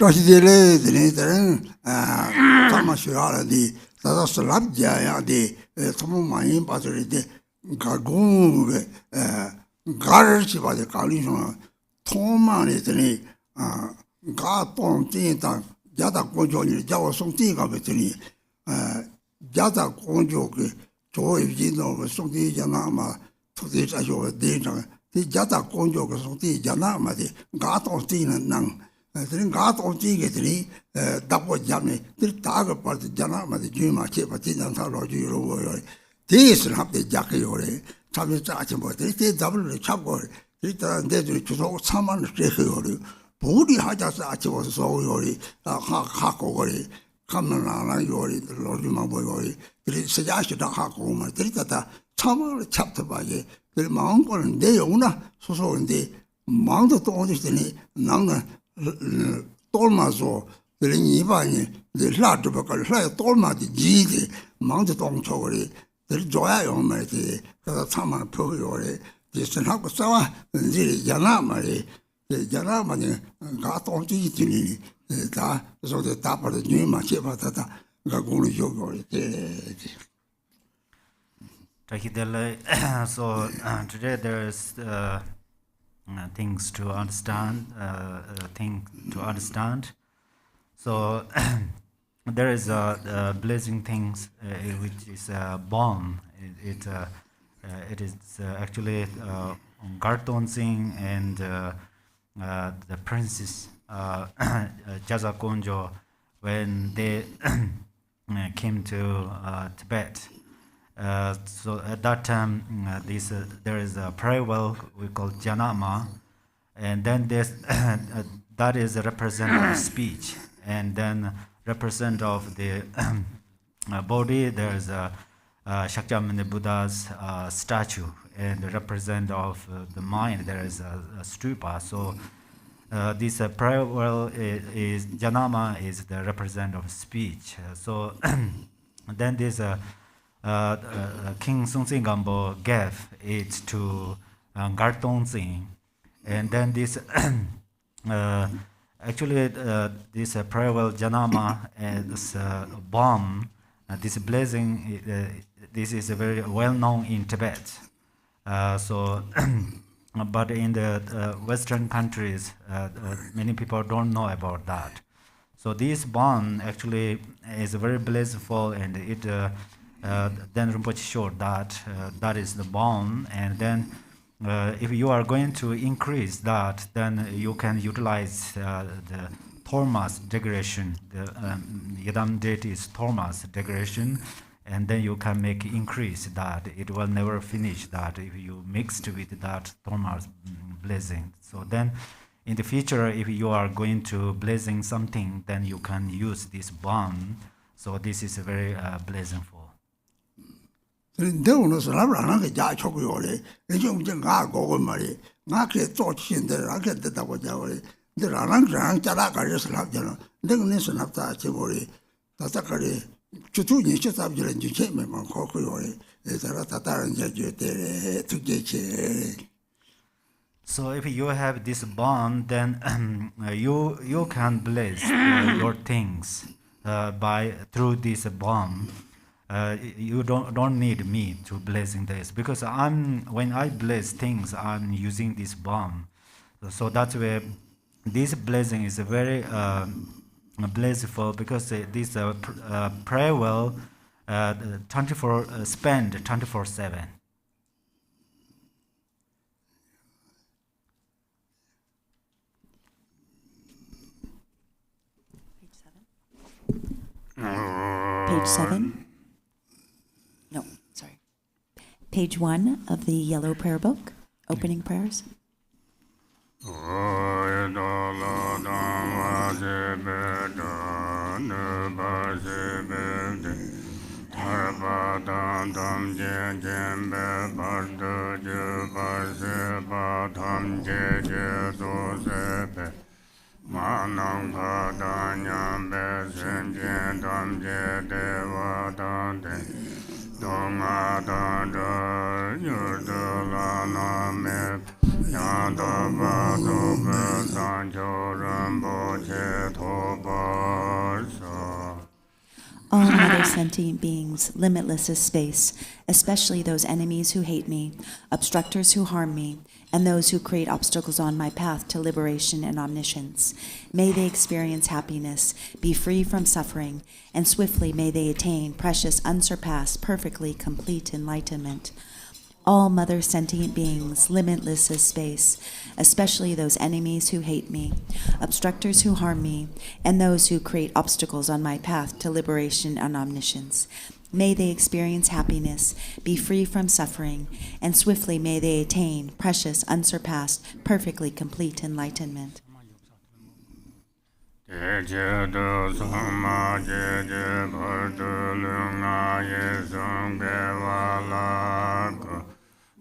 Tosidele, Tamashiala, the Slabja, the Tomain Battery, the Gargoon, Garch by the Coalition, Toma, Gaton Tinta, Jata Conjo, Java something of it, Jata Conjo, Joy Gino, Sonti Janama, to this as your danger. The Jata Conjo, Sonti Janama, the Gaton Tin and Nang. Gaton Tigri, Dapo Jami, the target part of Janama, the Juma, Chipatin and Taro, this have the Jackiore, Tavis Achimbo, they double the chapor, they to someone Shekori, Budi Hajas Achimos, so Yori, Hakori, Kamana Yori, the Lord Maboyori, the Sayashi Hakoma, Tritata, Tamar chapter by the Mount and Deona, so in the Mount of Tony, Nana. Tolmazo, the Nivani, the Ladbaka, Tolma, the G, Mount Dong Chori, the Joy on my the Tama Puriore, the Senakasawa, the Yanamari, the Yanamani, got on to eat so the top of the new Machipata, Gaguni Yogori. So today there is things to understand, So there is a blazing things which is a bomb. It is actually Garton Singh and the princess Jaza Konjo when they came to Tibet. So at that time, there is a prayer well we call Janama, and then there's that is a representative of speech, and then represent of the body. There is a Shakyamuni Buddha's statue, and the represent of the mind. There is a stupa. So this prayer well is Janama is the represent of speech. So then there's a King Sungsin Gambo gave it to Garton Singh, and then this actually this prayer well Janama and this bomb, this blazing, this is very well known in Tibet. But in the Western countries, many people don't know about that. So this bomb actually is very blissful, and it. Then Rinpoche showed that that is the bomb, and then if you are going to increase that, then you can utilize the Thomas degradation, the Yadam deity's Thomas degradation, and then you can make increase that. It will never finish that if you mixed with that Thomas blazing. So then in the future, if you are going to blazing something, then you can use this bomb. So this is very blazingful. Devono Salavana, Jai Chokiore, and you can go Mari, Naki thought in the Racket the Tawajari, the Rangan Taraka Slavjana, the nation of Tachivori, Tatakari, Chutuni, Chutabjur, and Jucheme, Kokiore, the Ratatar and Jajute to get. So if you have this bond, then you can blaze your things through this bond. You don't need me to blazing this, because when I blaze things, I'm using this bomb. So that's where this blazing is very blazeful, because this prayer well 24/7. Page 7. No, sorry. Page 1 of the Yellow Prayer Book, Opening Prayers. Manam Padanyam Besenjen Damje Deva Dante Donga Danda Yurdala Name Yanda Vado Besan Sancho Rinpoche Tobarso. All other sentient beings, limitless as space, especially those enemies who hate me, obstructors who harm me, and those who create obstacles on my path to liberation and omniscience. May they experience happiness, be free from suffering, and swiftly may they attain precious, unsurpassed, perfectly complete enlightenment. All mother sentient beings, limitless as space, especially those enemies who hate me, obstructors who harm me, and those who create obstacles on my path to liberation and omniscience. May they experience happiness, be free from suffering, and swiftly may they attain precious, unsurpassed, perfectly complete enlightenment.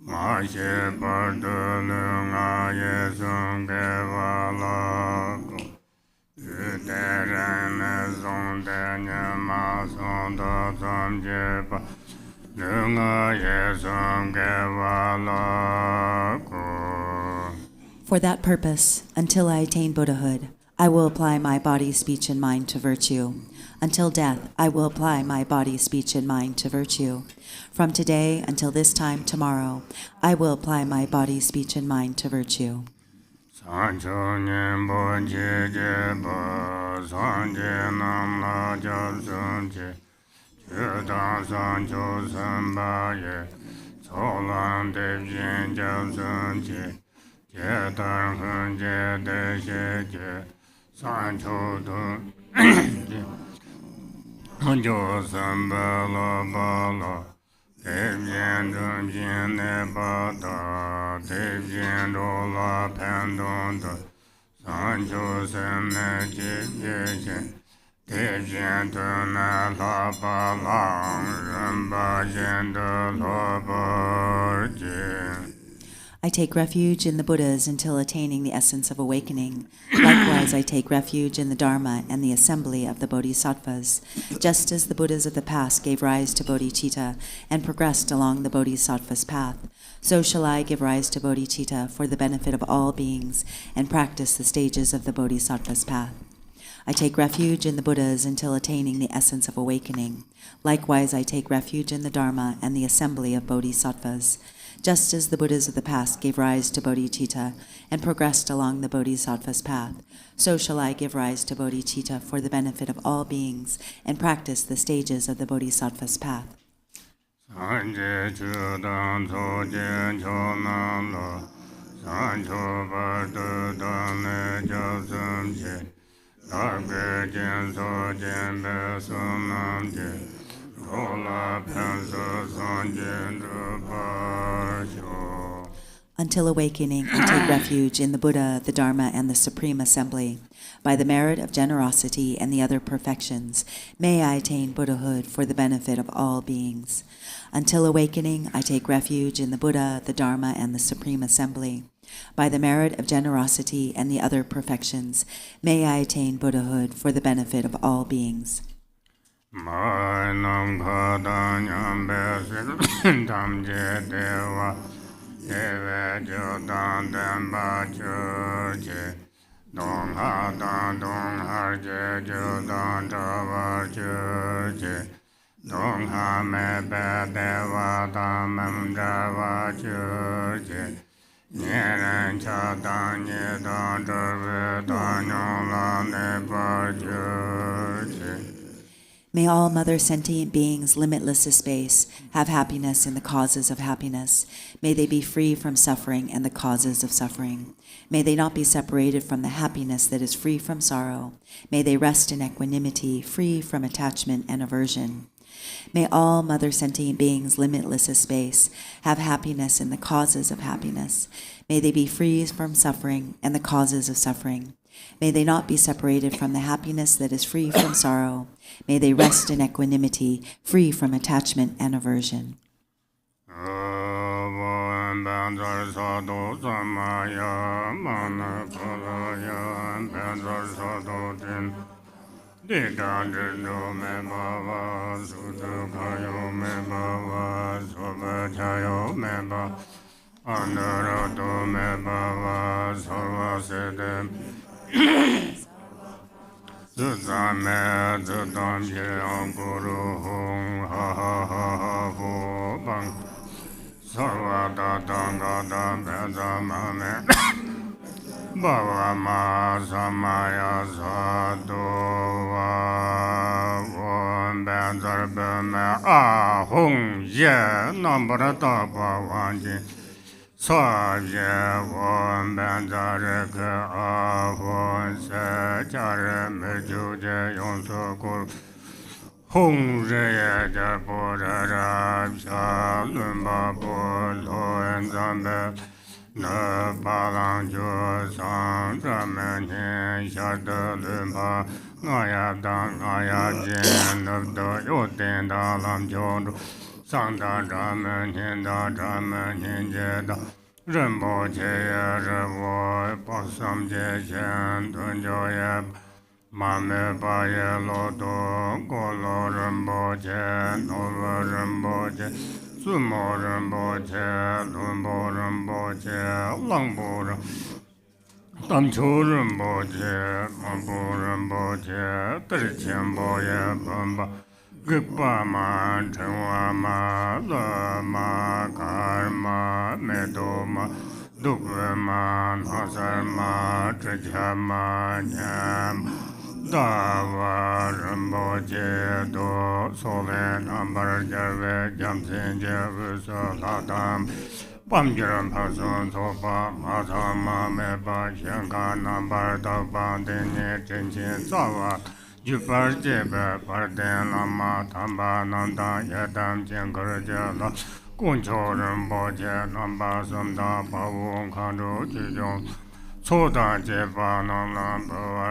Mashe Bardolunga Yesum Gevalago Uterene Zondenya Masondo Zamjeba Lunga Yesum Gevalago. For that purpose, until I attain Buddhahood, I will apply my body, speech, and mind to virtue. Until death, I will apply my body, speech, and mind to virtue. From today until this time tomorrow, I will apply my body, speech, and mind to virtue. Sancho Nyembo Jejeba Sanje Namla Jabsunje Chudan Sancho Sambaye Solan Devjin Jabsunje Jedar Hunje Desheje Sancho Dun Hanjo Sambala Bala Devjin Drupchen Nebada Devjin Rola Pandonda Sancho Sene Jibjeje Devjin Tuna Lapa Lang Ramba Jenda Labarje. I take refuge in the Buddhas until attaining the essence of awakening. Likewise, I take refuge in the Dharma and the assembly of the Bodhisattvas. Just as the Buddhas of the past gave rise to bodhicitta and progressed along the Bodhisattva's path, so shall I give rise to bodhicitta for the benefit of all beings and practice the stages of the Bodhisattva's path. I take refuge in the Buddhas until attaining the essence of awakening. Likewise, I take refuge in the Dharma and the assembly of Bodhisattvas. Just as the Buddhas of the past gave rise to bodhicitta and progressed along the Bodhisattva's path, so shall I give rise to bodhicitta for the benefit of all beings and practice the stages of the Bodhisattva's path. Sanje Chudan Sojen Chonala Sancho Bardu Dane Josumje Darge Jen Sojen Besunamje Rola Pensa Sanjen Drupchen. Until awakening, I take refuge in the Buddha, the Dharma, and the Supreme Assembly. By the merit of generosity and the other perfections, may I attain Buddhahood for the benefit of all beings. Until awakening, I take refuge in the Buddha, the Dharma, and the Supreme Assembly. By the merit of generosity and the other perfections, may I attain Buddhahood for the benefit of all beings. Mainam Kadanyam Besit Tamje Deva Deve Jodan Demba Churche Dong Hadan Dong Harje Jodan Travar Churche Dong Hame Bedeva Damam Java Churche Nyeren Chadan Yedan Drve Danyon Lane Bar Churche. May all mother sentient beings, limitless as space, have happiness in the causes of happiness. May they be free from suffering and the causes of suffering. May they not be separated from the happiness that is free from sorrow. May they rest in equanimity, free from attachment and aversion. May all mother sentient beings, limitless as space, have happiness in the causes of happiness. May they be free from suffering and the causes of suffering. May they not be separated from the happiness that is free from sorrow. May they rest in equanimity, free from attachment and aversion. Zame Zudam Yang Guru Hung Ha Ha Ha Ha Fu Bang Sarva Da Danga Da Beza Mame Bhava Ma Samaya Sadhu Va Om Benzar Beme A Hung Ye Nambara Da Pa Wan Jin Sa Ye Om Benzar Ke A Hung Se Jare Me Ju Je Yong Su Gur Hung Re Ye Je Po Re Ra Sha Lun Ba Po Lo En Zan Be Ne Pa Lang Ju Sang Zha Men Hin Sha De Lun Pa Nga Ya Dan Nga Ya Jin Ne De Yu Din Da Lam Jiu Du Sang Da Zha Men Hin Da Zha Men Hin Je Da Rinpoche Ye Re Wo Pa Sam Je Shen Dun Jo Ye Ma Me Pa Ye Lo Do Go Lo Rinpoche No Lo Rinpoche Sumo Rinpoche Lumbo Rinpoche Lang Bo Rinpoche Tam Chu Rinpoche Mambu Rinpoche Tri Chen Bo Ye Pumba Gikpa Ma Chenwa Ma Le Ma Kar Ma Medo Ma Dukwe Ma Nasar Ma Tricha Ma Nyam Dava Rinpoche Do Sole Nambar Jarve Jamsen Jevu Solatam Pam Jiran Pasun Sopa Masa Ma Mepa Shenka Nambar Dava Denye Chenchin Zawa Jupar Jebe Parden Lama Tamba Nanda Yedam Jenkar Jela Kuncho Rinpoche Namba Samda Pavung Kandu Jijong Soda Jeba Nam Bawa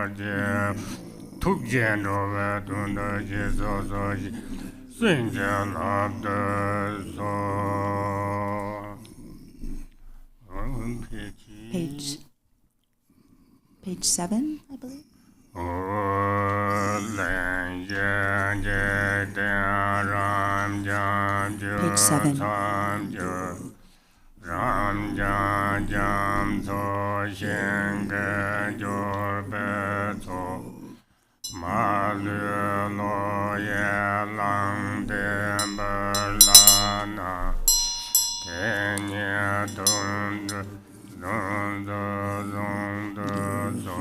Tuk Jen Rove Tunda Jizo Soji Sinja Labda So Page 7, I believe. Page 7. Ram Jam Jam So Shen Ge Jor Be So Ma Lu Lo Ye Lang Den Ber La Na Ken Ye Dun Dun Dun Dun So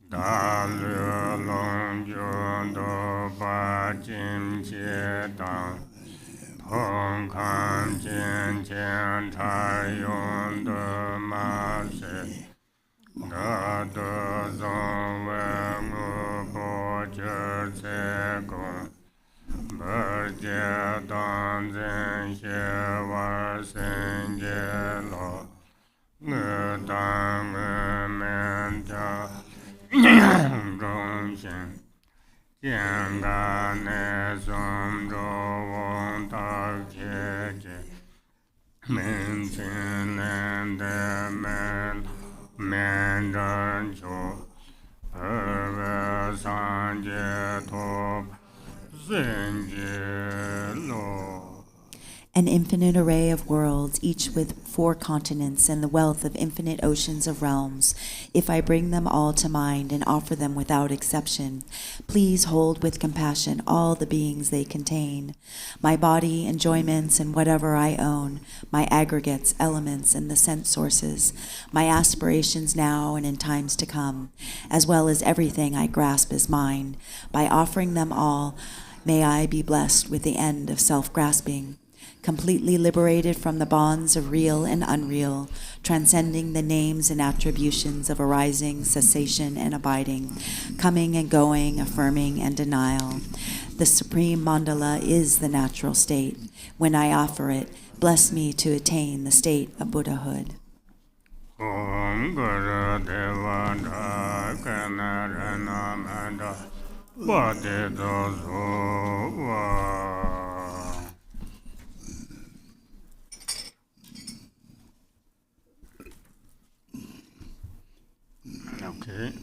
Da Lu Long Jun Do Ba Jim Che Dang Hong Kong Jian Jian Chai Yong De Ma Se Da De Zong Wen Wu Bo Jie Se Gong Ber Jie Dan Zhen Xie War Sen Jie Lo Nge Dan Nge Men Jia Zhong Xin Jian Ga Ne Song Zhou Wong Da Jie Jie Men Xin Len De Men Men Zhen Qiu Er Ve San Jie Top Zhen Jie Lo An infinite array of worlds, each with 4 continents and the wealth of infinite oceans of realms, if I bring them all to mind and offer them without exception, please hold with compassion all the beings they contain, my body, enjoyments, and whatever I own, my aggregates, elements, and the sense sources, my aspirations now and in times to come, as well as everything I grasp as mine. By offering them all, may I be blessed with the end of self-grasping, completely liberated from the bonds of real and unreal, transcending the names and attributions of arising, cessation, and abiding, coming and going, affirming and denial. The supreme mandala is the natural state. When I offer it, bless me to attain the state of Buddhahood. Om Guru Devada Kanarana Manda Bade Dozo Okay,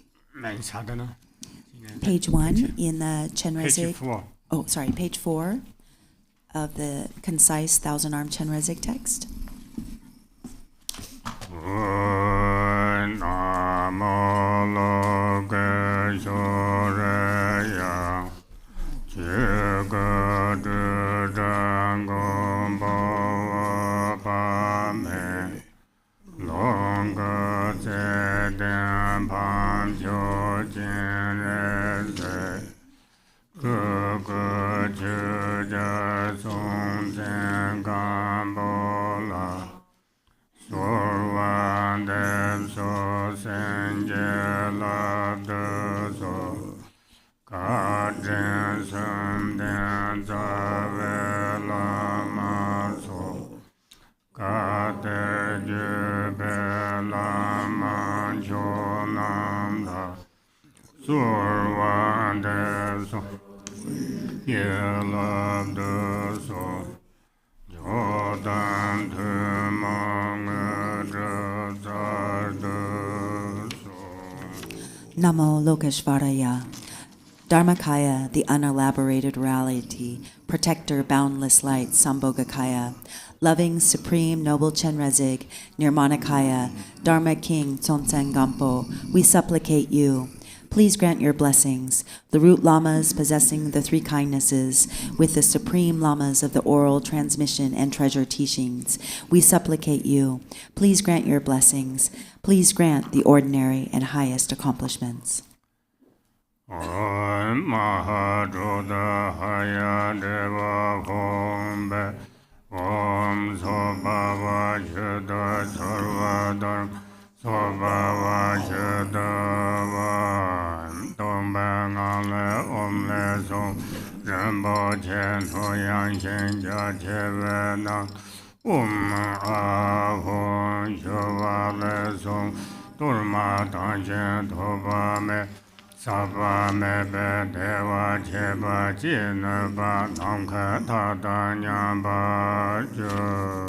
Page 1 in the Chenrezig. Page 4. Oh, sorry, page 4 of the concise thousand-armed Chenrezig text. Namo Namo Lokeshvaraya. Dharmakaya, the unelaborated reality, protector, boundless light, Sambhogakaya, loving, supreme, noble Chenrezig, Nirmanakaya, Dharma King, Tsonsen Gampo, we supplicate you. Please grant your blessings, the root lamas possessing the three kindnesses, with the supreme lamas of the oral transmission and treasure teachings. We supplicate you. Please grant your blessings. Please grant the ordinary and highest accomplishments. Om Mahadruda Haya Deva Hombe Om Sobhava Shudha Sarvadar Sobhava Shudha Tombangale Om Leso Rambo Chen Hoyang Shen Jachevena Om Ahon Shova Leso Turma Tanchen Tobame Sapa mebe dewa cheba jinaba namka tata nyamba jo.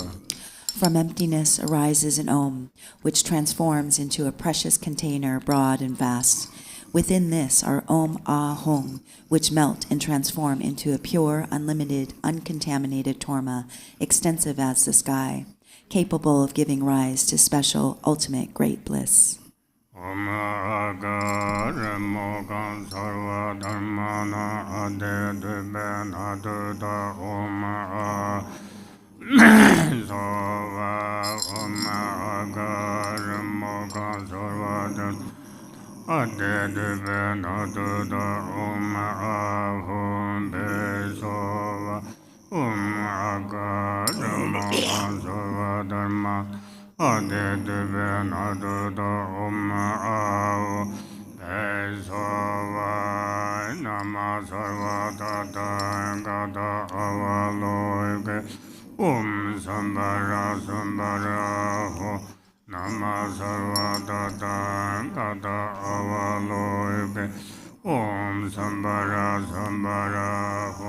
From emptiness arises an Om, which transforms into a precious container broad and vast. Within this are Om Ah Hung, which melt and transform into a pure, unlimited, uncontaminated torma, extensive as the sky, capable of giving rise to special, ultimate great bliss. Om Agaremogan Sarva Dharmana Ade Deben Aduda Om Sova Om Agaremogan Sarva Dharmana Ade Deben Aduda Om Ahum Besova Om Agaremogan Sarva Dharmana Ade Deben Aduda Om Ahu Besova Nama Sarva Tata Gata Avaloike Om Sambara Sambara Ho Nama Sarva Tata Gata Avaloike Om Sambara Sambara Ho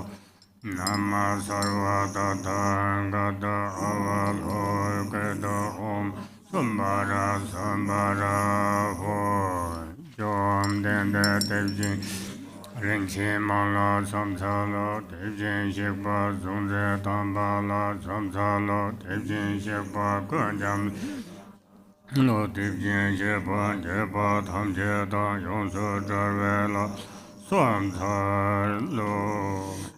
Nama Sarva Tata Gata Avaloike Om Sambara Sambara Ho Yom Dende Devjin Rinchi Mala Samsalo Devjin Shikpa Zunze Tambala Samsalo Devjin Shikpa Kanjam Lo Devjin Shikpa Jepa Tamjeta Yonsu Jarvela Samsalo.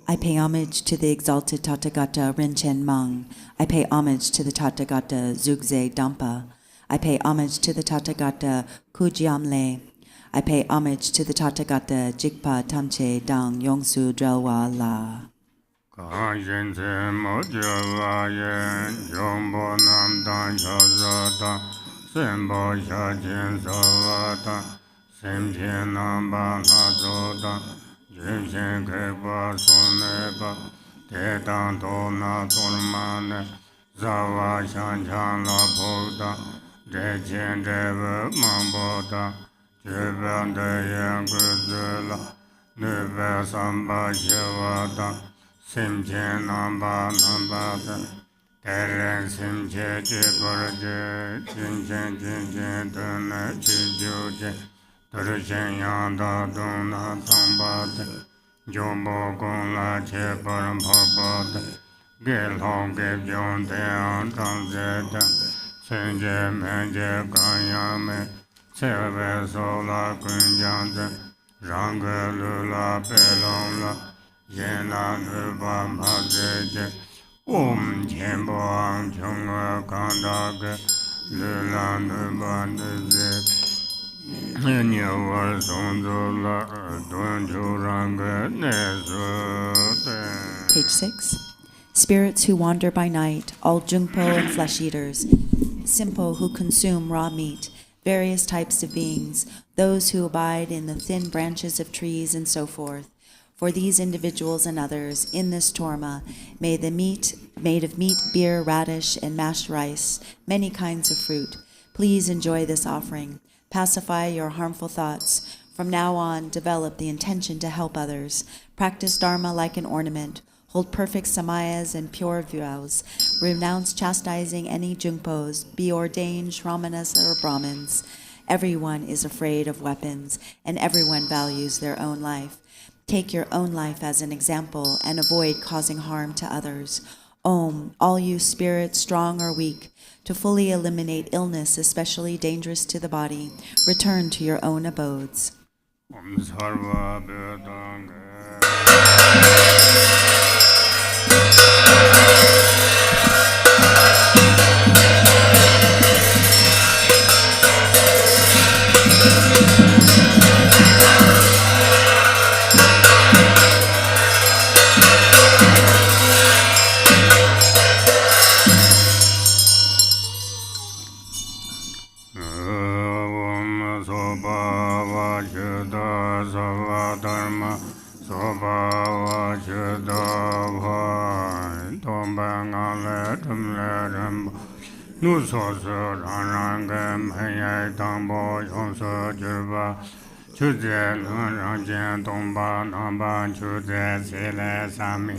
I pay homage to the exalted Tathagata Rinchen Mang. I pay homage to the Tathagata Zugze Dampa. I pay homage to the Tathagata Kujiamle. I pay homage to the Tathagata Jigpa Tamche Dang Yongsu Drelwa La. Garchen Rinpoche Yen Jombo Nam Dan Shazata Sembo Shachin Savata Semchen Namba Nazota Jimshin Kekpa Soneka Tetan Tona Tormane Zava Shanchan La Bogda Dechen Deva Mambota Jeban Deyan Kuzula Nube Samba Shivata Simche Namba Nambata Teren Simche Chikurje Chinchen Chinchen Tune Chijuje Turishen Yanda Duna Tambate Jumbo Gunla Cheparam Pabate Gilhong Gibjon Tean Tanzeta Senje Menje Kanyame Seve sola kunjanze, range lula pelonla, yena nuba mazeje, chenpo ang chunga kandage, lula nuba nize, nyawar sonzola, dunju range nesu. Page 6. Spirits who wander by night, all jungpo and flesh eaters, simpo who consume raw meat, various types of beings, those who abide in the thin branches of trees and so forth. For these individuals and others, in this torma, may the meat made of meat, beer, radish, and mashed rice, many kinds of fruit. Please enjoy this offering. Pacify your harmful thoughts. From now on, develop the intention to help others. Practice Dharma like an ornament. Hold perfect samayas and pure vows. Renounce chastising any jungpos. Be ordained Shramanas or Brahmins. Everyone is afraid of weapons, and everyone values their own life. Take your own life as an example and avoid causing harm to others. Om, all you spirits, strong or weak, to fully eliminate illness, especially dangerous to the body, return to your own abodes. Om sarva bedanga. Nu so so rang rang hai dang bo yong so jirba chu zhe lun rang jian dong ba nang ba chu zhe se le sa mi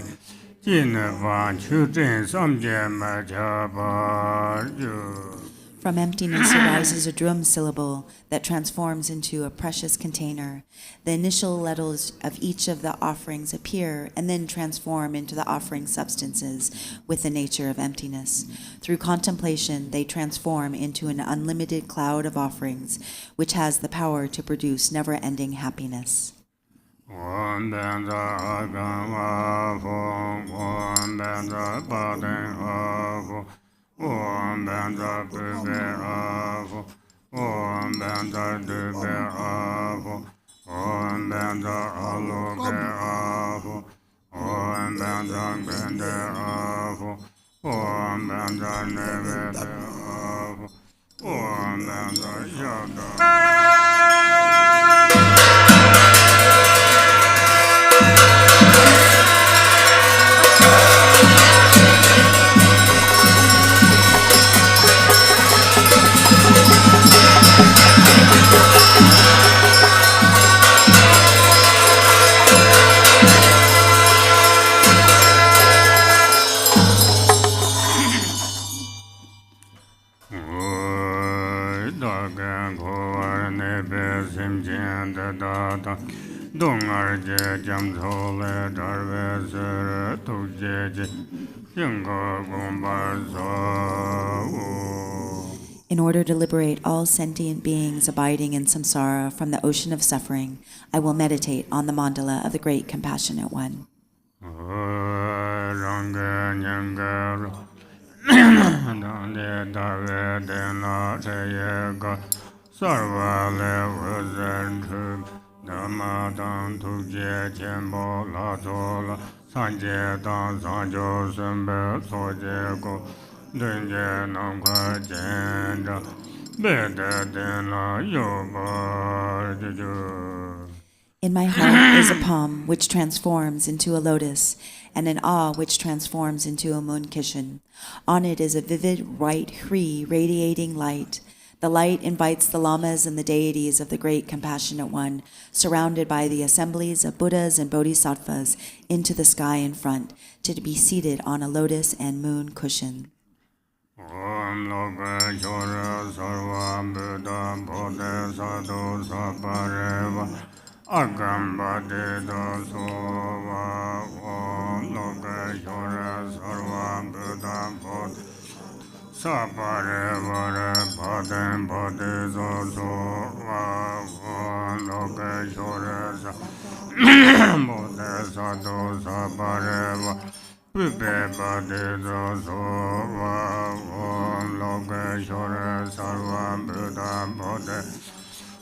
jin ne ba chu zhen sam jie ma cha ba ju. From emptiness arises a drum syllable that transforms into a precious container. The initial letters of each of the offerings appear and then transform into the offering substances with the nature of emptiness. Through contemplation, they transform into an unlimited cloud of offerings, which has the power to produce never-ending happiness. Om Banda Bube Avo, Om Banda Dube Avo, Om Banda Aloge Avo, Om Banda Gende Avo, Om Banda Nevede Avo, Om Banda Yada. In order to liberate all sentient beings abiding in samsara from the ocean of suffering, I will meditate on the mandala of the Great Compassionate One. In my heart is a palm which transforms into a lotus, and an awe which transforms into a moon cushion. On it is a vivid white Hri radiating light. The light invites the Lamas and the deities of the Great Compassionate One, surrounded by the assemblies of Buddhas and Bodhisattvas, into the sky in front, to be seated on a lotus and moon cushion. Om Loka Shora Sarva Buddha Bodhisattva Sapareva Agamba Deda Sova Om Loka Shora Sarva Buddha Bodhisattva Sapare vare paden pade zozo va loke shore sa mode sado sapare va pipe pade zozo va loke shore sarva buddha pade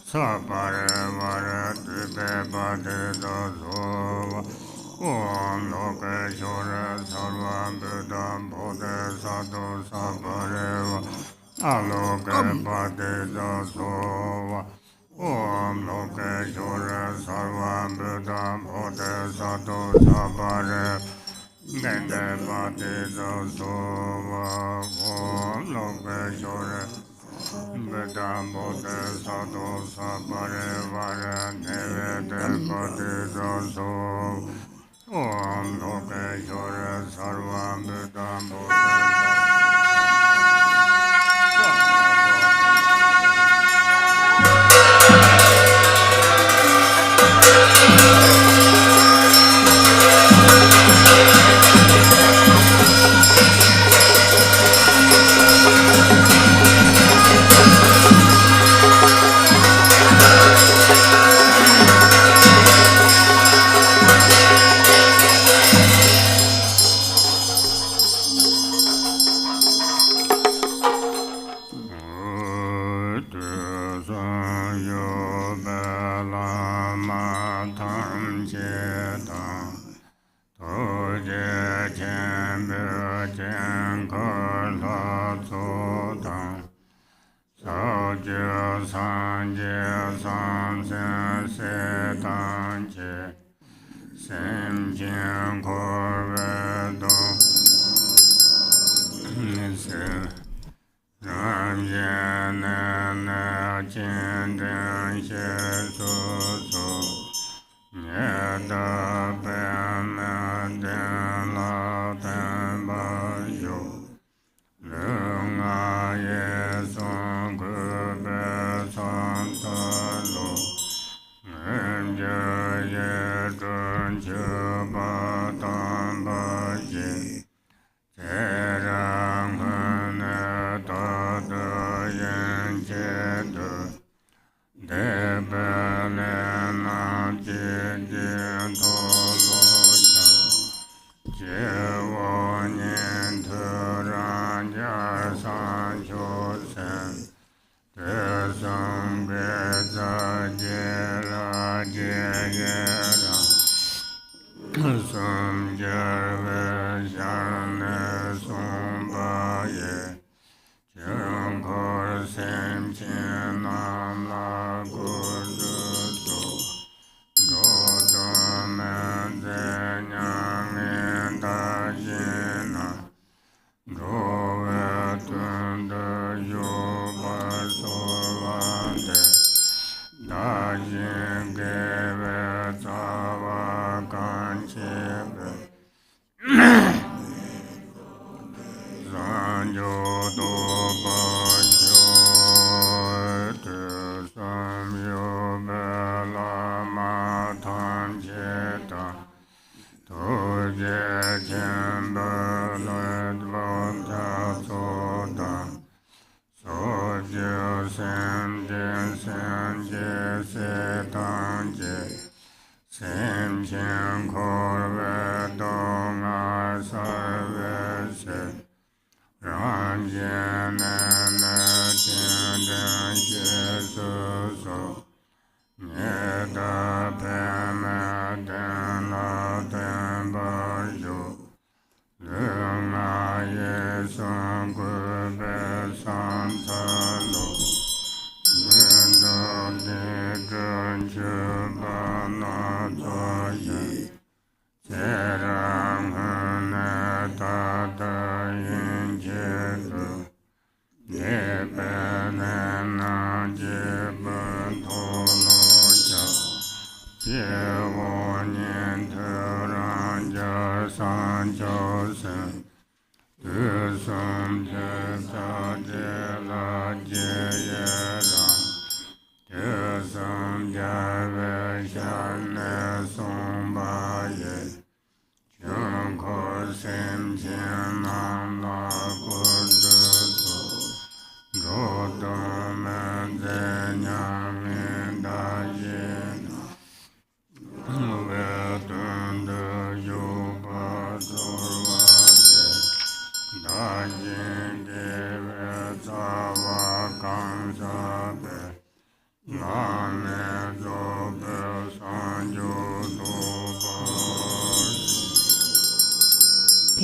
sapare vare pipe pade zozo va Om Loke Shore Sarva Buddha Bodhe Sadhu Sabareva Aloke Pade Dasova Om Loke Shore Sarva Buddha Bodhe Sadhu Sabareva Nende Pade Dasova Om Loke Shore Buddha Bodhe Sadhu Sabareva Neve Pade Dasova Om Loke Shore Sarva Buddha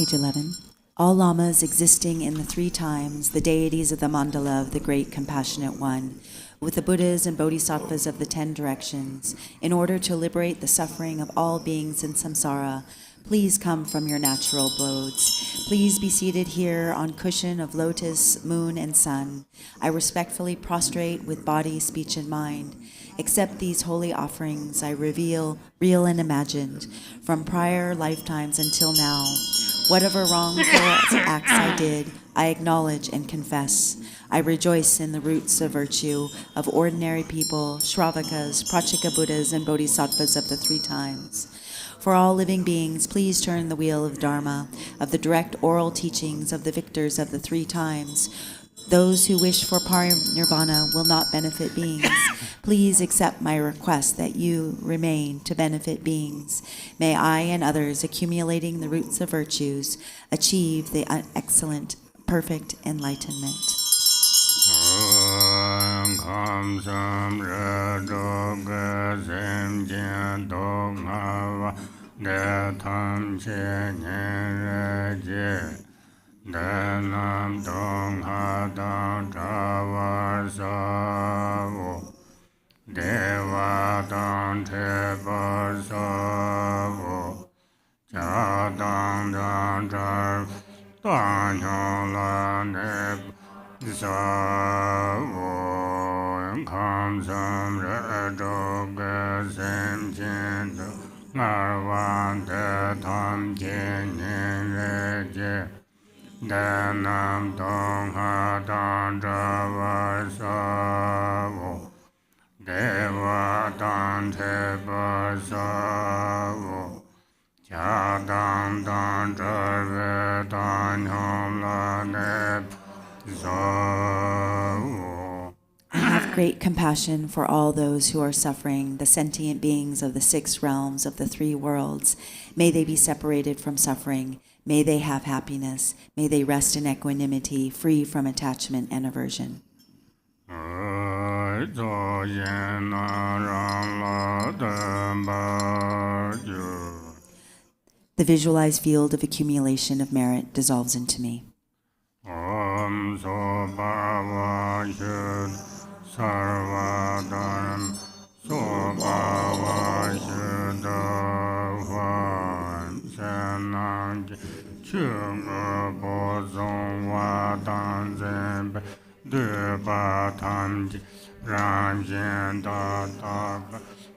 Page 11. All Lamas existing in the three times, the deities of the Mandala of the Great Compassionate One, with the Buddhas and Bodhisattvas of the 10 directions, in order to liberate the suffering of all beings in samsara, please come from your natural abodes. Please be seated here on cushion of lotus, moon, and sun. I respectfully prostrate with body, speech, and mind. Accept these holy offerings I reveal, real and imagined, from prior lifetimes until now. Whatever wrongful acts I did, I acknowledge and confess. I rejoice in the roots of virtue of ordinary people, Shravakas, Prachika Buddhas, and Bodhisattvas of the three times. For all living beings, please turn the wheel of Dharma, of the direct oral teachings of the victors of the three times. Those who wish for parinirvana will not benefit beings. Please accept my request that you remain to benefit beings. May I and others, accumulating the roots of virtues, achieve the excellent, perfect enlightenment. Denam dong hadang travar savo Deva dang trevar savo Chadang dang jar dang yong la neb savo Kam sam re do ge sem chen do Ngarvan de tam chen yen re je Denam dong hadang travar savo Deva dang trevar savo Chadang dang jar dang yong la neb savo I have great compassion for all those who are suffering, the sentient beings of the 6 realms of the 3 worlds. May they be separated from suffering. May they have happiness. May they rest in equanimity, free from attachment and aversion. The visualized field of accumulation of merit dissolves into me. Om Sobhava Shud Sarvadaram Sobhava Shuddhavan Senang Chunga Bozong Wadan Zembe Deba Tamji Ranjen Datab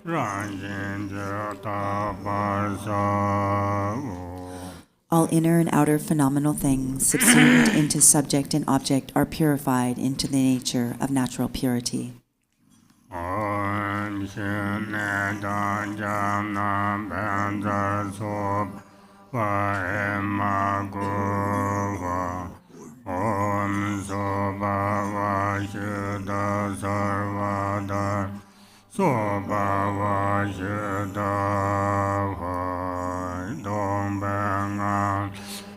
Ranjen Jatabar Savo All inner and outer phenomenal things subsumed into subject and object are purified into the nature of natural purity. Om Shane Dan Jam Nam Bandar Sob Vahema Gova Om Soba Vashuddha Sarvadar Soba Vashuddha Dong Bengan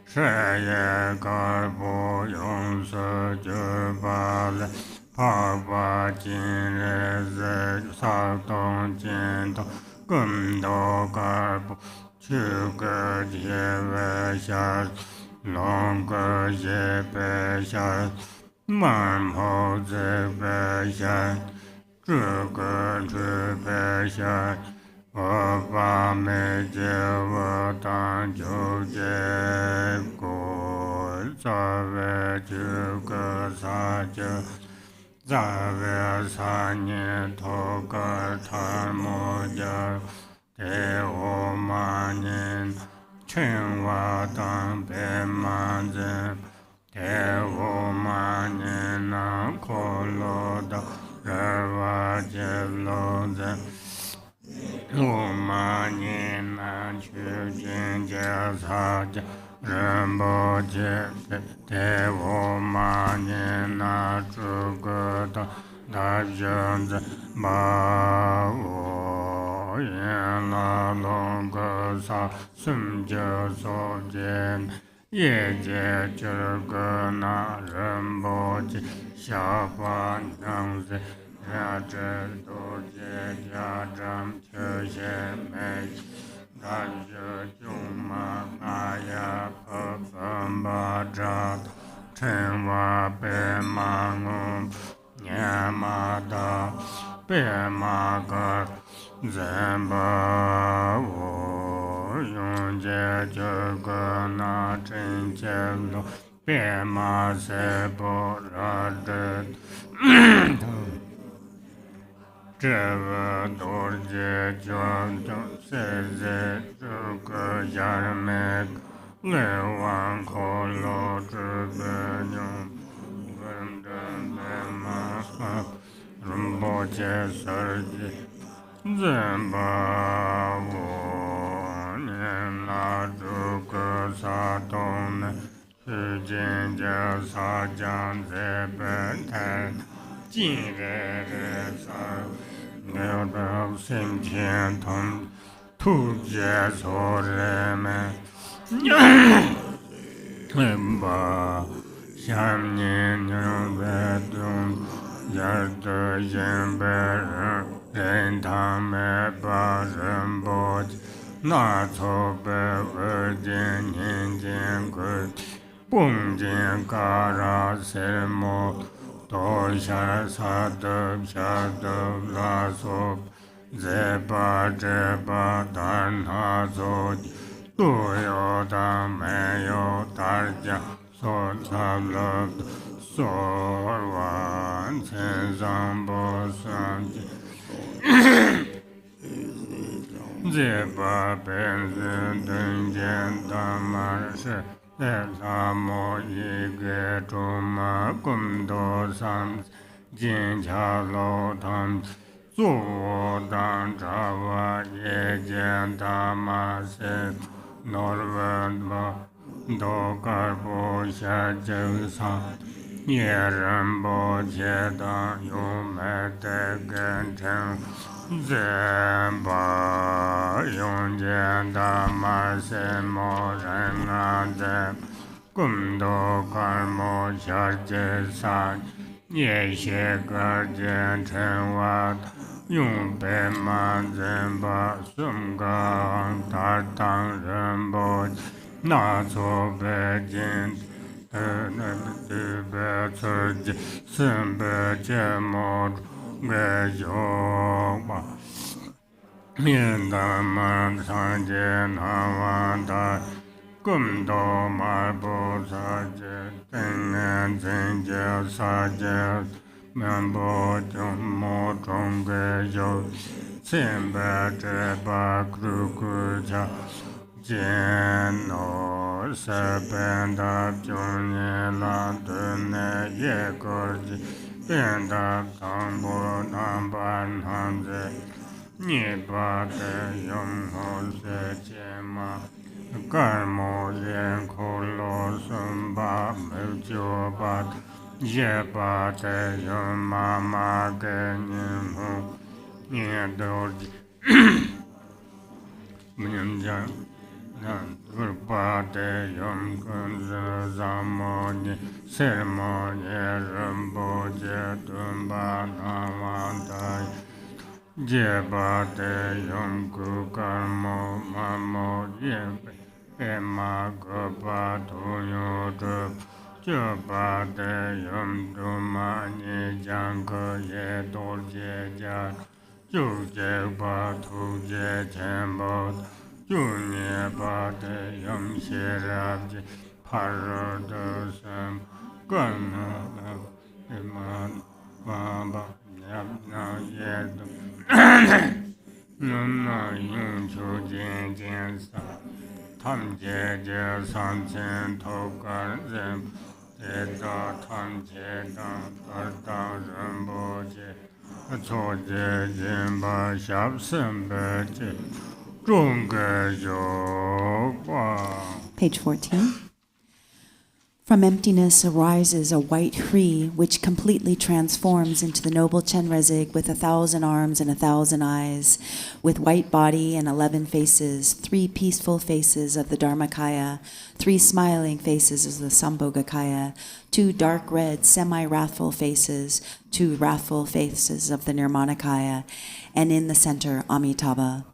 Sheye Garbo Yong Se Jubale Pagwa Chenrezig Drupchen Jento Gumdo Garbo Chuge Jeve Shar Longer Jebe Shar Marmho Jebe Shar Zhuge Jebe Shar Oba me jewa dan jo je go zave juga saja zave sanye toga tarmoja te omanin chenwa dan pe manzen te omanin na koloda rewa jevlozen Lumanina Chujin Jasaja Rinpoche Devo Manina Chugata Dajanza Bavo Yena Longa Sa Sumja Sojen Yeje Chugana Rinpoche Shapan Yangze Raja Doje Jajam Cheshe Mej Raja Juma Maya Pab zemba wo yong je je na chen che lo pe ma se bo ra de zhe dor je jiang se ze ge ya me le wan ko lo zhe be yong Rinpoche Sarji Zemba Wo Nina Druka Satone Shujinja Sajan Zebe Ten Jin Re Re Sar Neo Sim Tian Tong Tu Jie So Re Me Ba Xiam Nian Nian Ve Dung Yar De Yin Be Ren Tang Me Ba Ren Bo Na Co Be Ve Jin Yin Jin Gu Bung Jin Ga Ra Se Mo Do Xia Sa De Xia De La So Ze Ba Je Ba Dan Ha So Du Yo Da Me Yo Dar Ja So La La So Wan Chen Zang Bo San Zhe Ba Ben Zhen Den Jian Da Ma Shi Le La Mo Yi Ge Zhu Ma Gun Do San Jin Cha Lo Tan Zu Wo Dan Cha Wa Ye Jian Da Ma Se Nor Wen Ma Do Gar Bo Xia Zheng San Ye Ren Bo Jie Dan Yu Me De Gen Chen Zhen Ba Yong Jian Da Ma Se Mo Ren A Zhen Gun Do Gar Mo Xia Jie San Ye Xie Gar Jian Chen Wa Yong Bei Ma Zhen Ba Sum Ga Da Dang Ren Bo Na Co Bei Jin De Be Cer Ji Sen Be Jie Mo Ge Yo Ba Mian Da Ma San Jie Na Wan Da Gum Do Ma Bo Sa Jie Den Nian Zhen Jie Sa Jie Mian Bo Zhong Mo Zhong Ge Yo Sen Be Zhe Ba Gru Gu Jia Jian No Se Ben Da Zhong Ye La De Ne Ye Ge Ji Ben Da Tang Bo Nan Ban Han Zhe Ni Ba De Yong Ho Se Jie Ma Gar Mo Lian Ko Lo Sun Ba Me Jiu Ba Ye Ba De Yong Ma Ma Ge Nin Hu Ni Do Ji Min Jiang Nan Dur Ba De Yong Kun Zhe Zang Mo Ni Se Mo Ye Ren Bo Jie Dun Ba Na Wan Da Jie Ba De Yong Gu Gar Mo Ma Mo Ye Be Ma Ge Ba Tu Yu Zhe Jie Ba De Yong Du Ma Ni Jiang Ge Ye Do Jie Jia Ju Jie Ba Tu Jie Qian Bo Ju Nie Ba De Yong Xie Ra Ji Pa Re De Shen Gan Na Na Ma Ba Ba Yap Na Ye Du Nun Na Yong Chu Jian Jian Sa Tam Jie Jie San Qian To Gan Zhen De Da Tam Jie Dang Gar Dang Ren Bo Jie Co Jie Jin Ba Xiao Sen Be Jie Zhong Ge Yo Ba Page 14. From emptiness arises a white Hui, which completely transforms into the noble Chenrezig with 1,000 arms and 1,000 eyes, with white body and 11 faces, 3 peaceful faces of the Dharmakaya, 3 smiling faces of the Sambhogakaya, 2 dark red semi-wrathful faces, 2 wrathful faces of the Nirmanakaya, and in the center, Amitabha.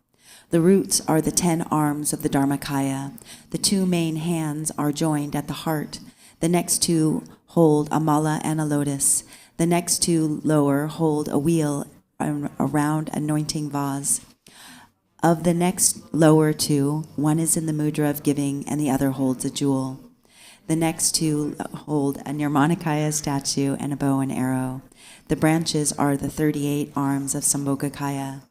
The roots are the 10 arms of the Dharmakaya. The 2 main hands are joined at the heart. The next 2 hold a mala and a lotus. The next 2 lower hold a wheel a round anointing vase. Of the next lower two, one is in the mudra of giving and the other holds a jewel. The next two hold a Nirmanakaya statue and a bow and arrow. The branches are the 38 arms of Sambhogakaya.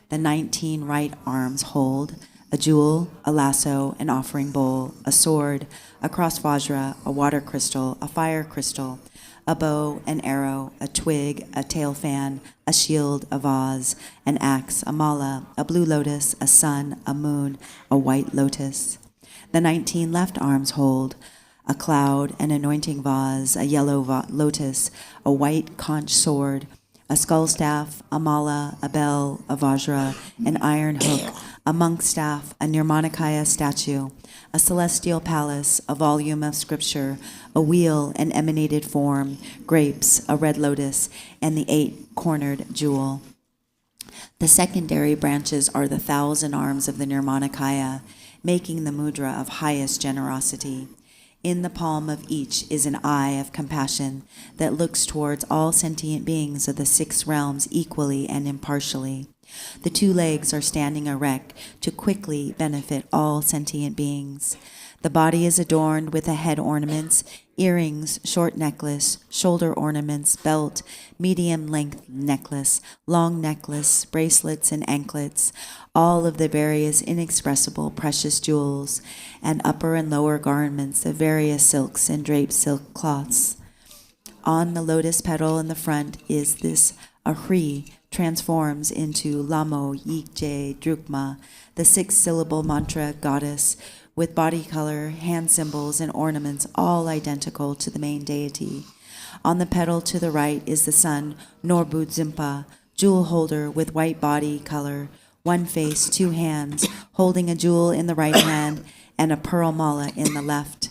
The 19 right arms hold a jewel, a lasso, an offering bowl, a sword, a cross vajra, a water crystal, a fire crystal, a bow, an arrow, a twig, a tail fan, a shield, a vase, an axe, a mala, a blue lotus, a sun, a moon, a white lotus. The 19 left arms hold a cloud, an anointing vase, a yellow lotus, a white conch sword, a skull staff, a mala, a bell, a vajra, an iron hook, a monk staff, a Nirmanakaya statue, a celestial palace, a volume of scripture, a wheel, an emanated form, grapes, a red lotus, and the 8-cornered jewel. The secondary branches are the 1,000 arms of the Nirmanakaya, making the mudra of highest generosity. In the palm of each is an eye of compassion that looks towards all sentient beings of the 6 realms equally and impartially. The 2 legs are standing erect to quickly benefit all sentient beings. The body is adorned with the head ornaments, earrings, short necklace, shoulder ornaments, belt, medium-length necklace, long necklace, bracelets and anklets, all of the various inexpressible precious jewels, and upper and lower garments of various silks and draped silk cloths. On the lotus petal in the front is this ahri, transforms into Lamo Yikje Drukma, the 6-syllable mantra goddess, with body color, hand symbols, and ornaments all identical to the main deity. On the petal to the right is the sun, Norbu Dzimpa, jewel holder with white body color, 1 face, 2 hands, holding a jewel in the right hand and a pearl mala in the left.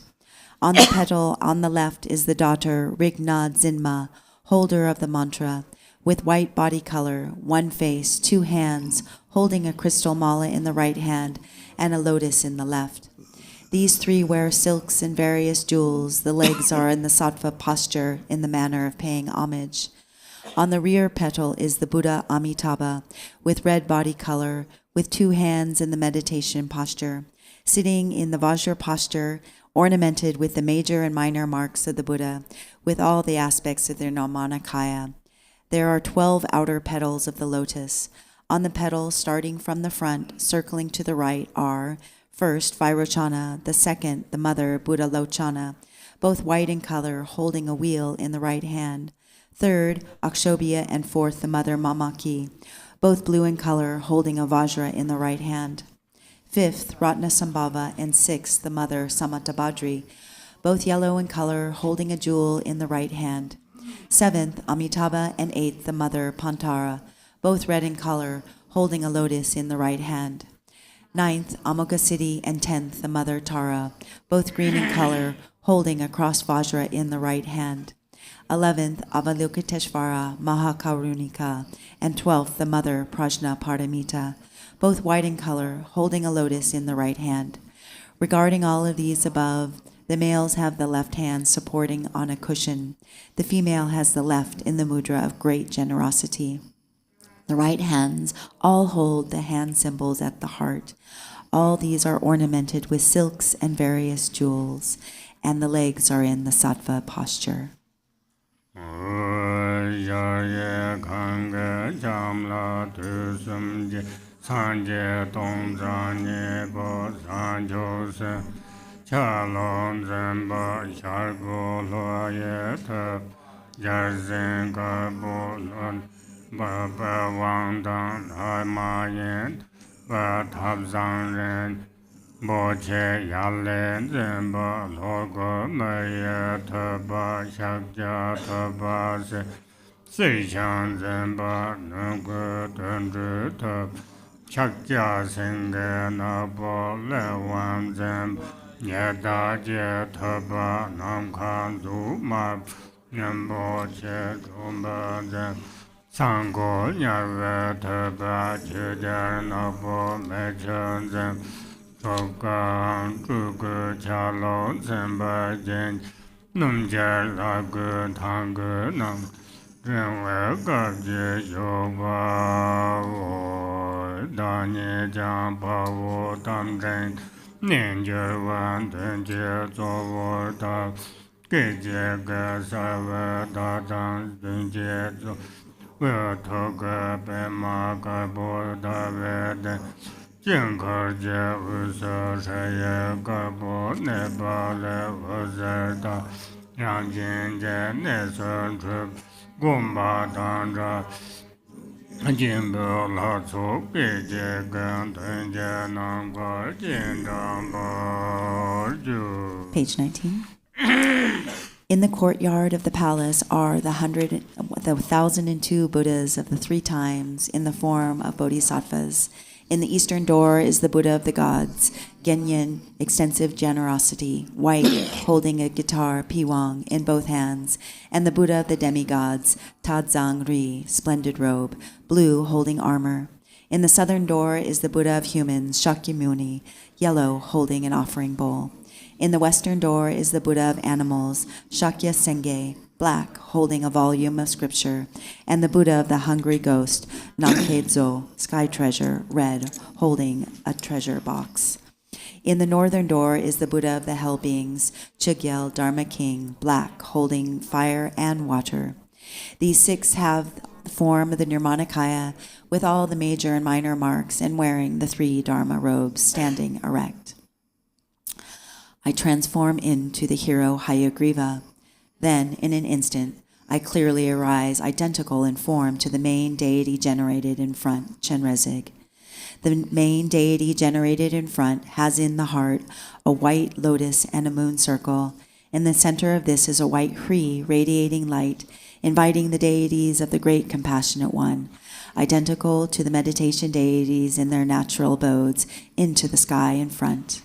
On the petal on the left is the daughter, Rigna Zinma, holder of the mantra, with white body color, 1 face, 2 hands, holding a crystal mala in the right hand and a lotus in the left. These 3 wear silks and various jewels. The legs are in the sattva posture in the manner of paying homage. On the rear petal is the Buddha Amitabha, with red body color, with 2 hands in the meditation posture, sitting in the Vajra posture, ornamented with the major and minor marks of the Buddha, with all the aspects of their Nirmanakaya. There are 12 outer petals of the lotus. On the petal, starting from the front, circling to the right, are first, Vairochana, the second, the mother, Buddha Lochana, both white in color, holding a wheel in the right hand. Third, Akshobhya, and fourth, the mother, Mamaki, both blue in color, holding a vajra in the right hand. Fifth, Ratnasambhava, and sixth, the mother, Samatabhadri, both yellow in color, holding a jewel in the right hand. Seventh, Amitabha, and eighth, the mother, Pantara, both red in color, holding a lotus in the right hand. Ninth, Amoghasiddhi, and 10th, the mother Tara, both green in color, holding a cross vajra in the right hand. 11th, Avalokiteshvara, Mahakarunika, and 12th, the mother Prajna Paramita, both white in color, holding a lotus in the right hand. Regarding all of these above, the males have the left hand supporting on a cushion. The female has the left in the mudra of great generosity. The right hands all hold the hand symbols at the heart. All these are ornamented with silks and various jewels, and the legs are in the sattva posture. Baba Wang Dan Hai Ma Yen Ba Tab Zang Ren Bo Che Yalen Zen Ba Logo Maya Taba Shakya Taba Se Si Chang Zen Ba Nungu Dundru Tab Shakya Singhe Na Bo Le Wan Zen Yeda Je Taba Nam Khan Du Ma Nyambo Che Rumba Zen Sango Nyave Taba Chidar Nabo Mechan Zem Sokan Kuku Chalo Zemba Jen Numjar Lagu Tangu Nam 认为各界有把握，当你将把握当真，念觉完顿解作我的，给这个社会大张顿解作。为头个白马个波的为的，健康节无所产业个波内巴来无在的，让今天内存出共把当着。金不老粗给这个团结能够紧张不住。Page 19. In the courtyard of the palace are the 1,002 Buddhas of the 3 times in the form of bodhisattvas. In the eastern door is the Buddha of the gods, Genyin, extensive generosity, white, holding a guitar, piwang, in both hands, and the Buddha of the demigods, Tadzang Ri, splendid robe, blue, holding armor. In the southern door is the Buddha of humans, Shakyamuni, yellow, holding an offering bowl. In the western door is the Buddha of animals, Shakya Senge, black, holding a volume of scripture, and the Buddha of the hungry ghost, Namkedzo, sky treasure, red, holding a treasure box. In the northern door is the Buddha of the hell beings, Chugyal Dharma King, black, holding fire and water. These 6 have the form of the Nirmanakaya, with all the major and minor marks, and wearing the 3 Dharma robes, standing erect. I transform into the hero Hayagriva. Then, in an instant, I clearly arise identical in form to the main deity generated in front, Chenrezig. The main deity generated in front has in the heart a white lotus and a moon circle. In the center of this is a white Hri radiating light, inviting the deities of the Great Compassionate One, identical to the meditation deities in their natural abodes, into the sky in front.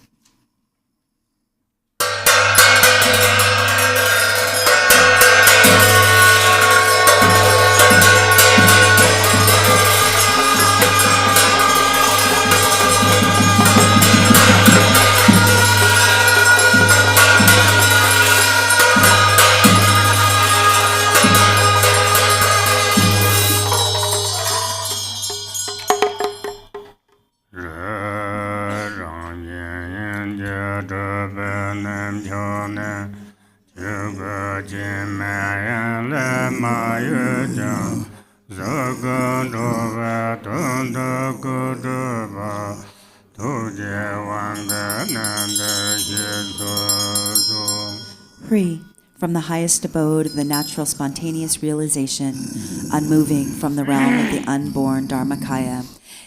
Free from the highest abode of the natural spontaneous realization, unmoving from the realm of the unborn Dharmakaya,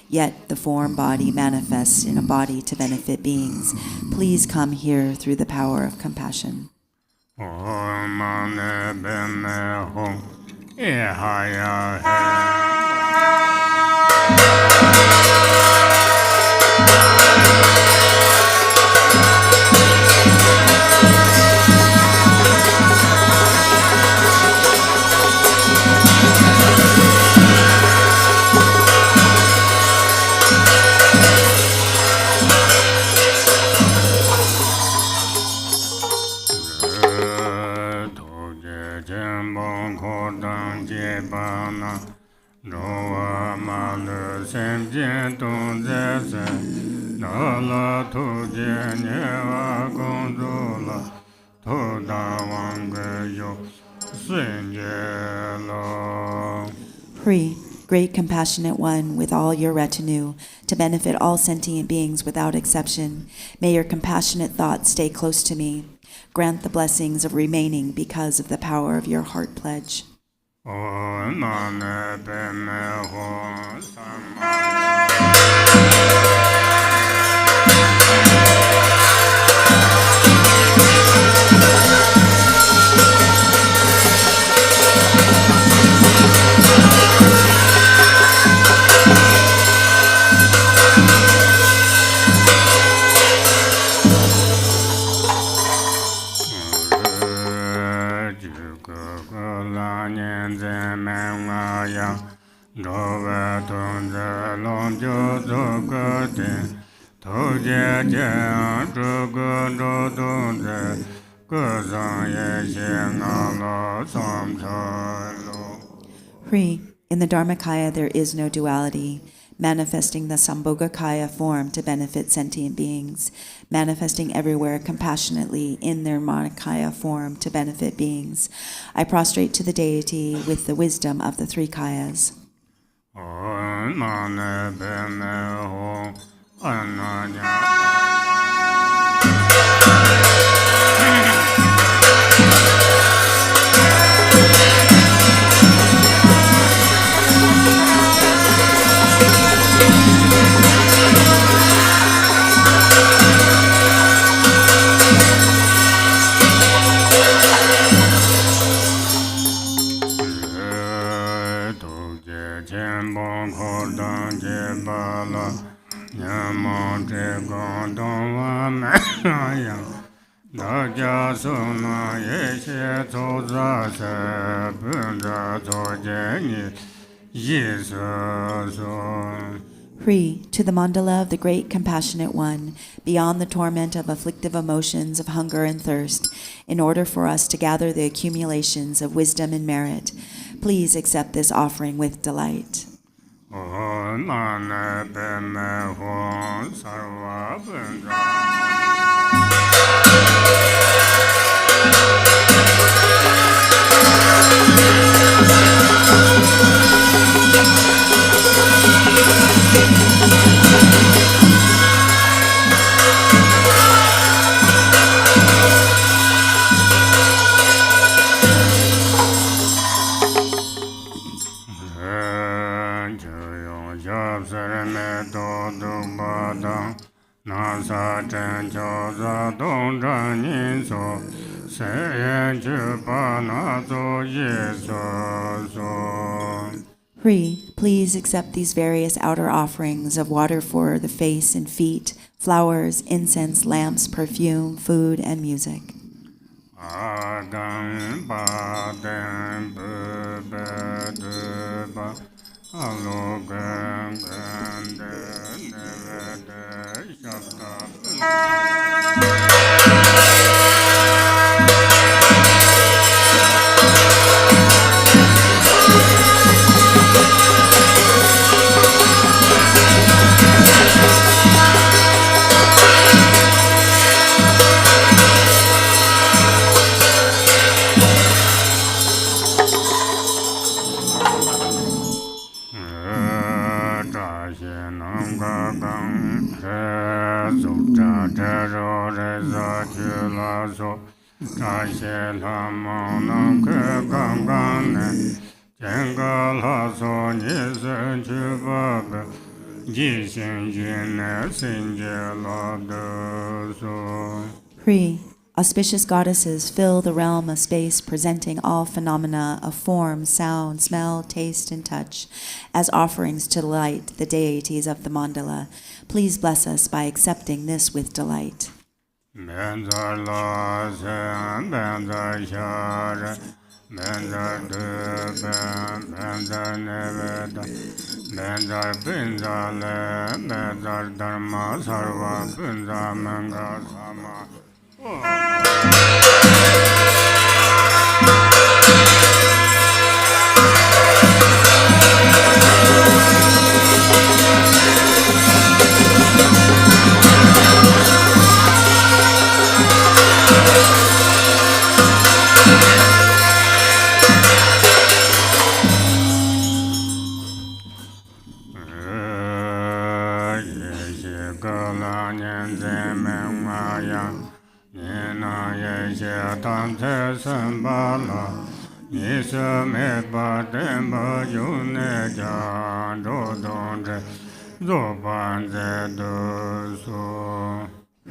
yet the form body manifests in a body to benefit beings. Please come here through the power of compassion. Free, Great Compassionate One, with all your retinue, to benefit all sentient beings without exception, may your compassionate thoughts stay close to me. Grant the blessings of remaining because of the power of your heart pledge. Hri, in the Dharmakaya there is no duality, manifesting the Sambhogakaya form to benefit sentient beings, manifesting everywhere compassionately in their Manakaya form to benefit beings. I prostrate to the deity with the wisdom of the three Kayas. Hri, to the mandala of the great compassionate one, beyond the torment of afflictive emotions of hunger and thirst, in order for us to gather the accumulations of wisdom and merit, please accept this offering with delight. Hri, please accept these various outer offerings of water for the face and feet, flowers, incense, lamps, perfume, food, and music. Hri, auspicious goddesses fill the realm of space, presenting all phenomena of form, sound, smell, taste, and touch as offerings to delight the deities of the mandala. Please bless us by accepting this with delight.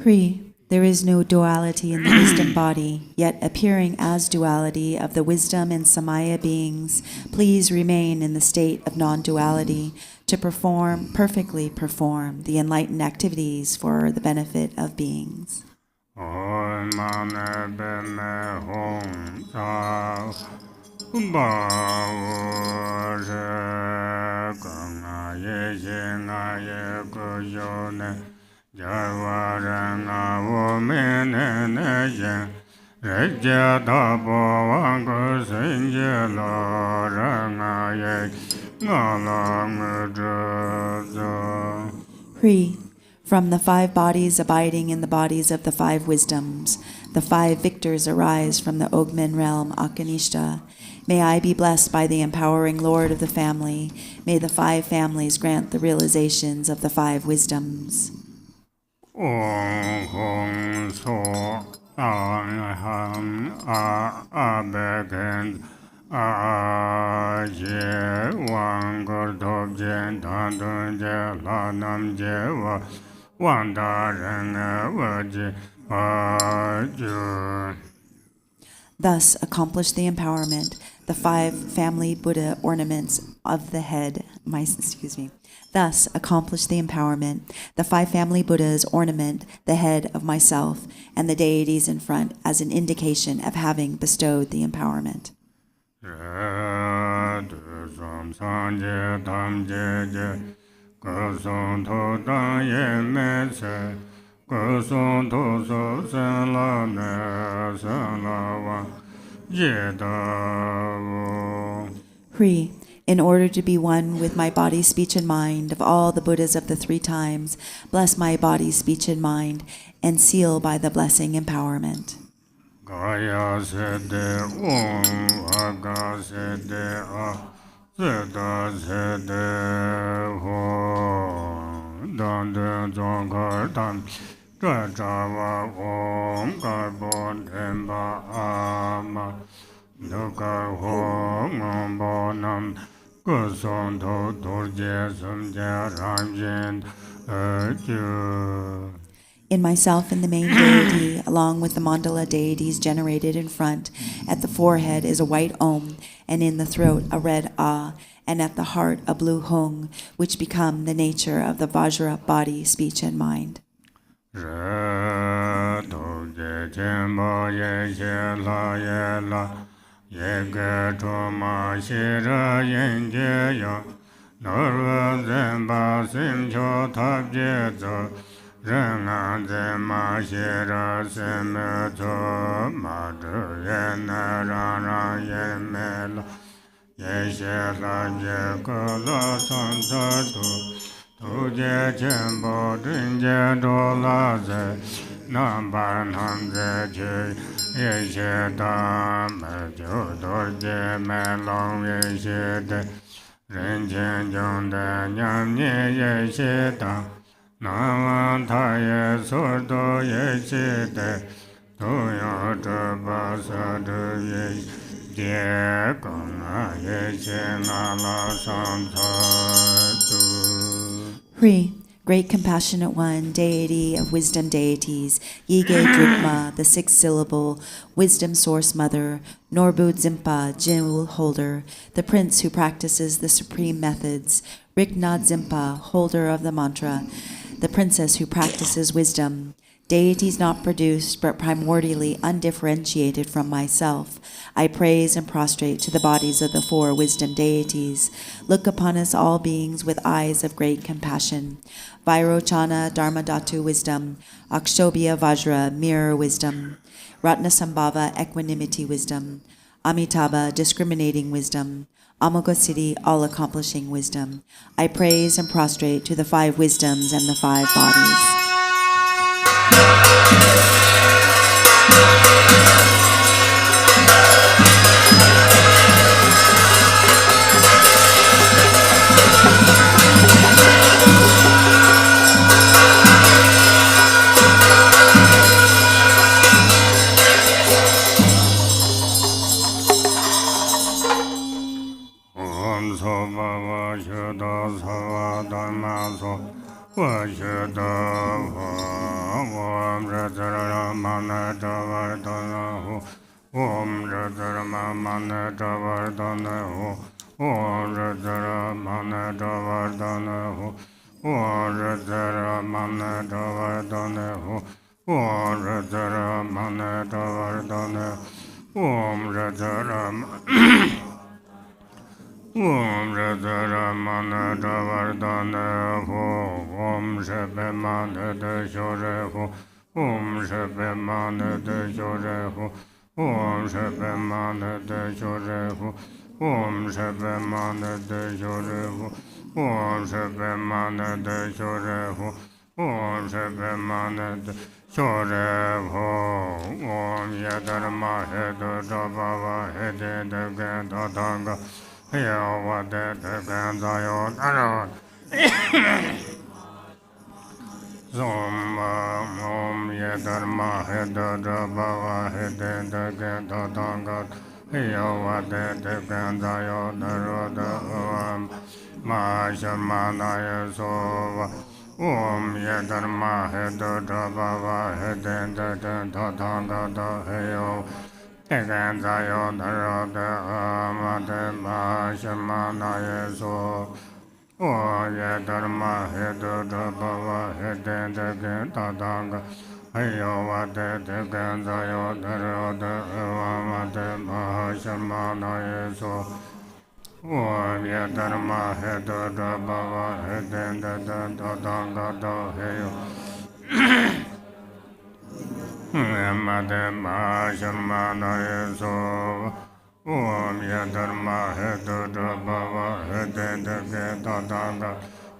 Hri, there is no duality in the wisdom body, yet appearing as duality of the wisdom and samaya beings, please remain in the state of non-duality to perfectly perform the enlightened activities for the benefit of beings. Free from the 5 bodies abiding in the bodies of the 5 wisdoms, the 5 victors arise from the Ogmen realm, Akanishta. May I be blessed by the empowering Lord of the family. May the 5 families grant the realizations of the 5 wisdoms. Thus accomplish the empowerment, the 5 family Buddha ornaments of the head. Thus accomplish the empowerment, the 5 family Buddhas ornament the head of myself and the deities in front as an indication of having bestowed the empowerment. Free, in order to be one with my body, speech, and mind of all the Buddhas of the 3 times, bless my body, speech, and mind, and seal by the blessing empowerment. In myself and the main deity, along with the Mandala deities generated in front, at the forehead is a white Om, and in the throat a red Ah, and at the heart a blue Hung, which become the nature of the Vajra body, speech, and mind. Free, great compassionate one, deity of wisdom deities, Yige Drupma, the 6th syllable, wisdom source mother, Norbu Zimpa, jewel holder, the prince who practices the supreme methods, Rikna Zimpa, holder of the mantra, the princess who practices wisdom, deities not produced but primordially undifferentiated from myself, I praise and prostrate to the bodies of the 4 wisdom deities. Look upon us all beings with eyes of great compassion. Vairochana Dharmadhatu wisdom, Akshobhya Vajra mirror wisdom, Ratnasambhava equanimity wisdom, Amitabha discriminating wisdom, Amoghasiddhi all-accomplishing wisdom. I praise and prostrate to the 5 wisdoms and the 5 bodies. Om Shepe Mane De Shorefu, Om Shepe Mane De Shorefu, Om Shepe Mane De Shorefu, Om Shepe Mane De Shorefu, Om Yedharma Hedo Jabava Hede De Genda Danga, Yawa De De Genda Yodaron. Om Yedharma Heda Jabava Hede De Genda Danga, Yawa De De Genda Yodaroda Om Mashamanaya Sova. Om Yedharma Heda Jabava Hede De Genda Danga Da Heyo Genda Yodaroda Om De Mashamanaya Sova. O Yedharma Hedo Jabava Hede De Genda Danga Heyo Vade De Genda Yodaroda Evamade Mahashamana Yeso O Yedharma Hedo Jabava Hede De Genda Danga Da Heyo Emade Mahashamana Yeso Om Yedharma Hedo Jabava Hede De Genda Danga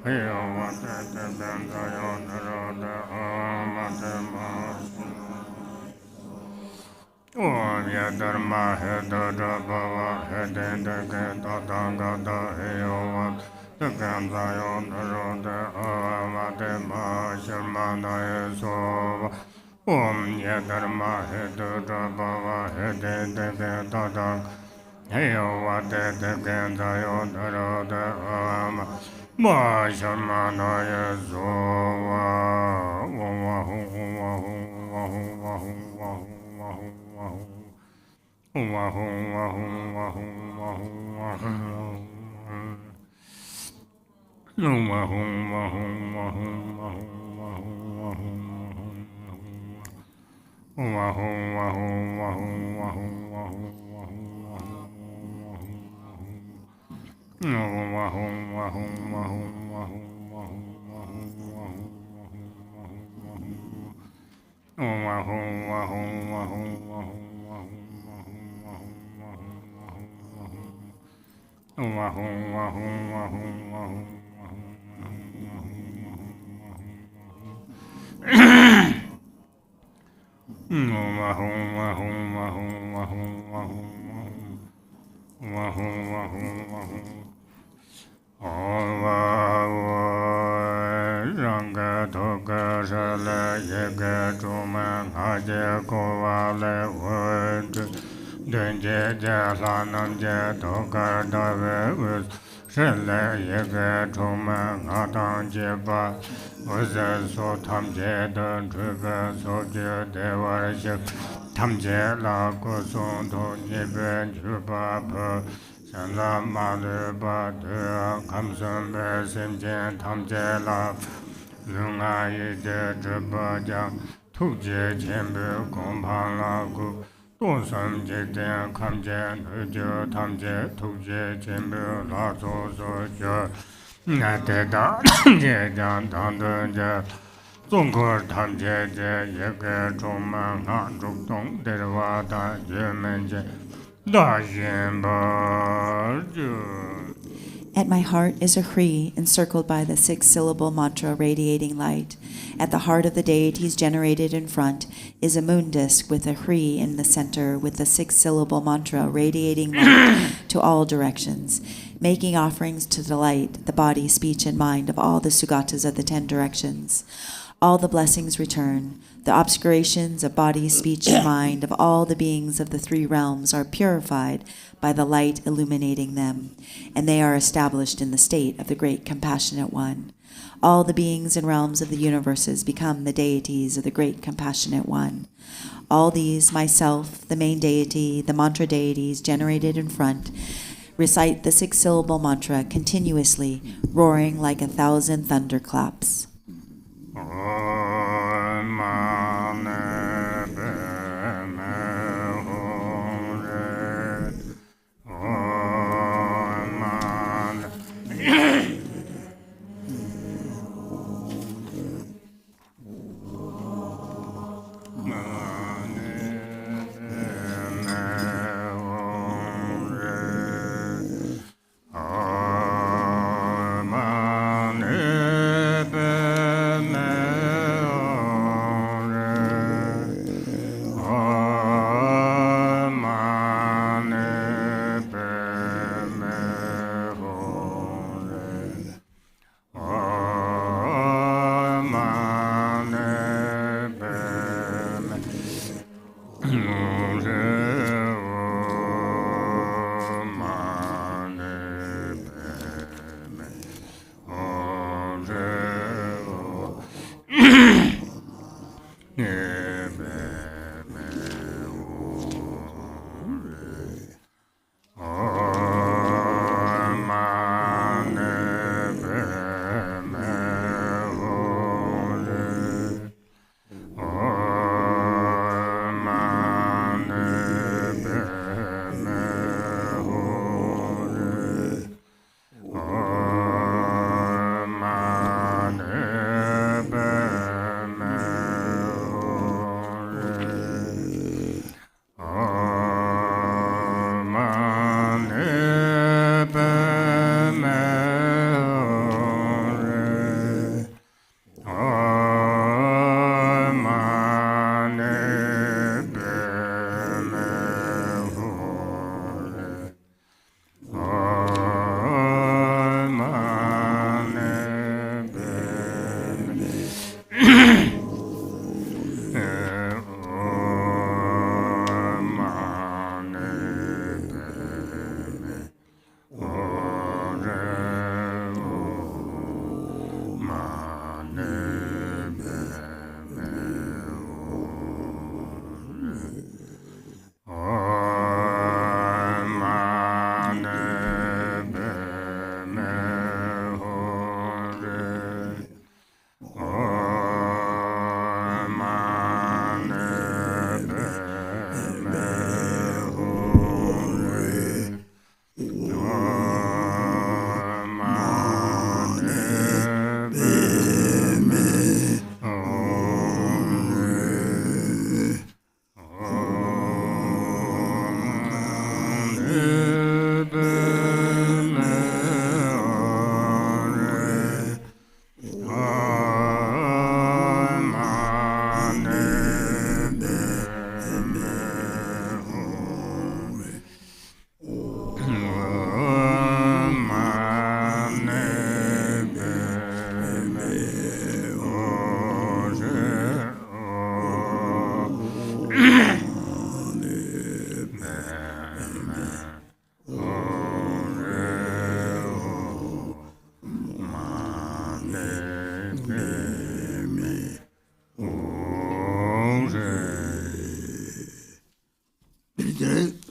Heyo Vade De Genda Yodaroda Evamade Mahashamana Om Yedharma Hedo Jabava Hede De Genda Danga Da Heyo Vade De Genda Yodaroda Evamade Mahashamana Yeso Om Yedharma Hedo Jabava Hede De Genda Danga Heyo Vade De Genda Yodaroda Evamade Mahashamana Yeso Ranga Toka Shala Yega Truman Haja Kovale Word Dunje Jalanam Jatoka Dave Shala Yega Truman Hatan Jeba was a so Tamje the Trigger Soldier Devarship Tamje La Koson to Yebe Juba Shala Mother Badu Kamsun Besim Jen Tamje La Lunga Yede Juba Tuje Jembu Kompan Lagu Dosam Jede Kamje Nujo Tamje Tuje Jembu La So Jo Nateda Jejan Tandja Zongkor Tamje Yeke Choman Hanjuk Dong Derwada Jemenje Da Jemba At my heart is a Hri encircled by the six-syllable mantra radiating light. At the heart of the deities generated in front is a moon disk with a Hri in the center with the six-syllable mantra radiating light to all directions, making offerings to delight the body, speech, and mind of all the Sugatas of the 10 directions. All the blessings return. The obscurations of body, speech, and mind of all the beings of the 3 realms are purified by the light illuminating them, and they are established in the state of the great compassionate one. All the beings and realms of the universes become the deities of the great compassionate one. All these, myself, the main deity, the mantra deities generated in front, recite the 6-syllable mantra continuously, roaring like 1,000 thunderclaps.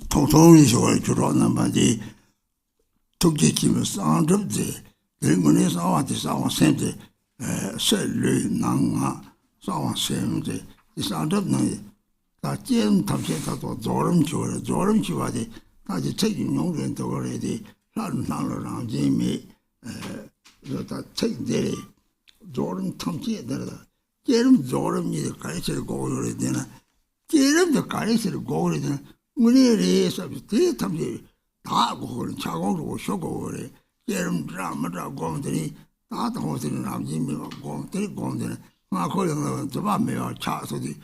통통이 쇼를 주로 남바지 독재팀을 상접지 대문에 상황한테 상황 셈지 셀르 낭아 상황 셈지 이 상접는 다 잼 탑세다도 조름 줘야지 다시 책임 용전도 그래야지 라는 재미 다 책들이 조름 탐지에다가 잼 조름이 가르치를 고려해야 되나 잼도 가르치를 고려해야 되나 우리를 서비스 탐지 다 고를 차고로 쇼고를 잼 드라마라 고들이 다 동들이 남지미 고들이 나 거기는 저밤에 차서디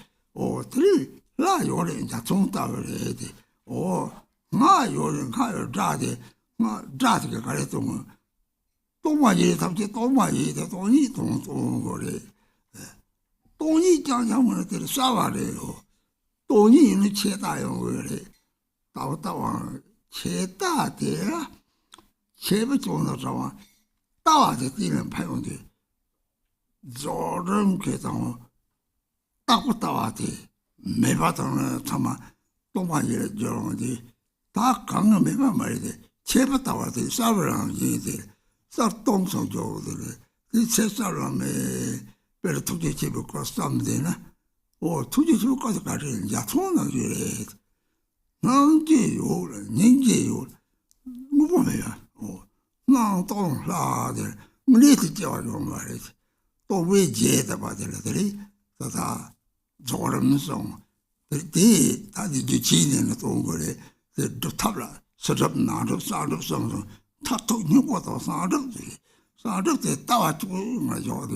들이 나 요래 자 총다를 해야 돼. 나 요래 가요 자데 나 자게 가래도 또 많이 담지 또 많이 돼 돈이 돈 거래. 돈이 장장문을 때 싸와래요. 돈이 있는 최다요 그래. 따와 최다대라. 최부 좋은 자와 따와서 뛰는 파용돼. 저런 계단 따고 따와지. 매바다는 참아 똥만이래 저런데 다 강은 매바 말이래 제부터 와서 싸우랑 이제 쌀똥성 저들이 이 세살람에 베르 투지 집을 거 싸움되나 투지 집을 거서 가지 야촌은 그래 난지요 닌지요 뭐면야 난똥 라들 문에서 저러 말이지 또왜 제다 받으려들이 다 조름성 그 다들 지지는 또 그래 그 탑라 서럽 나도 사럽성 탁톡 누구도 사럽지 따와 주고 말이죠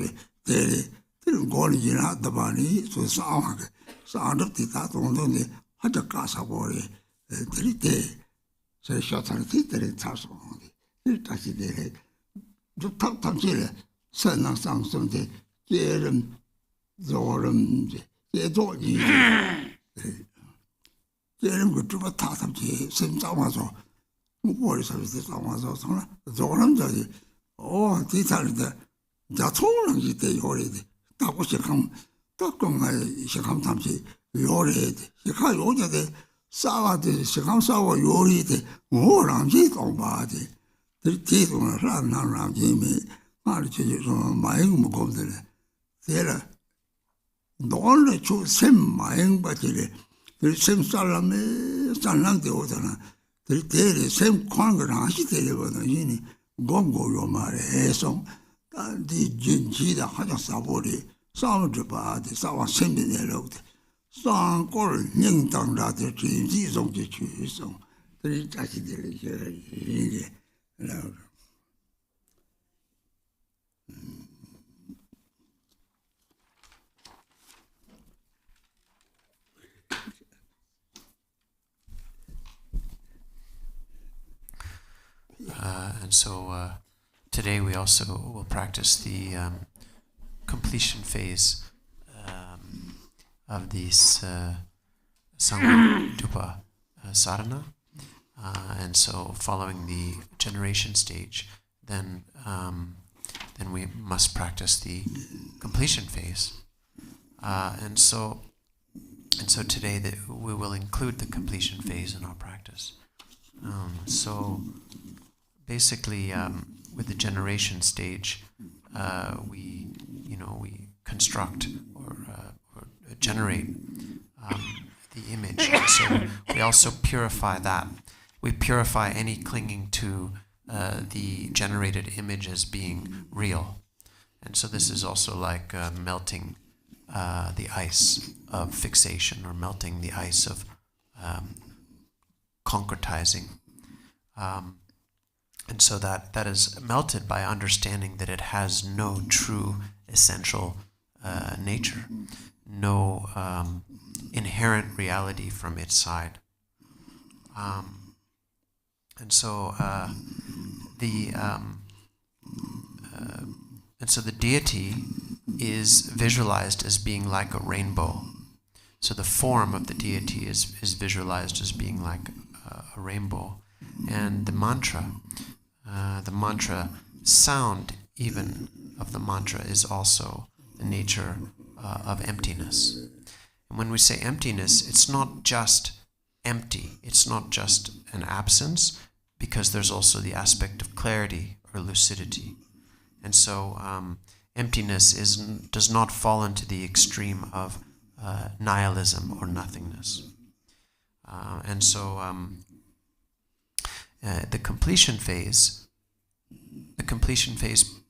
There, Gorgina, the Bani, so Sawak, sound of the Taton, had a Casabori, 3 days. So shot and theatre in Tasso. It touched the top Tamsilla, Son of Samson, Jerem, Zorum, Yedoji. Jerem would do a tatam, same Samazo. What is the Samazo? Zorum, oh, detail the Jaton, you take already. That was a come, Takum, she come Tamsi, you already. You can't order the Savate, she comes over, you already, more on it on body. The teeth on a run around Jimmy, Marches on my own golden. There, the only two same my own battery, the same Salame, Salang the Otana, the same Congress, she tell you what I mean, Gongo, your Mare, song, the Jinji, the Hajj Sabori, sound the body, someone sending the road. Song called Ning Tang La the Jinji on the tree song. The Tachi and so today we also will practice the completion phase of this Sangha Dupa sadhana. And so following the generation stage, then we must practice the completion phase. And so today we will include the completion phase in our practice. So basically, with the generation stage, we construct or generate the image. And so we also purify that. We purify any clinging to the generated image as being real. And so this is also like melting the ice of fixation, or melting the ice of concretizing. And so that is melted by understanding that it has no true essential nature, no inherent reality from its side. And so the deity is visualized as being like a rainbow. So the form of the deity is visualized as being like a rainbow, and the mantra sound even of the mantra is also the nature of emptiness. And when we say emptiness, it's not just empty. It's not just an absence, because there's also the aspect of clarity or lucidity. And so emptiness does not fall into the extreme of nihilism or nothingness. And so the completion phase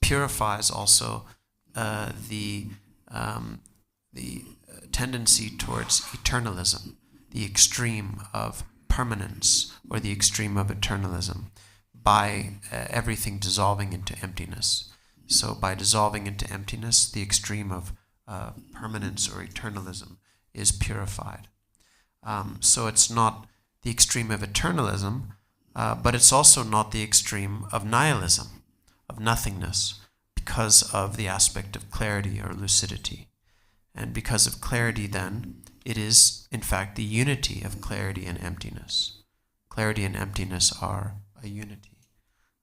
purifies also the tendency towards eternalism, the extreme of permanence, or the extreme of eternalism, by everything dissolving into emptiness. So by dissolving into emptiness, the extreme of permanence or eternalism is purified. So it's not the extreme of eternalism, but it's also not the extreme of nihilism, of nothingness, because of the aspect of clarity or lucidity. And because of clarity, then, it is, in fact, the unity of clarity and emptiness. Clarity and emptiness are a unity.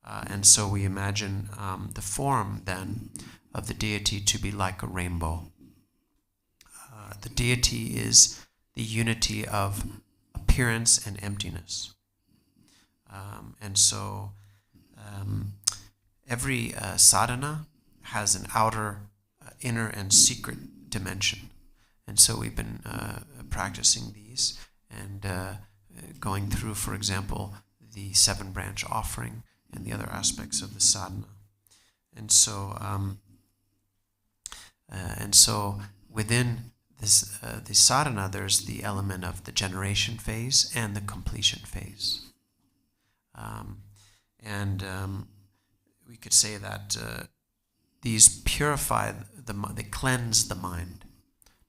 And so we imagine the form, then, of the deity to be like a rainbow. The deity is the unity of appearance and emptiness. And so every sadhana has an outer, inner, and secret dimension. And so we've been practicing these and going through, for example, the 7-branch offering and the other aspects of the sadhana. And so within this the sadhana, there's the element of the generation phase and the completion phase. We could say that these purify they cleanse the mind.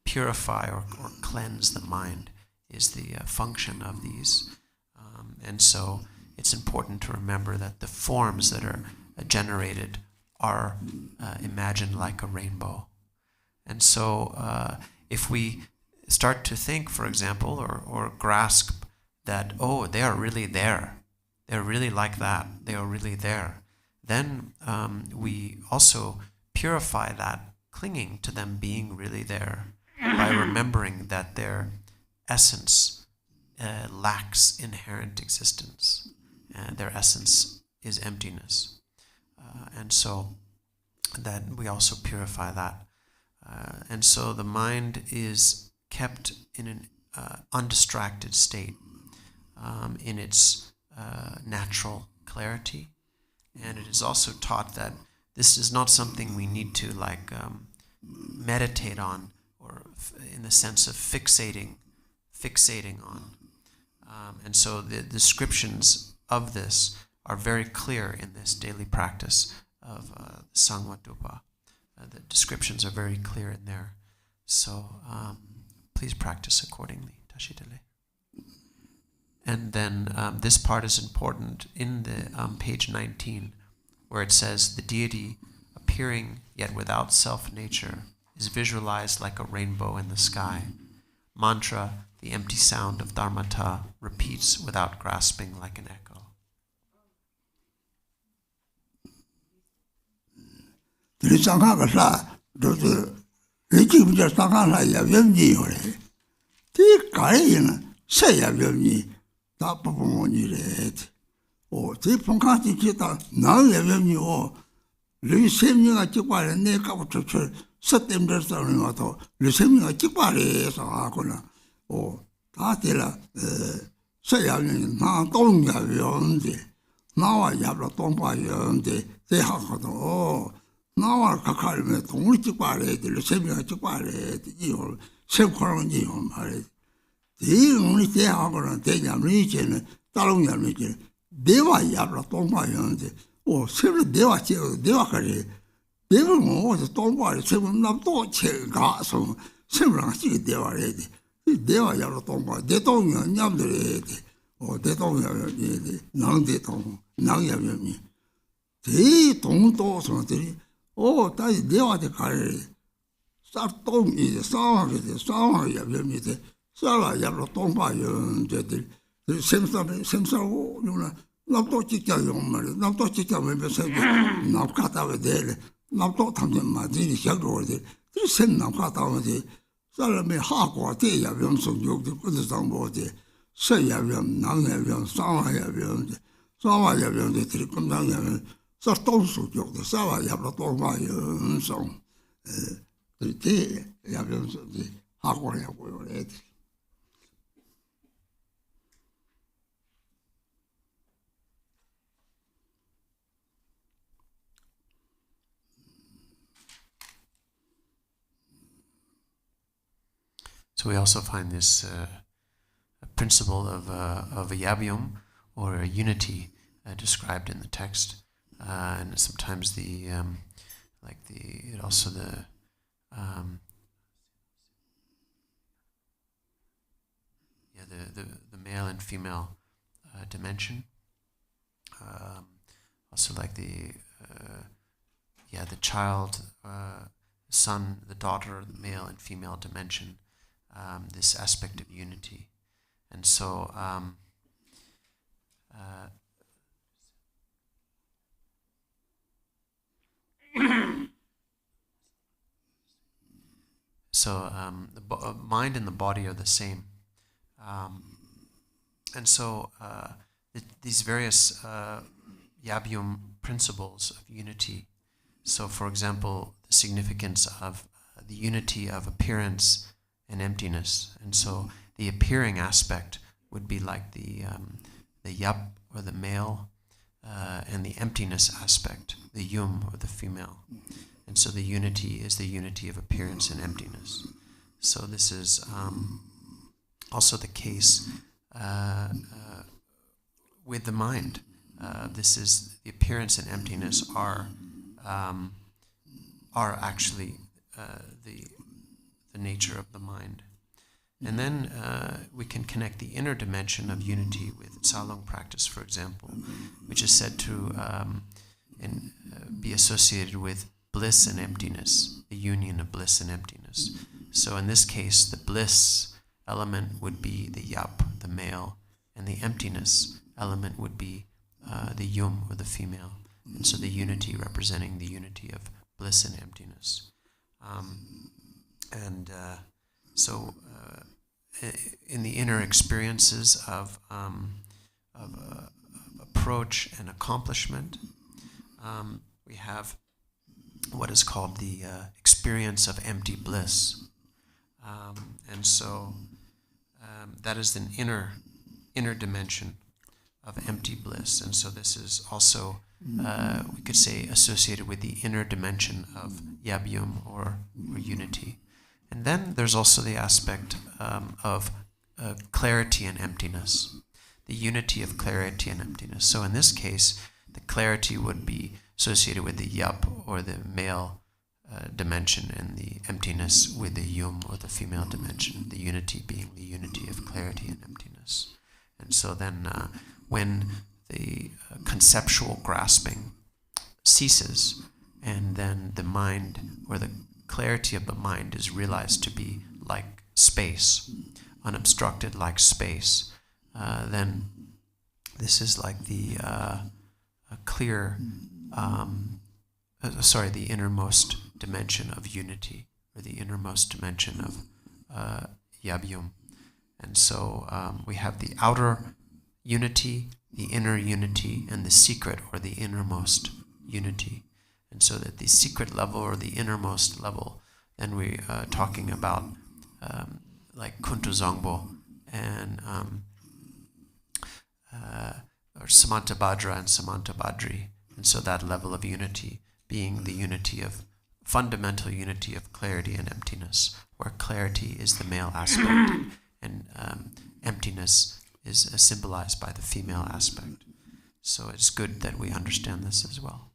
Purify or cleanse the mind is the function of these. And so it's important to remember that the forms that are generated are imagined like a rainbow. And so if we start to think, for example, or grasp that, oh, they are really there, they're really like that, they are really there, then we also purify that clinging to them being really there by remembering that their essence lacks inherent existence. Their essence is emptiness. And so that we also purify that. And so the mind is kept in an undistracted state in its natural clarity. And it is also taught that this is not something we need to meditate on, or in the sense of fixating on. And so the descriptions of this are very clear in this daily practice of Sangwa Dupa. The descriptions are very clear in there. So please practice accordingly. Tashitale. And then this part is important in the page 19, where it says, the deity appearing yet without self-nature is visualized like a rainbow in the sky. Mantra, the empty sound of Dharmata, repeats without grasping like an echo. 나와 각하면 동을 찍바래 들 세미가 찍바래 이걸 세코는 이거 말해 대응이 대하고는 대냐면 이제는 다른 냐면 이제 대화 야로 동바였는데 오 세로 대화 찍어 대화 그래 대응 뭐서 동바를 세분 남도 제가서 세분랑 찍이 대화를 돼 대화 야로 동바 대통령 냠들이 오 대통령이 낭 대통령 낭야면이 대동도서들이 오, 다시 내와대 가래. 쌀똥이 싸워하게 yap니다. 싸라 yap로 똥바요. 저들 샘싸고 누나 납도 찍자요 말이야. 납도 찍자면 몇세 납가다가 돼. 납도 탐전 맞으니 시작으로들. 샘 납가다가 돼. 사람이 하고 돼야 명성 욕도 끝에서 뭐지. 서야면 남야면 싸워야면 싸워야면 들이 끝나면 så stålsot gjorde det, så var jävla tågmagen som det jävla hakor jag går det. So we also find this principle of a yabyum, or a unity, described in the text. And sometimes the male and female dimension. Also like the child, son, the daughter, the male and female dimension. This aspect of unity, and so. So the mind and the body are the same, and so these various yabyum principles of unity. So, for example, the significance of the unity of appearance and emptiness, and so the appearing aspect would be like the yap, or the male, and the emptiness aspect, the yum, or the female. And so the unity is the unity of appearance and emptiness. So this is also the case with the mind. This is the appearance and emptiness are actually the nature of the mind. And then we can connect the inner dimension of unity with Tsalung practice, for example, which is said to be associated with bliss and emptiness, the union of bliss and emptiness. So in this case, the bliss element would be the yap, the male, and the emptiness element would be the yum, or the female. And so the unity representing the unity of bliss and emptiness. So in the inner experiences of approach and accomplishment, we have what is called the experience of empty bliss. And so that is an inner dimension of empty bliss. And so this is also, we could say, associated with the inner dimension of yabyum, or unity. And then there's also the aspect of clarity and emptiness, the unity of clarity and emptiness. So in this case, the clarity would be associated with the yap, or the male dimension, and the emptiness with the yum, or the female dimension, the unity being the unity of clarity and emptiness. And so then when the conceptual grasping ceases, and then the mind, or the clarity of the mind, is realized to be like space, unobstructed like space, then this is like the clear, the innermost dimension of unity, or the innermost dimension of yabyum. And so we have the outer unity, the inner unity, and the secret, or the innermost unity. And so that the secret level, or the innermost level, then we are talking about like Kuntuzangbo and or Samantabhadra and Samantabhadri. And so that level of unity being the unity of, fundamental unity of clarity and emptiness, where clarity is the male aspect and emptiness is symbolized by the female aspect. So it's good that we understand this as well.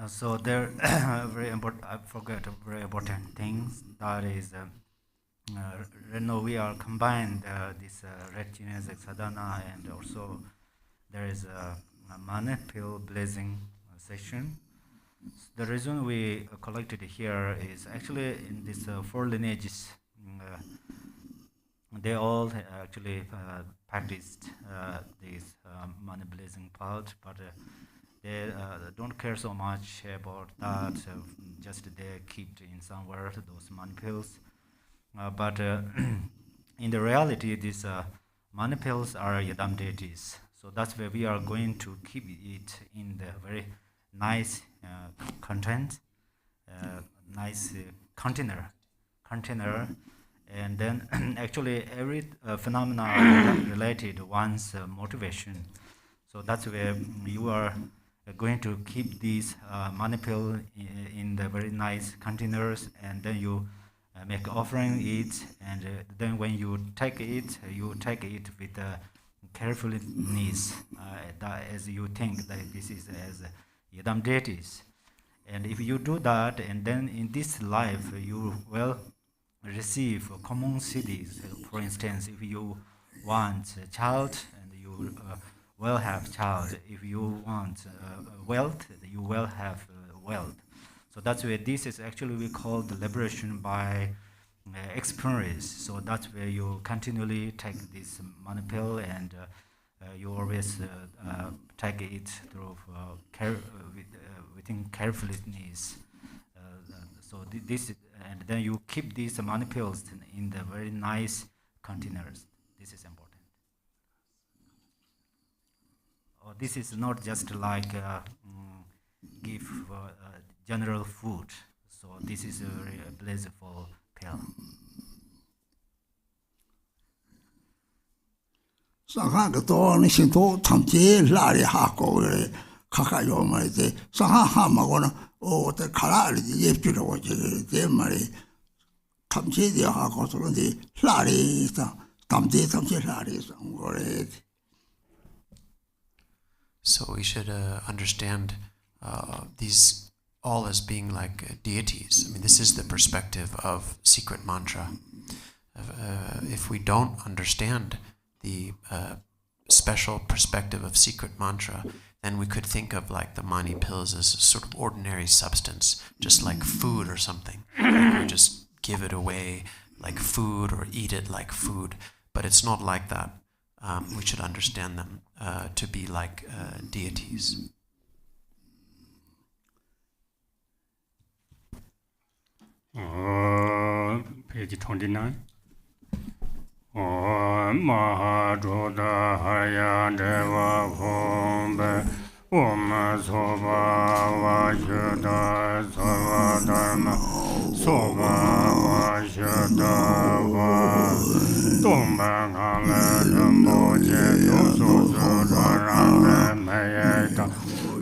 So there very important, I forgot a very important things, that is right now we are combined this red Chenrezig sadhana, and also there is a mana pill blazing session. The reason we collected here is actually in these four lineages, they all actually practiced this mana blazing part, but they don't care so much about that, just they keep in somewhere those mana pills. But in the reality, these mana pills are Yadam deities. So that's where we are going to keep it in the very nice content, nice container. And then actually every phenomena are related one's motivation. So that's where you are going to keep these money pill in the very nice containers, and then you make offering it, and then when you take it with carefulness, as you think that this is as Yidam deities. And if you do that, and then in this life you will receive common cities. For instance, if you want a child, and you will have child. If you want wealth, you will have wealth. So that's where this is actually we call the liberation by experience. So that's where you continually take this money pill, and you always take it through within carefulness. So this, and then you keep these money pills in the very nice containers. This is important. This is not just like give general food. So this is a very blissful pill. Sangha ke to ni sin to thamje la ri ha ko re kha kha yo ma de sangha ha ma ko na o de khala ri ye pyu ro je de ma ri thamje de ha ko so de la ri sa thamje la ri sa ngo re. So we should understand these all as being like deities. I mean, this is the perspective of secret mantra. If we don't understand the special perspective of secret mantra, then we could think of like the mani pills as a sort of ordinary substance, just like food or something. Like we just give it away like food or eat it like food, but it's not like that. We should understand them to be like deities. Page 29. Om Mahadruda Haya Deva Hombe Om Soba Vashuddha Sarva Dharma Soba Vashuddha Va Tomba Kala Rinpoche Yonsu Sudharambe Mayeta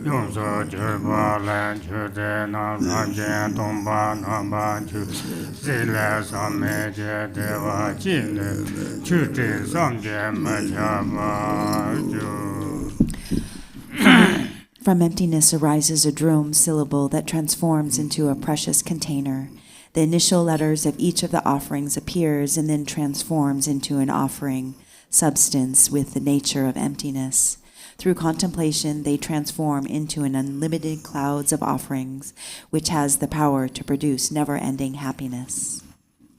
Yonsu Chirpa Len Chute Na Sanjen Tomba Namba Chu Sile Sameje Deva Chile Chute Samje Machaba Chu. From emptiness arises a drum syllable that transforms into a precious container. The initial letters of each of the offerings appears and then transforms into an offering substance with the nature of emptiness. Through contemplation, they transform into an unlimited clouds of offerings, which has the power to produce never-ending happiness.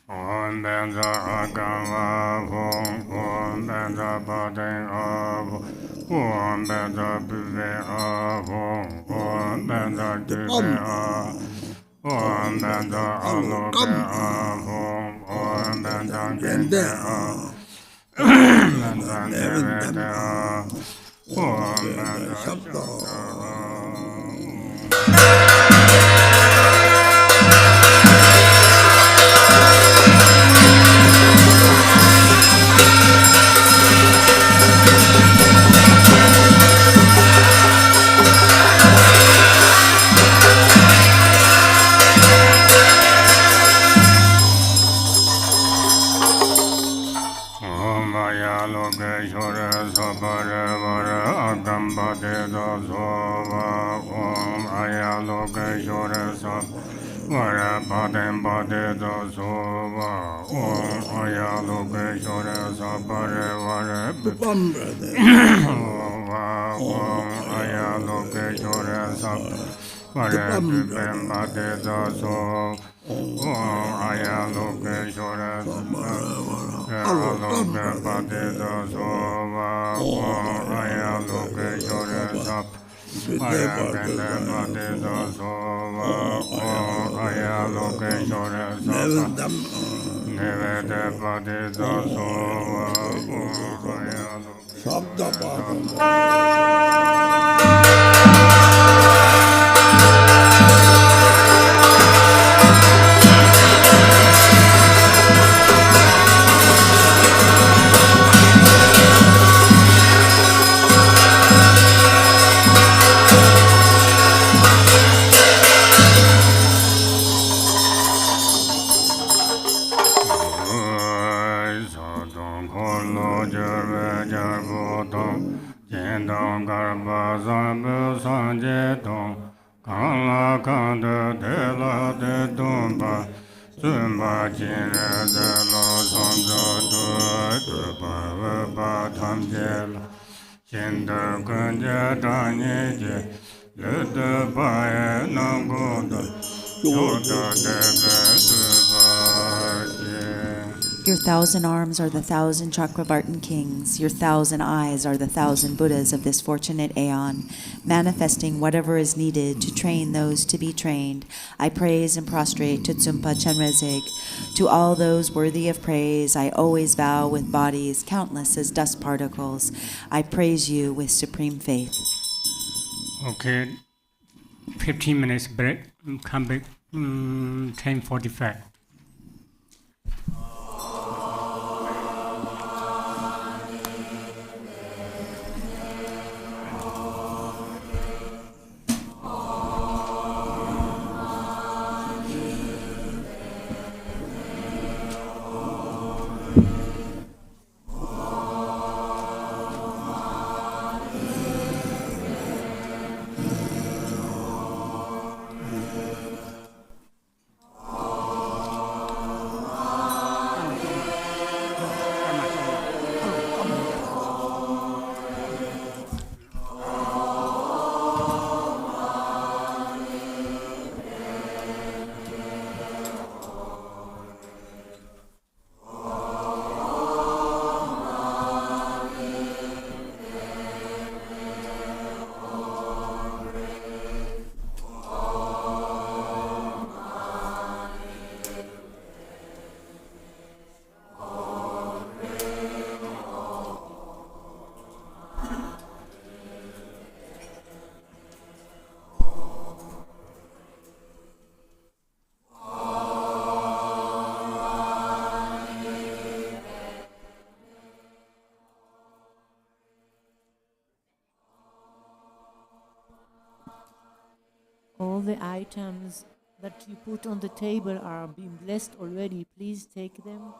Om Benza Agama Vom, Om Benza Badeng Avo, Om Benza Buve Avo, Om Benza Duve Avo, Om Benza Aloke Avo, Om Benza Gende Avo, Om Benza Nevede Avo, Om Benza Shabda Avo. Vara Padem Pade Da Sova Om Ayaloke Shore Sapare Vare Om Ayaloke Shore Sapare Pipem Pade Da Sova Om Ayaloke Shore Sapare Ayaloke Pade Da Sova Om Ayaloke Shore Sapare Pade Da Sova Om Ayaloke Shore Sapare Nevede Pade Da Sova Om Ayaloke Shabda Holo Jerve Jerboton, Jendong Garba Zambu Sanjeton, Kanla Kanda Dela de Dumba, Zumba Chenrezig Drupchen Tamjela, Chender Kunja Danyeje, Luda Baya Nangoda, Yoda Debe Dubaje. Your 1,000 arms are the 1,000 Chakravartin kings. Your 1,000 eyes are the 1,000 Buddhas of this fortunate aeon, manifesting whatever is needed to train those to be trained. I praise and prostrate to Tsumpa Chenrezig. To all those worthy of praise, I always bow with bodies countless as dust particles. I praise you with supreme faith. Okay, 15 minutes break. Come back 10:45. All the items that you put on the table are being blessed already. Please take them.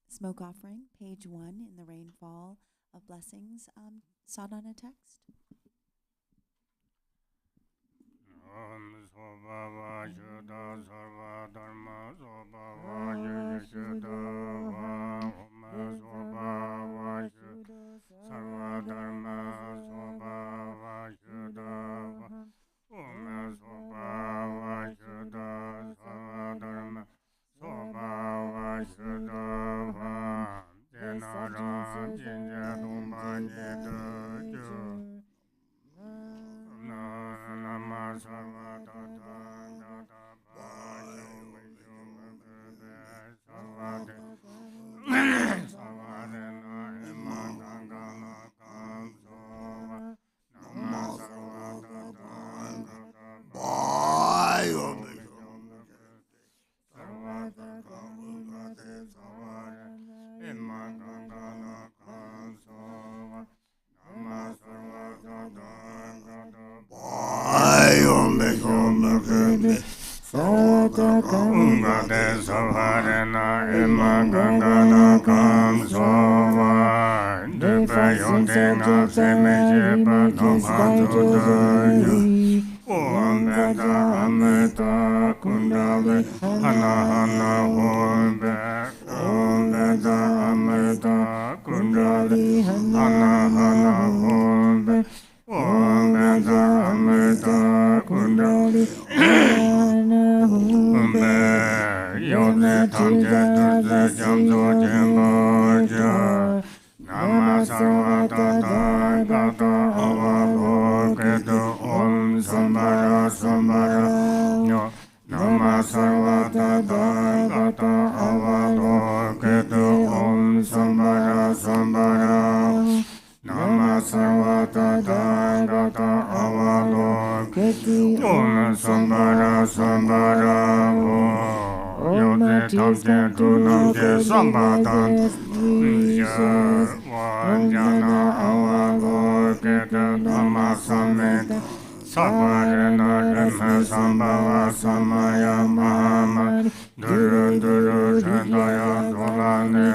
Smoke offering, page 1 in the Rainfall of Blessings sadhana text. Om Sobhava Shuddha Sarva Dharma Sobhava Shuddha Om Sobhava Shuddha Sarva Dharma Sobhava Shuddha Om Sobhava Shuddha Sarva Dharma Sobhava Shuddha Tenaram Jinja Dumba Nyedu Nama Sarva Tata Tata Bhayo Sarvade Sarvadena Hema Gangala Kamsova Nama Sarva Tata Tata Bhayo Sarvada Kamulate Sarvade Hema Gangala Kamsova Nama Sarva Tata Tata Ungade Savarena Ema Gangana Kam Sova Depa Yondena Semeje Padopatudayu Om Beda Ameta Kundale Hana Hana Hombe Om Beda Ameta Kundale Hana Hana Hombe Om Beda Ameta Kundale Yone Tamje Durze Jamzo Jemboja Nama Sarva Tata Gata Avalo Kedo Om Sambara Sambara Nama Sarva Tata Gata Avalo Kedo Om Sambara Sambara Nama Sarva Tata Gata Avalo Kedo Om Sambara Sambara Yote tamte tunamte sambatan Vajana avago keta dhamma sameta Savarena rema sambhava samaya mahamad Duru duru shandaya dolane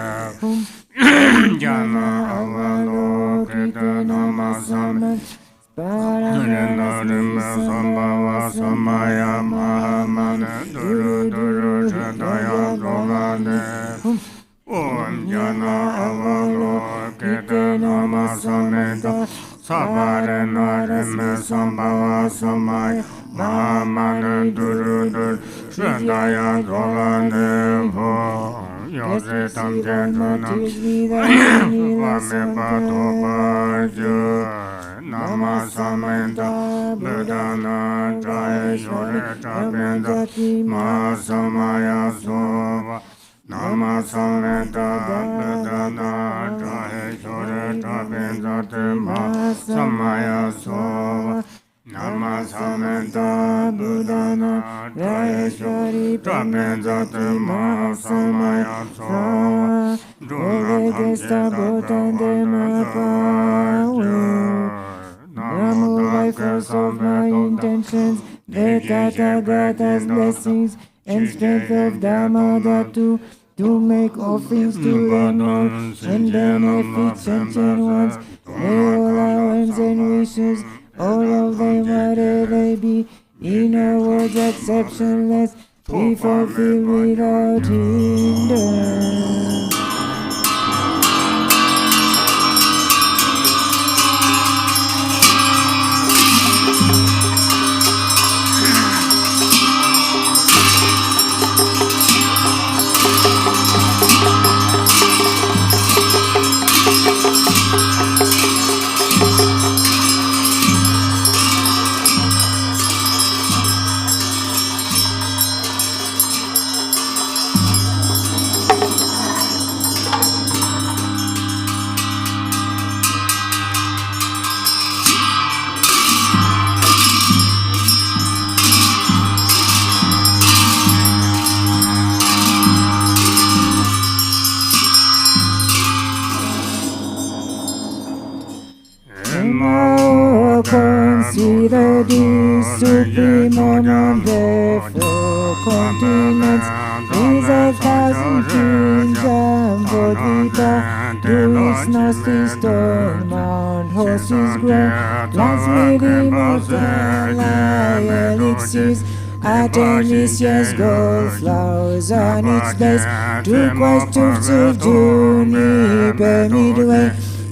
Jana avalo keta dhamma sameta Durena rema sambhava samaya mahamad Duru duru shandaya dolane Om Jana avalo keta dhamma sameta Savarena rema sambhava samaya mahamad Duru duru shandaya dolane Yose tamte tunam Vame pato bhaja Nama samenta Vedana jaya Yore tapenda Ma samaya sova Nama sameta bedana jahe shore tapenzate ma samaya sova. Nama sameta bedana jahe shore tapenzate ma samaya sova. Duna kamjeta Namo by force of my intentions, the Tathagata's blessings and strength of Dhammadhatu, to make offerings to the Lord and benefit sentient ones, may all our ends and wishes, all of them whatever they be, in our words exceptionless, be fulfilled without hindrance. Consider this supreme therefore continents, these 1,000 kingdoms, Bodhita, to its nosty stone, Mount horses grow, plants with immortal elixirs, Artemisia's gold flowers on its base, turquoise tufts of juniper midway.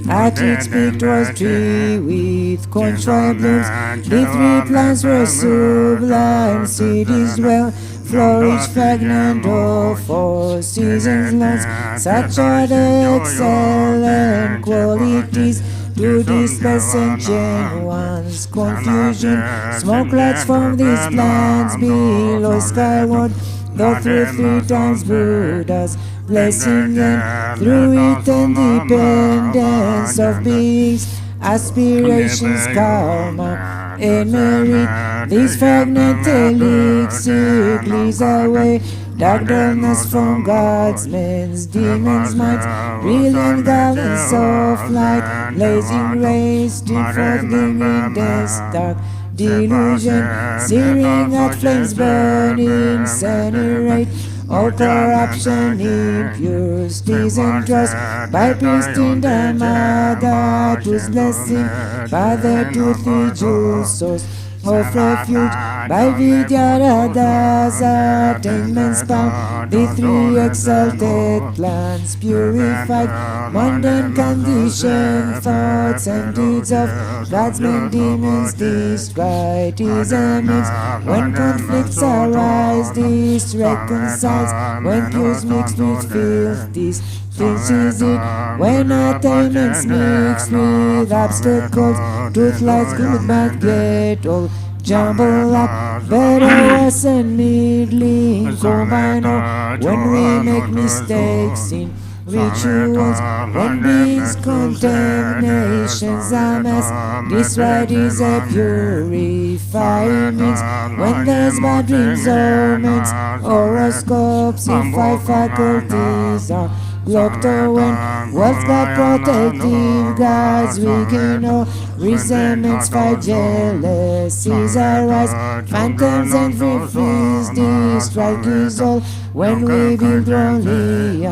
At its peak 'twas tree with conchoid blooms, the 3 plants were sublime, cities dwell, flourish fragrant of 4 seasons lands, such are the excellent qualities to dispel sentient ones' confusion. Smoke clouds from these plants below skyward, though through 3 times Buddha's blessing and through it and dependence of beings, aspirations, karma, and merit. These fragrant elixir clears away dark darkness from God's men's demons' minds. Brilliant garlands of light, blazing rays, stream forth gleaming death's dark delusion, searing at flames burning, incinerate all corruption, impurities and trust, by pristine Dhammadhatu's blessing, by the toothy jewels source of refuge, by Vidyarada's attainments bound, the 3 exalted plants purified, mundane condition, thoughts and deeds of God's men demons destroyed is a means. When conflicts arise, this reconciles, when cues mixed with filth, this finishes it. When attainments mix with obstacles, truth lies good but get all jumble up, better, worse and middling combine all. When we make mistakes in rituals, when beings contaminations are mass, this right is a purifying means. When there's bad dreams, omens, horoscopes, if 5 faculties are blocked, or when world's got protective guards, we can know resentments, fight, jealousies arise, phantoms and free-freeze, this strike is all. When we build only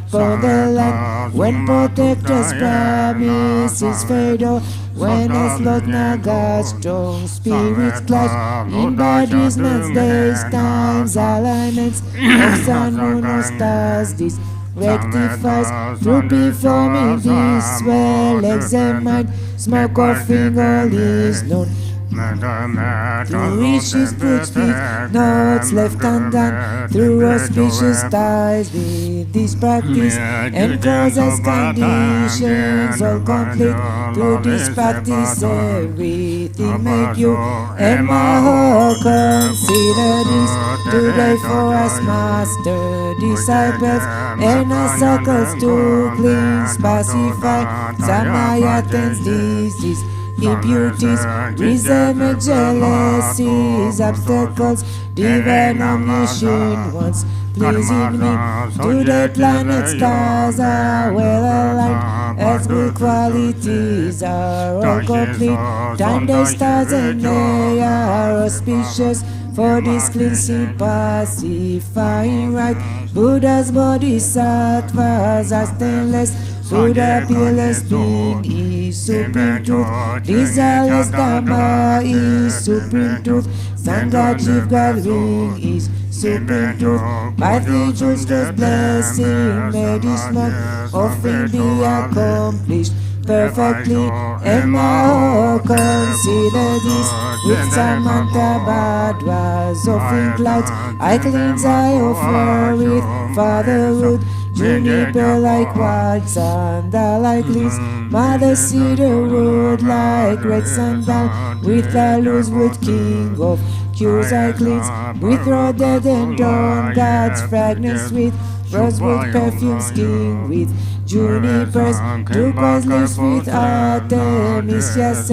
for the land, when protectors' promises fade off, when as Lord Naga strong spirits clash in bodies, months, days, times, alignments of sun, moon, or stars, this rectifies through performing this well examined. Smoke of finger is known Through wishes put feet, notes left undone, through auspicious ties with this practice, and causes conditions all complete. Through this practice everything made you, and my whole consider this today for us master disciples, and our circles to cleanse, pacify, Samayatens disease, impurities, resentment, jealousies, obstacles, divine omniscient ones, pleasing me. To the planets, stars are well aligned, as good qualities are all complete. Time they stars and they are auspicious for this cleansing, pacifying right. Buddha's bodhisattvas are stainless. Buddha peerless being is supreme truth. Desireless Dhamma is supreme truth. Sangha Jiv God ring is supreme truth. By three jewels blessing may this month offering be accomplished perfectly, and now consider this with Samantha Bhadras offering clouds. I cleanse, I offer with fatherhood, juniper like white sandal I cleanse, mother cedar wood like red sandal, with the loose wood king of cures I cleanse, with rhododendron and dawn God's fragrance with rosewood perfume skin with junipers, turquoise leaves with artemisias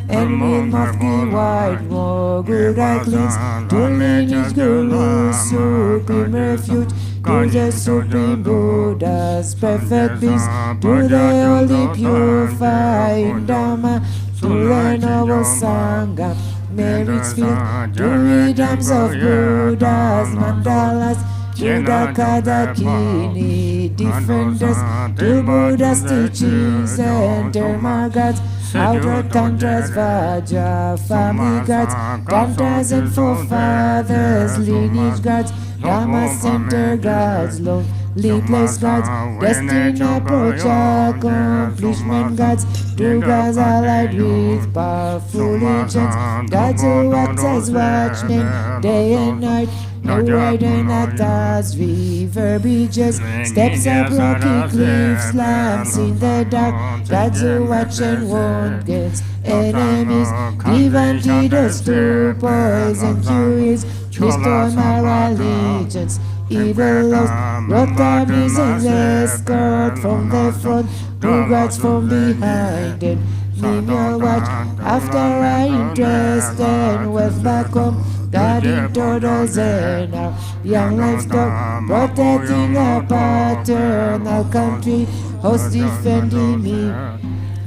and with mufti white more good I cleanse, to lineage guru supreme refuge, to the supreme Buddha's perfect peace, to the holy purifying Dhamma, to the noble Sangha merits field, to rhythms of Buddha's mandalas, to the Kadakini defenders, to Buddha's teachings and Dharma gods, outer tantras, Vajra, family gods, tantras and forefathers, lineage gods, Dhamma center gods, lonely place gods, destined approach accomplishment gods, two gods allied with powerful agents, gods who act as watchmen day and night, no wide and atas, river bridges, steps up rocky cliffs, lamps in the dark, gods who watch and warn against enemies, give antidotes to poison cures, restore my allegiance, evil lost, brought armies and escort from the front, two gods from behind, and name your watch, after our interest and wealth back home, guarding turtles and our young livestock, protecting our paternal country, host defending me,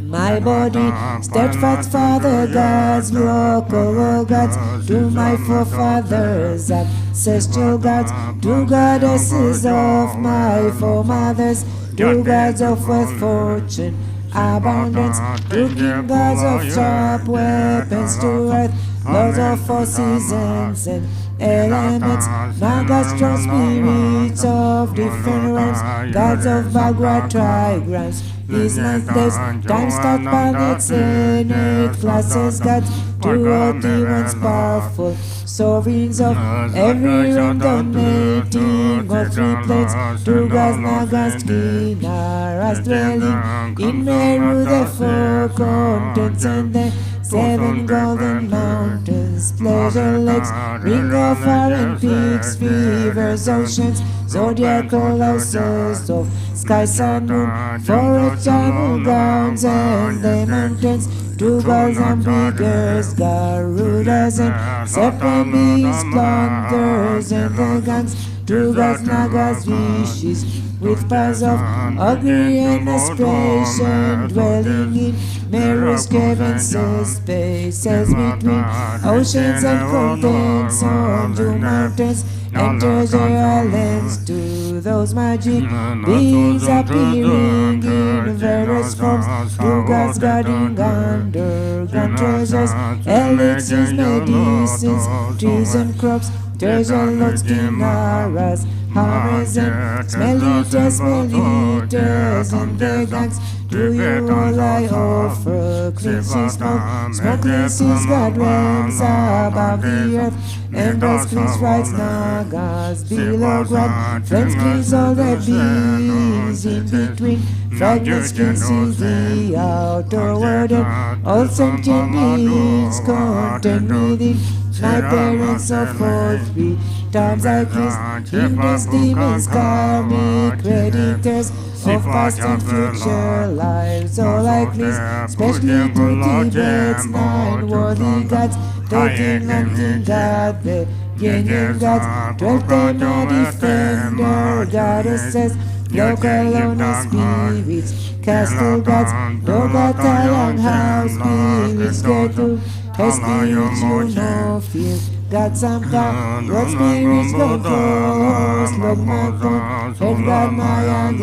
my body, steadfast father gods, local gods, to my forefathers, ancestral gods, to goddesses of my foremothers, to gods of wealth, fortune, abundance, to king gods of sharp weapons to earth, lords of all seasons and elements, nagas, strong spirits of different realms, gods of Bhagavad trigrams, these last days, time start planets and 8 classes gods, to all the ones powerful, sovereigns of every realm dominating all 3 planes, to gods, nagas, kinaras dwelling in Meru, the 4 continents and the 7 golden mountains, pleasure lakes, ring of fire and peaks, rivers, oceans, zodiacal houses of sky, sun, moon, forest, jungle, grounds, and the mountains, two gods and beggars, garudas and serpent beings, planters and the guns, two gods, nagas, wishes, with powers of augury and aspiration, dwelling in Meru's caverns, spaces between oceans and continents, on two mountains, and treasure islands, to those magic beings appearing in various forms, two gods guarding underground treasures, elixirs, medicines, trees and crops, treasure lords, kinaras, Hummers and smell eaters and their gangs. To you all I offer cleansing smoke. Smoke cleanses God reigns above the earth, and dust cleans rights nagas below ground. Flames cleans all that bees in between. Fragments cleanses the outer world, and all sentient beings content within. My parents of all three times I kissed hinders, demons, karmic creditors of past and future lives. All I please, especially to Tibet's 9 worthy gods, 13 19 God, the Yin gods, 12 them a defender, goddesses, local owner spirits, castle gods, Dogata and house spirits, get to her spirits you know feel. God some God, what spirits go close, look my phone, head God my and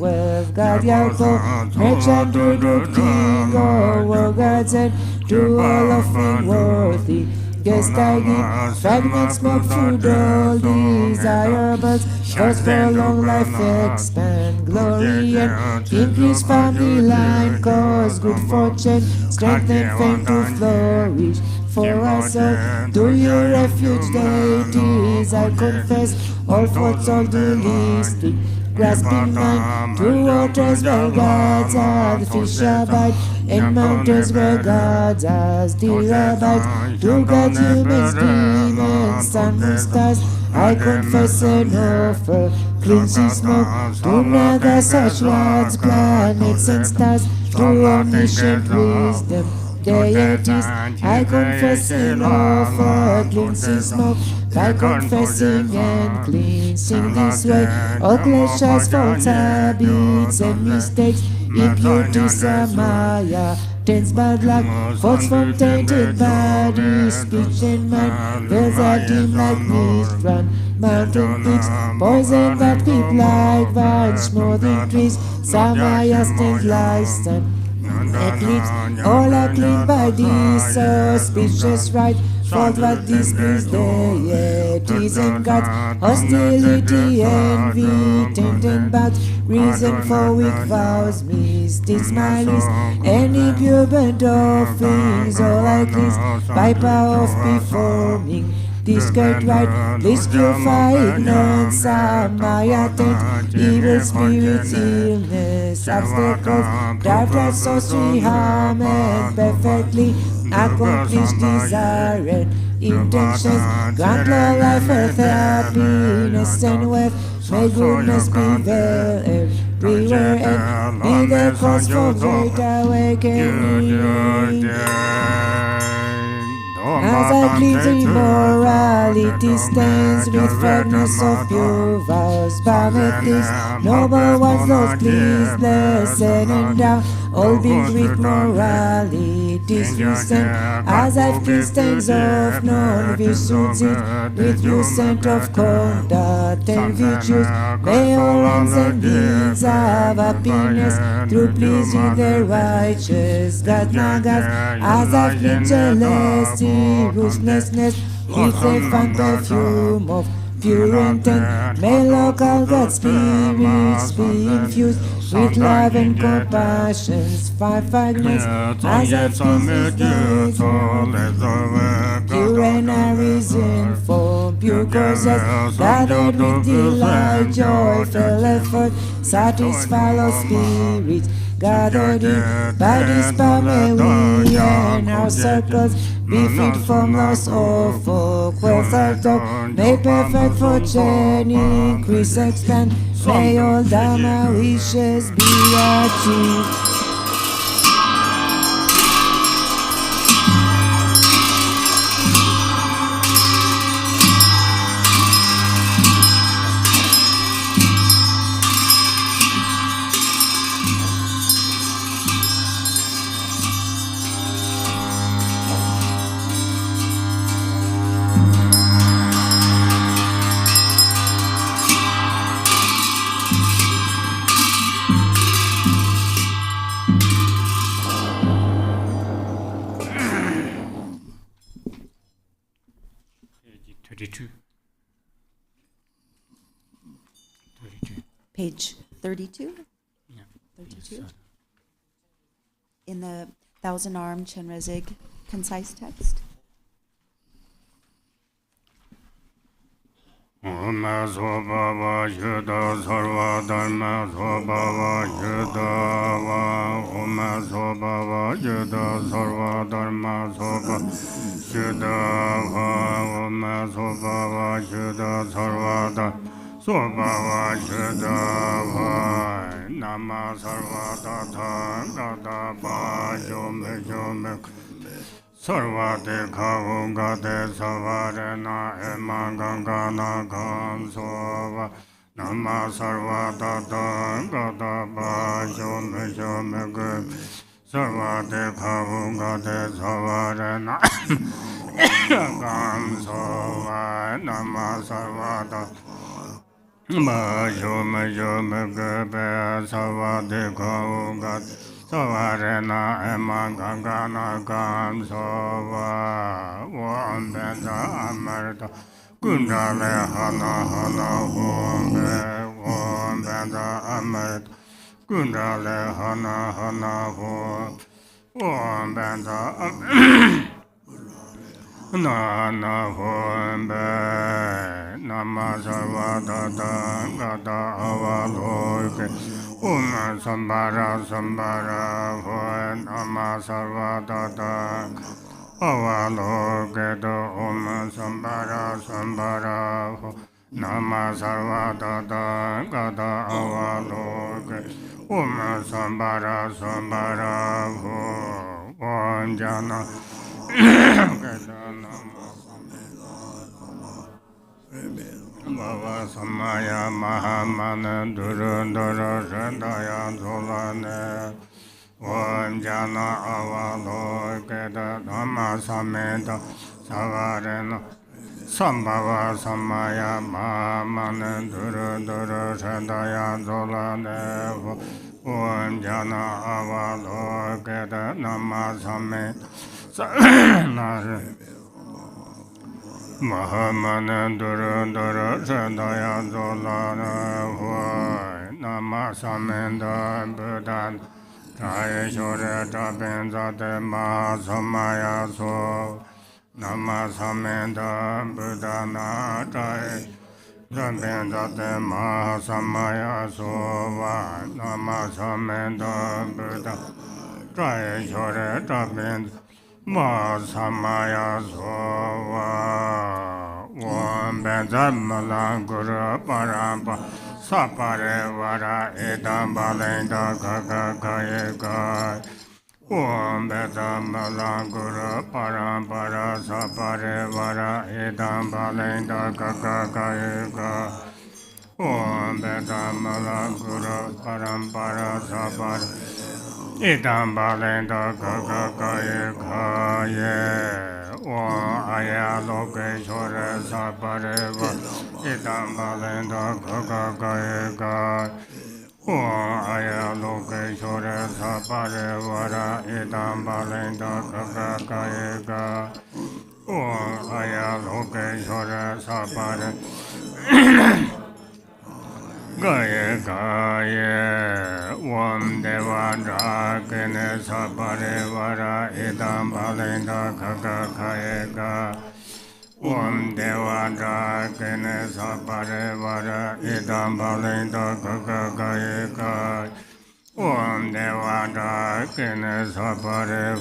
wealth, God Yako, merchant to the king, or God's and do all of it worthy. Guest I give, fragment smoke food, all desirables, first for long life expand, glory and increase family line, cause good fortune, strength and fame to flourish. For us all, to your refuge deities, I confess all faults, all dualistic, grasping mind, to waters where gods are, the fish abide, and mountains where gods are, still abide, to God humans, demons, sun and stars, I confess and offer cleansing smoke, to Naga such lands, planets and stars, to omniscient wisdom, deities, I confess and offer cleansing smoke, by confessing and cleansing this way, all pleasures, faults, habits and mistakes, impurities, Maya, taints, bad luck, faults from tainted bodies, speech and mind, veils are dim like mist, run mountain peaks, poison that peep like vines, smoothing trees, Samaya stains lies and eclipse, all are clean by this auspicious right, fault what displease deities and gods, hostility, envy, taint and bouts, reason for weak vows, mystics, malice, any pure burnt offerings, all I cleanse by power of performing this great right, this purify ignorance, Maya taint, evil spirits, illness, obstacles, dark thoughts, sorcery, harm, and perfectly accomplish desire and intentions, grant law, life, health, happiness, and wealth, may goodness prevail everywhere, and be the cause for great awakening. As I cleanse immorality stains with fragrance of pure vows, bounties, noble ones, those please, blessed and endow, all beings with moralities recent, as I've cleansed stains of non-virtues with new scent of conduct and virtues, may all hands and deeds have happiness through pleasing the righteous God Nagas, as I've cleansed jealousy, ruthlessness, with a fine perfume of pure intent, may local God spirits be infused with love and compassion, five fragments, as I've cleansed these pure and arisen for pure causes, gathered with delight, joyful effort, satisfy all spirits, gathered in by this power, may we and our circles be fit from loss of folk, wealth or talk, may perfect fortune increase, expand, may all Dharma wishes be achieved. Page 32? Yeah. 32? In the thousand-armed Chenrezig concise text? Om Bhava Yuda Sarva Dharma Bhava Yuda Om Bhava Yuda Sarva Dharma Bhava Yuda Om Bhava Yuda Sarva Dharma Yuda Nama Sarva Tata Gata Pa Yom Yom Sarvate Kavungate Savarena Emangangana Kansova Nama Sarvata Gata Bajome Jomege Sarvate Kavungate Savarena Kansova Nama Sarvata Bajome Jomege Sarvate Kavungate Savarena Emangangana Kansova Wambeta Amarta Kundale Hana Hana Wombe Wambeta Amarta Kundale Hana Hana Wambeta Nana Wombe Nama Sarvata Gata Avaloke Sambara Sambara Nama Sarvata Avaloke Sambara Sambara Nama Sarvata Gata Avaloke Sambara Sambara Jana Bhava Samaya Mahamana Durundara Shandaya Zolane Om Jana Avalo Keda Dhamma Sameta Savarena Sambhava Samaya Mahamana Durundara Shandaya Zolane Om Jana Avalo Keda Dhamma Sameta Savarena Mahamana Durandara Sandaya Zolana Hoy Nama Samenda Buddhan Jaya Shore Tabenza De Mahasamaya So Nama Samenda Buddhana Jaya Tabenza De Mahasamaya So Nama Samenda Buddha Jaya Shore Tabenza Mahasamaya Sova Om Benzamala Guru Parampa Sapare Vara Edam Balenda Kaka Kayeka Om Benzamala Guru Parampara Sapare Vara Edam Balenda Kaka Kayeka Om Benzamala Guru Parampara Sapare Idam balenda kaka kaye kaye Om aya loke shore sapareva Idam balenda kaka kaye kaye Om aya loke shore sapareva Idam balenda kaka kaye kaye Om aya loke shore sapareva Gaye gaye Om deva drakene sapare vara Idam balenda kaka kaye ga Om deva drakene sapare vara Idam balenda kaka kaye ga Om deva drakene sapare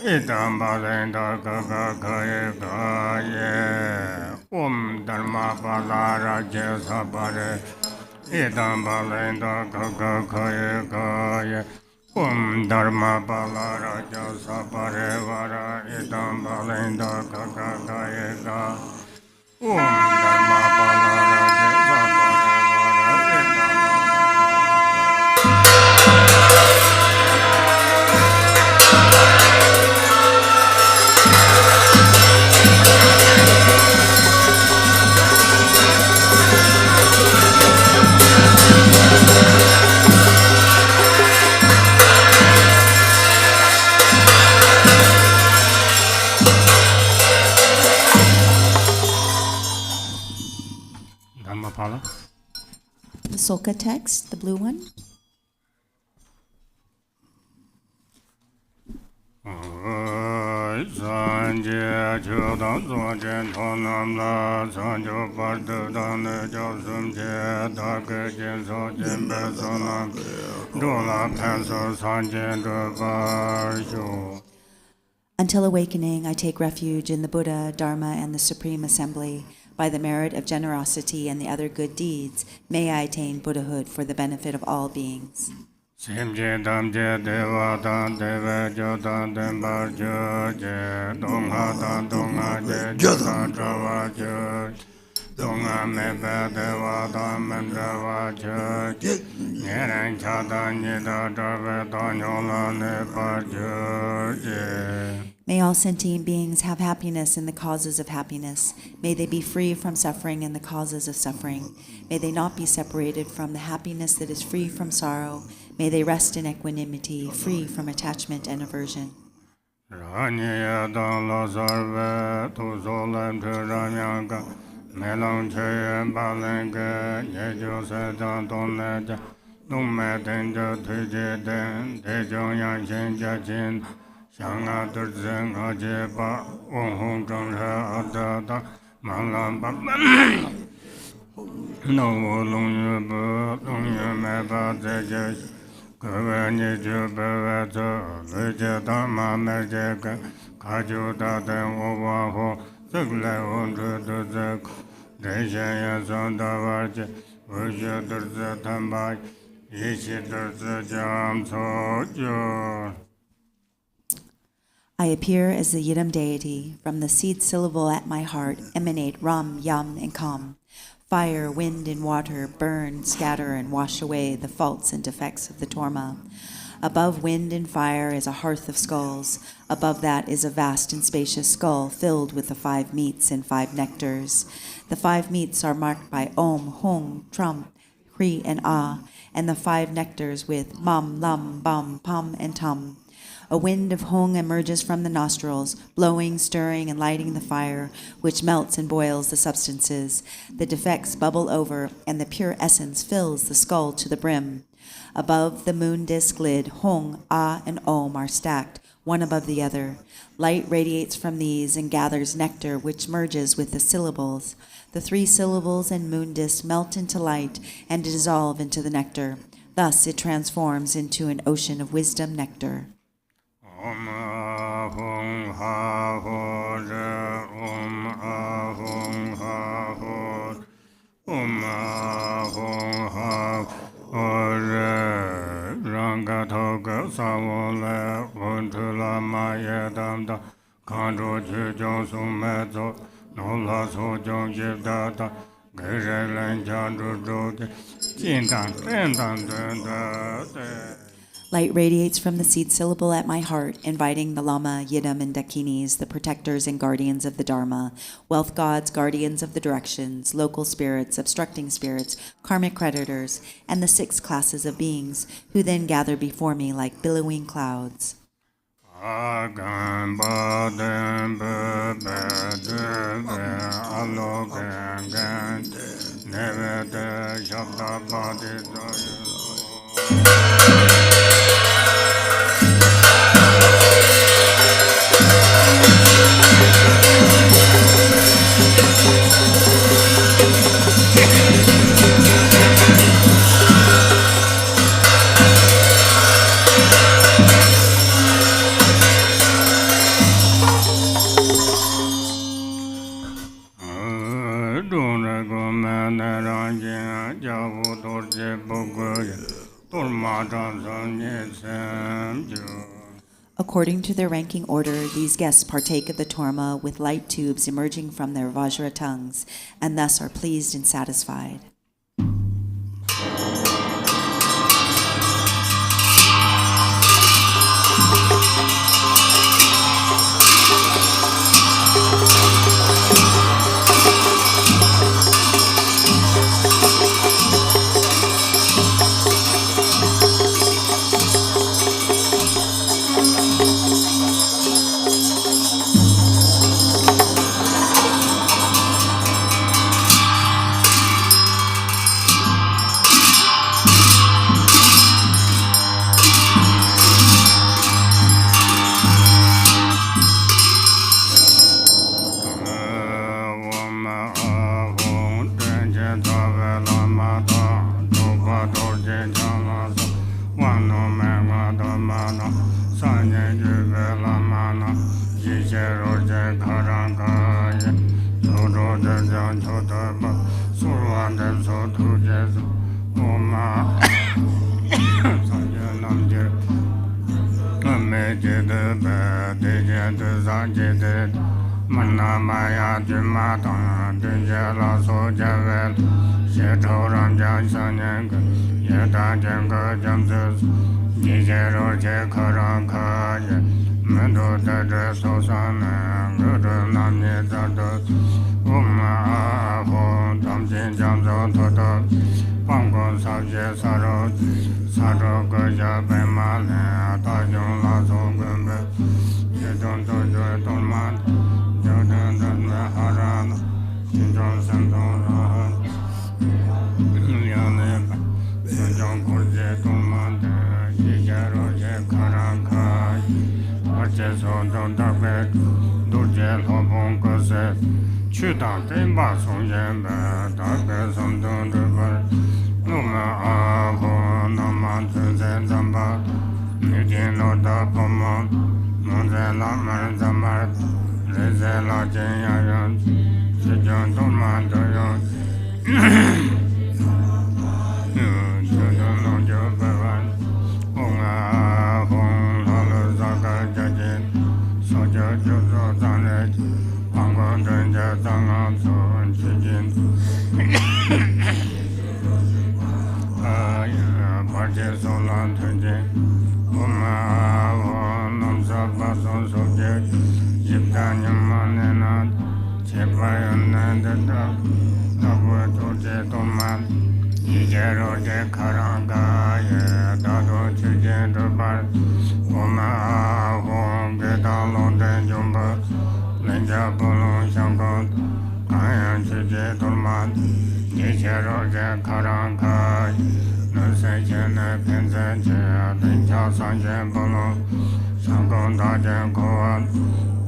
Idam balenda kaka kaye ga Om dharma palara je sapare Idam balenda kaka kaye kaye Om dharma palara jasa pare vara Idam balenda kaka kaye ka Om dharma palara jasa pare vara Soka text, the blue one. Until awakening, I take refuge in the Buddha, Dharma, and the Supreme Assembly. By the merit of generosity and the other good deeds, may I attain Buddhahood for the benefit of all beings. May all sentient beings have happiness in the causes of happiness. May they be free from suffering in the causes of suffering. May they not be separated from the happiness that is free from sorrow. May they rest in equanimity, free from attachment and aversion. I appear as the Yidam deity. From the seed syllable at my heart emanate Ram, Yam, and Kam. Fire, wind, and water burn, scatter, and wash away the faults and defects of the Torma. Above wind and fire is a hearth of skulls. Above that is a vast and spacious skull filled with the 5 meats and 5 nectars. The 5 meats are marked by Om, Hung, Trum, Hri, and Ah, and the 5 nectars with Mam, Lam, Bam, Pam, and Tum. A wind of Hung emerges from the nostrils, blowing, stirring, and lighting the fire, which melts and boils the substances. The defects bubble over, and the pure essence fills the skull to the brim. Above the moon disk lid, Hung, Ah, and Om are stacked, one above the other. Light radiates from these and gathers nectar, which merges with the syllables. The 3 syllables and moon disk melt into light and dissolve into the nectar. Thus it transforms into an ocean of wisdom nectar. Om Ahung Ha Ho Re Om Ahung Ha Ho Om Ahung Ha Ho Re Ranga Thoga Savole Vuntula Maya Damda Kanro Chujong Sumezo Nola Sojong Yidata Gere Len Chandru Droge Jindan Tendan Denda. Light radiates from the seed syllable at my heart, inviting the Lama, Yidam, and Dakinis, the protectors and guardians of the Dharma, wealth gods, guardians of the directions, local spirits, obstructing spirits, karmic creditors, and the 6 classes of beings, who then gather before me like billowing clouds. According to their ranking order, these guests partake of the Torma with light tubes emerging from their Vajra tongues, and thus are pleased and satisfied. roje chamaso wano mega domana sanye juve lamana jishe roje karanga Yodo de jan chodaba surwa de so tu jesu oma sanye namje Amete de be de je de za je de Mana maya jima tang de je la so je vel Xie chou ram jang san nian ge Ye da jen ge jang zi Ji je ro je ke rang ke ye Men du de zhe so san men Ge zhe nam ni za de Ma a hu tam jin jang zo to de Bang gong sa je sa ro Sa ro ge ja bai ma le Da yong la so gen be Ye dong do jue dong ma Jiao den den me ha ra Jin zhong san dong ra Liang ne ba Yin zhong gu jie dong ma de Yi jie ro jie ka rang ka Wa jie so dong da bai Du jie lo pong ge se Qu dang den ba song yen be Da bai song dong de ba Lu me a hu na ma zhen zhen zhen ba Ni jin lo da po ma Mon zhen la ma zhen ma Le zhen la jin ya yan Shi jian dong ma de yan Zhen zhen long jiu bai wan Hong a hong la le za ga jia jin So jia jiu zo zang le Hong guang zhen jia zang a su Shi jin Ba jie so lan tun jin Hong a hong nam sa ba song so jie Yip da nyam ma ne na Che pa yan na de da Da bu tu jie dong ma Yi jie ro jie ka rang ga ye Da du qu jie de ba Hong a hong ge da long den jung ba Len jia bu long xiang gong Kan yan qu jie dong ma Yi jie ro jie ka rang ga ye Nè sai qian ne pian zhen jie Den jia san xian bu long Xiang gong da jian ko an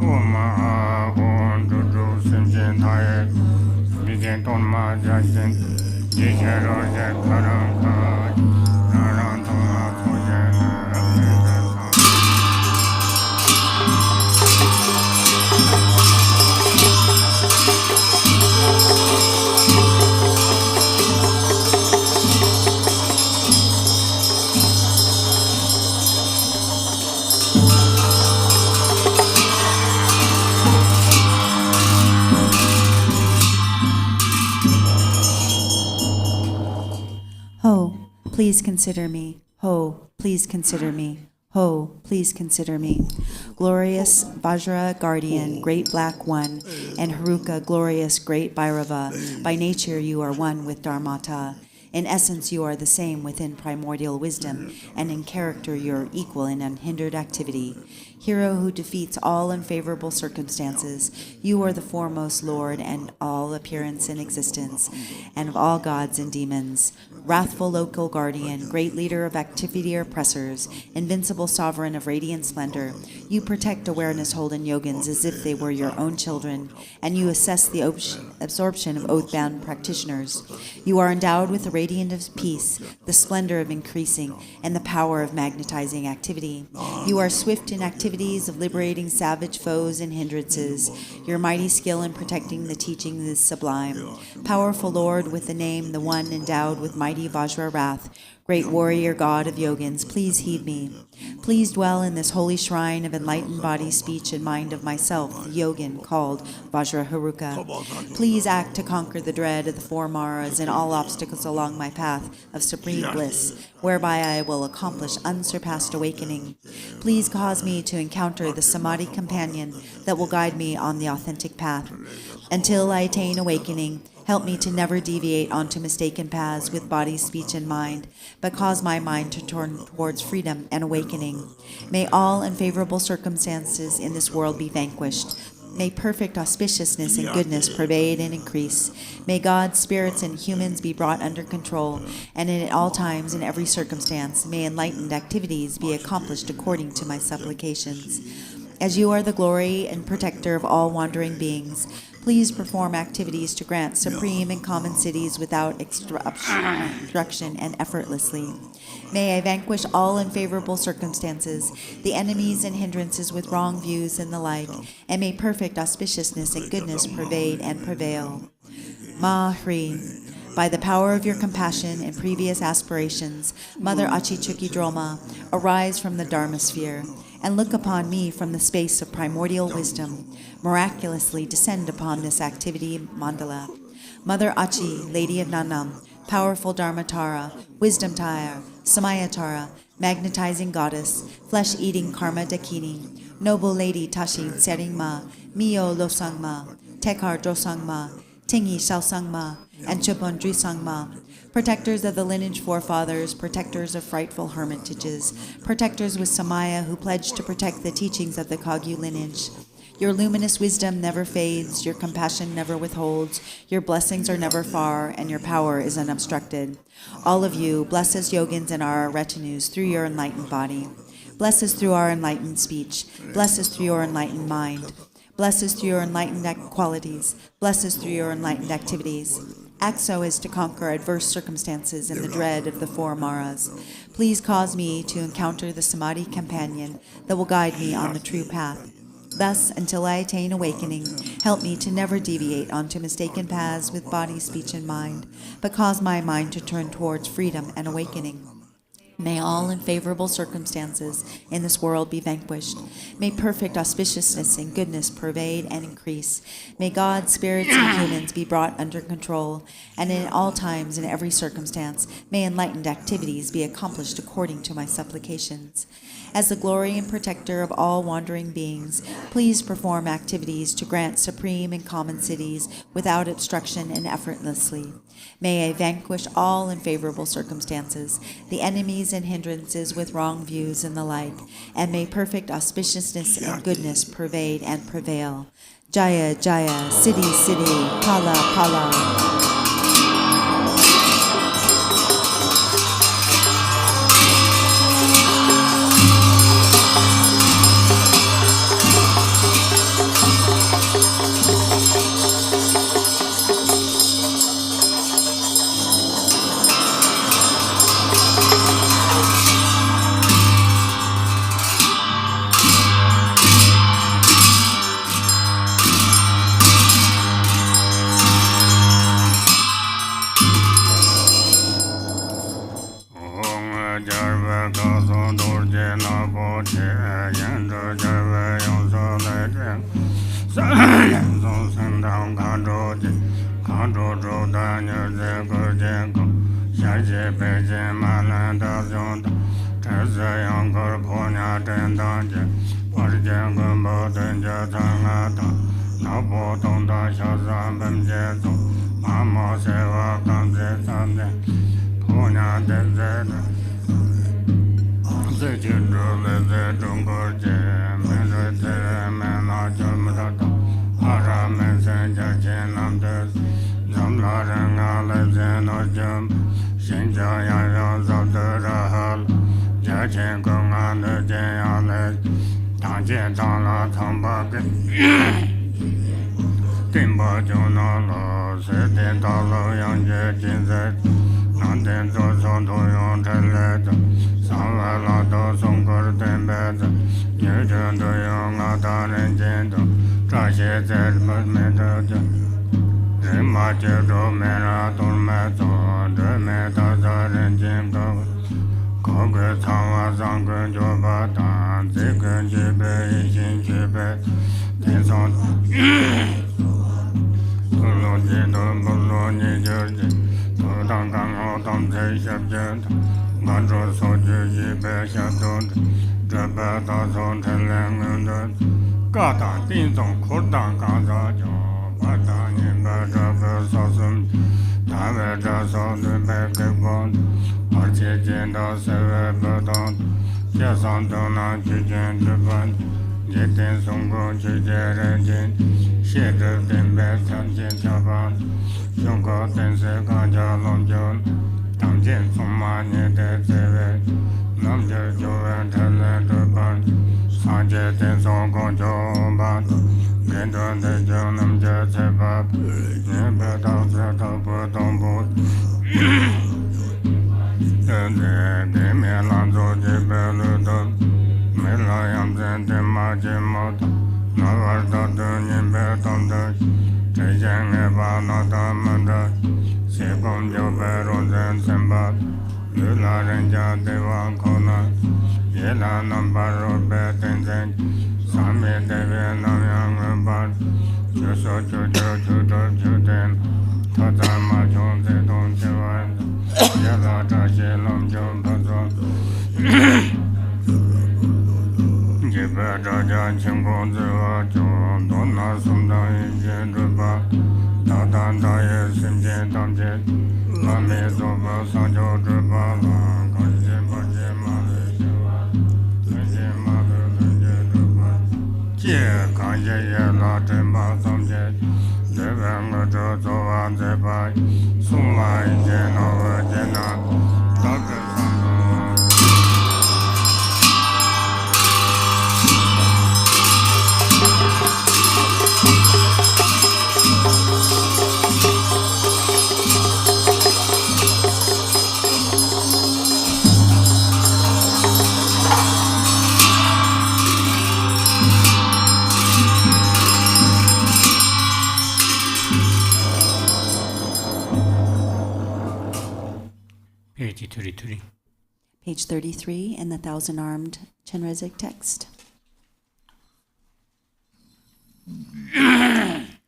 Wu ma a hong zhu zhu xin jin ta ye Bi jian dong ma jia jin Yi jie ro jie ka rang ga ye Na rang tong a cu jie ne Pen zhen sang Ho, please consider me. Ho, please consider me. Ho, please consider me. Glorious Vajra, guardian, great black one, and Haruka, glorious great Bhairava. By nature you are one with Dharmata. In essence you are the same within primordial wisdom, and in character you are equal in unhindered activity. Hero who defeats all unfavorable circumstances, you are the foremost Lord and all appearance in existence, and of all gods and demons. Wrathful local guardian, great leader of activity oppressors, invincible sovereign of radiant splendor, you protect awareness-holden yogins as if they were your own children, and you assess the absorption of oath-bound practitioners. You are endowed with the radiant of peace, the splendor of increasing, and the power of magnetizing activity. You are swift in activities of liberating savage foes and hindrances. Your mighty skill in protecting the teachings is sublime. Powerful Lord with the name, the one endowed with mighty Vajra wrath, great warrior god of yogins, please heed me. Please dwell in this holy shrine of enlightened body, speech, and mind of myself, the yogin called Vajra Haruka. Please act to conquer the dread of the four maras and all obstacles along my path of supreme bliss, whereby I will accomplish unsurpassed awakening. Please cause me to encounter the samadhi companion that will guide me on the authentic path. Until I attain awakening, help me to never deviate onto mistaken paths with body, speech, and mind, but cause my mind to turn towards freedom and awakening. May all unfavorable circumstances in this world be vanquished. May perfect auspiciousness and goodness pervade and increase. May God's spirits and humans be brought under control, and in all times and every circumstance, may enlightened activities be accomplished according to my supplications. As you are the glory and protector of all wandering beings, Please perform activities to grant supreme and common cities without obstruction and effortlessly. May I vanquish all unfavorable circumstances, the enemies and hindrances with wrong views and the like, and may perfect auspiciousness and goodness pervade and prevail. Mahri. By the power of your compassion and previous aspirations, Mother Achichukyi Droma, arise from the Dharma sphere and look upon me from the space of primordial wisdom. Miraculously descend upon this activity mandala. Mother Achi, Lady of Nanam, powerful Dharmatara, wisdom tire, Samayatara, magnetizing goddess, flesh-eating karma dakini, noble lady Tashi Seringma, Mio Losangma, Tekar Dosangma, Tingi Shalsangma, and Chupon Drisangma, protectors of the lineage forefathers, protectors of frightful hermitages, protectors with Samaya who pledged to protect the teachings of the Kagyu lineage. Your luminous wisdom never fades, your compassion never withholds, your blessings are never far, and your power is unobstructed. All of you, bless us yogins and our retinues through your enlightened body. Bless us through our enlightened speech. Bless us through your enlightened mind. Bless us through your enlightened qualities. Bless us through your enlightened activities. Act so as to conquer adverse circumstances and the dread of the four maras. Please cause me to encounter the Samadhi companion that will guide me on the true path. Thus, until I attain awakening, help me to never deviate onto mistaken paths with body, speech, and mind, but cause my mind to turn towards freedom and awakening. May all unfavorable circumstances in this world be vanquished. May perfect auspiciousness and goodness pervade and increase. May God, spirits, and humans be brought under control, and in all times and every circumstance, may enlightened activities be accomplished according to my supplications. As the glory and protector of all wandering beings, please perform activities to grant supreme and common cities without obstruction and effortlessly. May I vanquish all unfavorable circumstances, the enemies and hindrances with wrong views and the like, and may perfect auspiciousness and goodness pervade and prevail. Jaya, Jaya, Siddhi, Siddhi, Pala, Pala. Nam Seba, Nebeta, Zeta, Budambo, Melanzo de Beludo, Melayam Zente Majimota, Navarda Dunin Betonda, Tejanga Nada, Second Jobero Zensemba, Lula Renja Deva Kona, Yela Nambaro Betenzen, Sami Deve Namyang Bad, Joso Juden, Tatama Jonze Don Jevan, Yala Tashelom Jon Pazo, Jibeda Jan Chinkon Zeva Jon, Donna Sunda Jen Ruba, Tatan Daye Simjen Tamje, Lame Zoba Sanjo Ruba, Kanjen Baje Male Jeva, Kanjen Male Lenje Ruba, Jie Kanje Yela Temba Samje, Devanga Jozovan Zebai, Suma Jena Jena, Dr. Page 33. Page 33 in the Thousand-Armed Chenrezig text.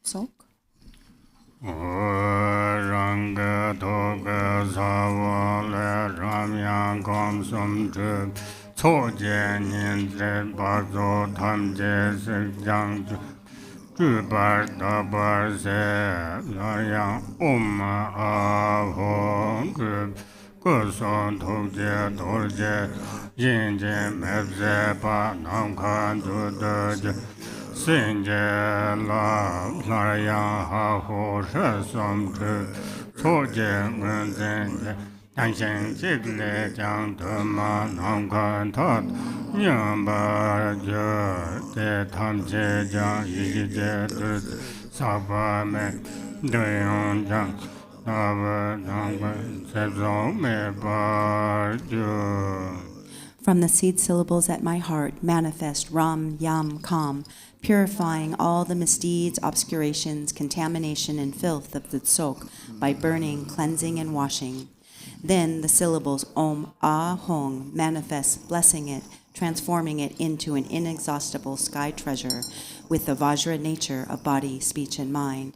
Sok. Ranga Toga Savale Ramyan Kom Sum Trip Toje Nin Tre Bazo Tam Je Sik Jang Jubar Dabar Se Laryang Ahon Grip Kuson Tokje Dorje Yinje Mebze Pa Namkan Dudoje Sinje La Laryang Ha Ho She Som Tru Toje Ngunzenje Danshin Jigle Jang Tuma Namkan Tat Nyamba Je De Tam Je Jang Yi Je Du Saba Me Doyon Jang From the seed syllables at my heart manifest Ram, Yam, Kam, purifying all the misdeeds, obscurations, contamination, and filth of the Tsok by burning, cleansing, and washing. Then the syllables Om, Ah, Hong manifest, blessing it, transforming it into an inexhaustible sky treasure with the Vajra nature of body, speech, and mind.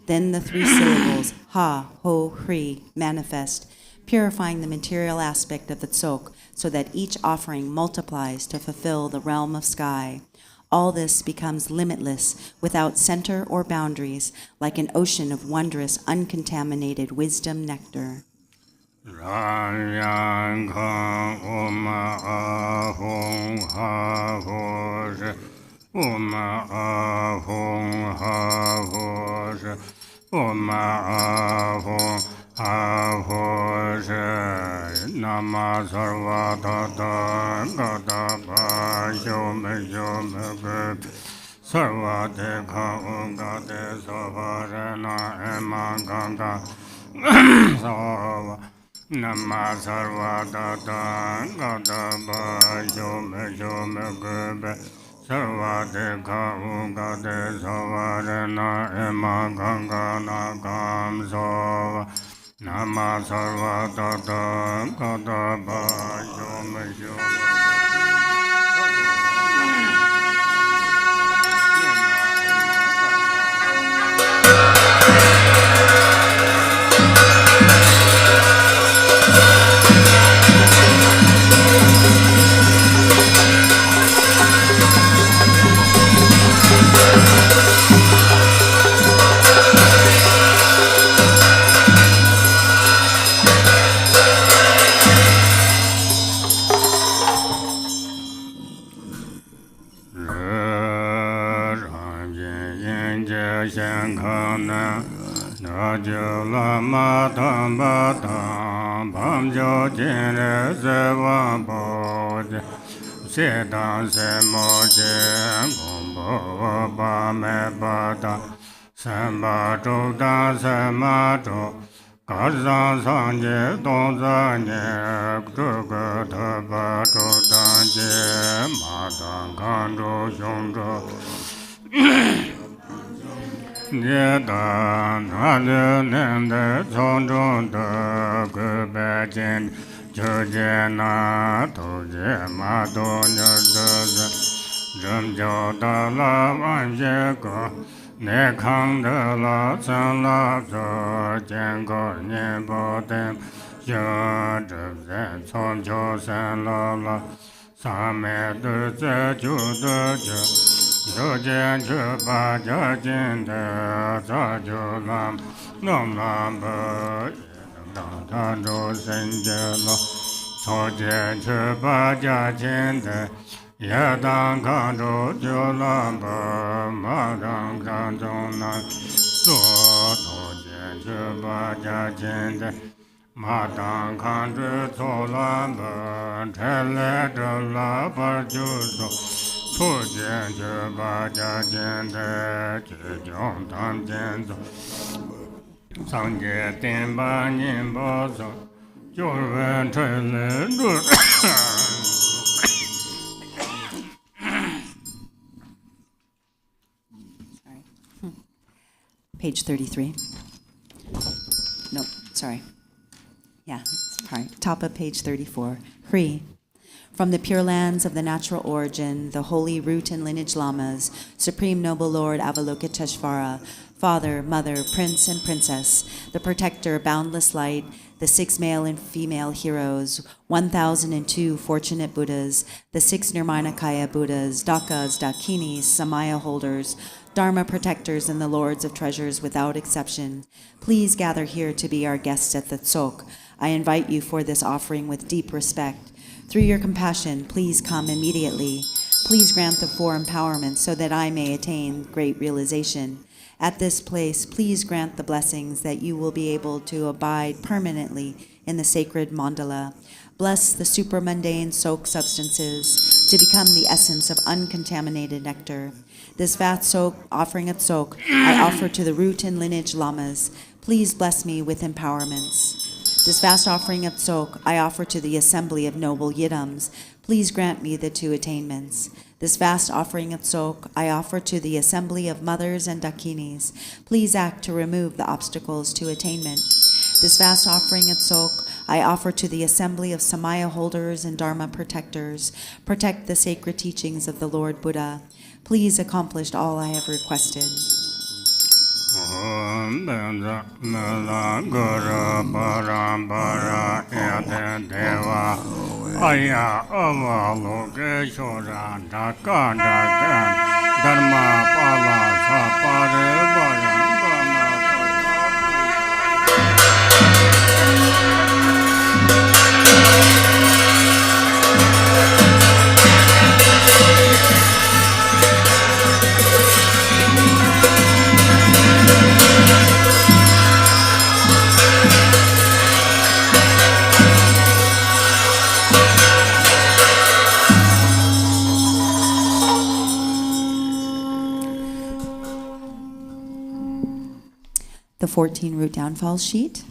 Then the three syllables Ha, Ho, Hri manifest, purifying the material aspect of the Tsok so that each offering multiplies to fulfill the realm of sky. All this becomes limitless, without center or boundaries, like an ocean of wondrous, uncontaminated wisdom nectar. Nama sarva tata gata pa shome shome sarva dekha ungate savarana ema ganga sarva Nama sarva tata gata pa shome shome sarva dekha ungate savarana ema ganga nagam sarva Nama sarva tata gata pa shome shome Lama Tamba Tam Bamjo Jene Zeva Boje Sedan Se Moje Gombo Bame Bata Samba Joda Sama Jo Garzan Sanje Donzanye Kuga Taba Jodanje Madan Kando Shonjo Niedan Nende Zonjon De Gubejin Jojena Toje Madonya Jumjo Dala Vanjeko Nekang de la San La Zo Jengo Nienbo Dem Yo Zhen Cong Jo San La La San Me De Zhe Ju De Ju Yo Jian Ju Ba Jia Jin De Za Ju Lam Nom Lam Bo Dang Tan Zhu Sen Je Lo Co Jian Ju Ba Jia Jin De Ya dang kan zhu jiu lan ba ma dang kan zhong nan su tu jian zhi ba jia jian de ma dang kan zhi cu lan ba chen le zhe la ba jiu su tu jian zhi ba jia jian de ji jiong tan jian zu sang jie dian ba nian ba su jiu wen chen le zhu Page 33. No, sorry. Yeah, sorry. Top of page 34. Free. From the pure lands of the natural origin, the holy root and lineage lamas, Supreme Noble Lord Avalokiteshvara, Father, Mother, Prince, and Princess, the Protector, Boundless Light, the 6 male and female heroes, 1,002 fortunate Buddhas, the 6 Nirmanakaya Buddhas, Dakas, Dakinis, Samaya holders, Dharma protectors, and the lords of treasures without exception, please gather here to be our guests at the Tsok. I invite you for this offering with deep respect. Through your compassion, please come immediately. Please grant the 4 empowerments so that I may attain great realization. At this place, please grant the blessings that you will be able to abide permanently in the sacred mandala. Bless the supramundane soak substances to become the essence of uncontaminated nectar. This vast soak, offering of soak, I offer to the root and lineage lamas. Please bless me with empowerments. This vast offering of soak, I offer to the assembly of noble yidams. Please grant me the 2 attainments. This vast offering of soak, I offer to the assembly of mothers and dakinis. Please act to remove the obstacles to attainment. This vast offering of soak, I offer to the assembly of Samaya holders and Dharma protectors. Protect the sacred teachings of the Lord Buddha. Please accomplish all I have requested. The 14 root downfall sheet.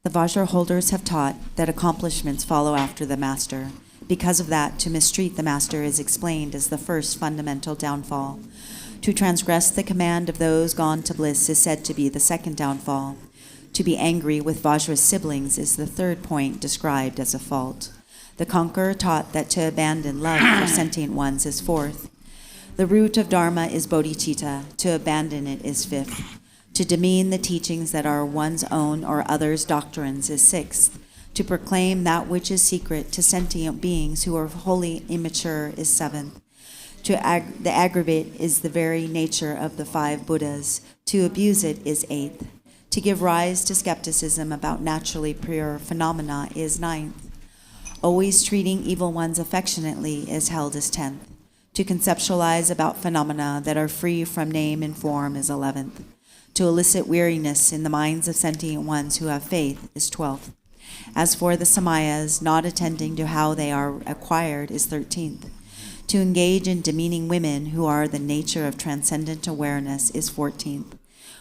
The Vajra holders have taught that accomplishments follow after the master. Because of that, to mistreat the master is explained as the first fundamental downfall. To transgress the command of those gone to bliss is said to be the second downfall. To be angry with Vajra's siblings is the third point described as a fault. The conqueror taught that to abandon love for sentient ones is fourth. The root of Dharma is bodhicitta. To abandon it is fifth. To demean the teachings that are one's own or others' doctrines is sixth. To proclaim that which is secret to sentient beings who are wholly immature is seventh. The aggravate is the very nature of the 5 Buddhas. To abuse it is eighth. To give rise to skepticism about naturally pure phenomena is ninth. Always treating evil ones affectionately is held as 10th. To conceptualize about phenomena that are free from name and form is 11th. To elicit weariness in the minds of sentient ones who have faith is 12th. As for the samayas, not attending to how they are acquired is 13th. To engage in demeaning women who are the nature of transcendent awareness is 14th.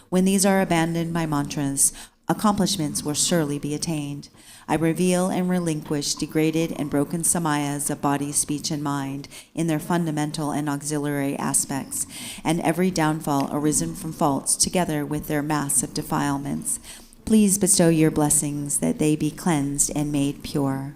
When these are abandoned by mantras, accomplishments will surely be attained. I reveal and relinquish degraded and broken samayas of body, speech, and mind in their fundamental and auxiliary aspects, and every downfall arisen from faults together with their mass of defilements. Please bestow your blessings that they be cleansed and made pure.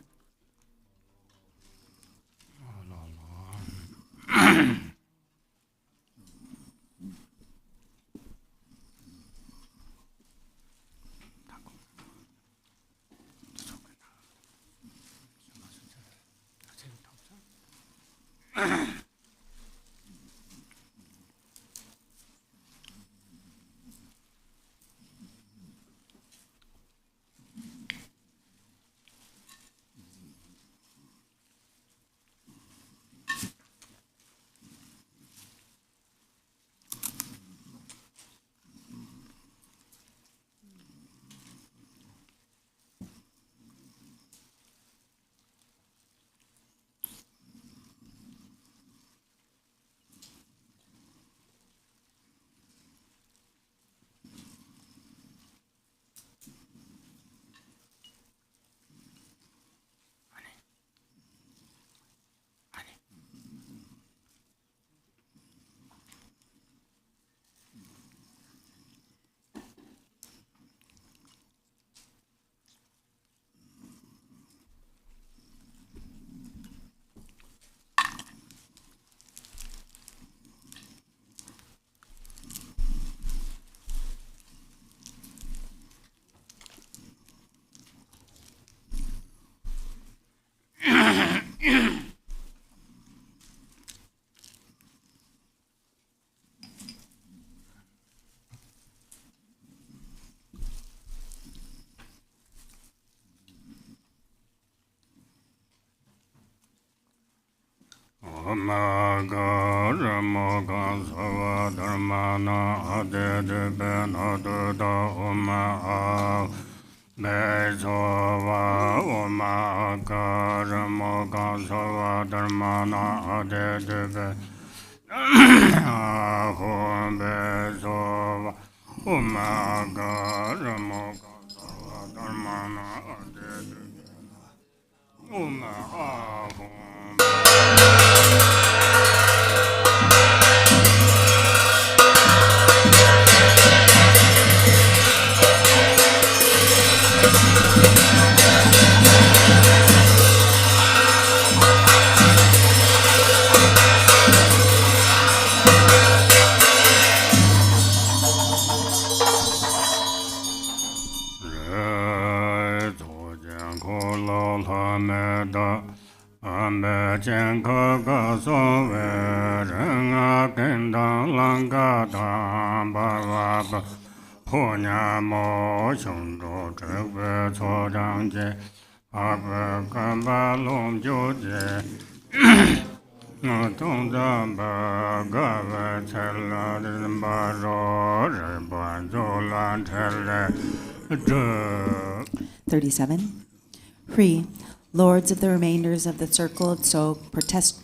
Free, lords of the remainders of the circle of Tsog,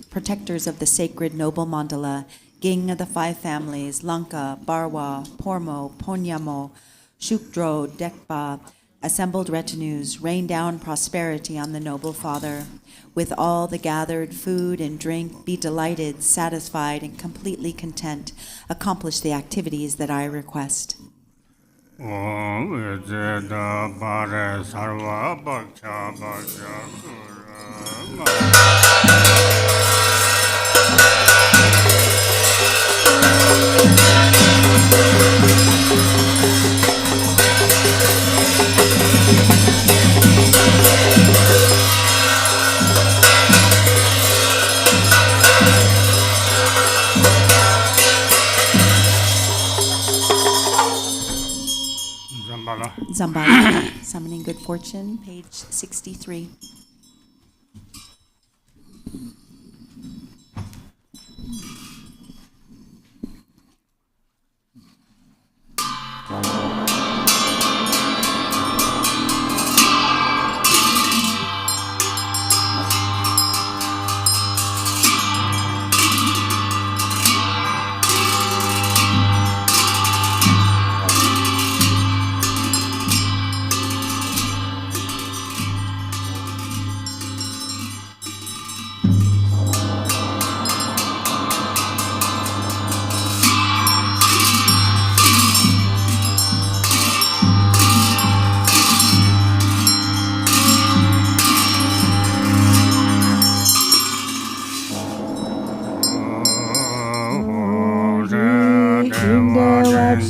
protectors of the sacred noble Mandala, king of the 5 families, Lanka, Barwa, Pormo, Ponyamo, Shukdro, Dekpa, assembled retinues, rain down prosperity on the noble father. With all the gathered food and drink, be delighted, satisfied, and completely content. Accomplish the activities that I request. Zambala, Summoning Good Fortune, page 63.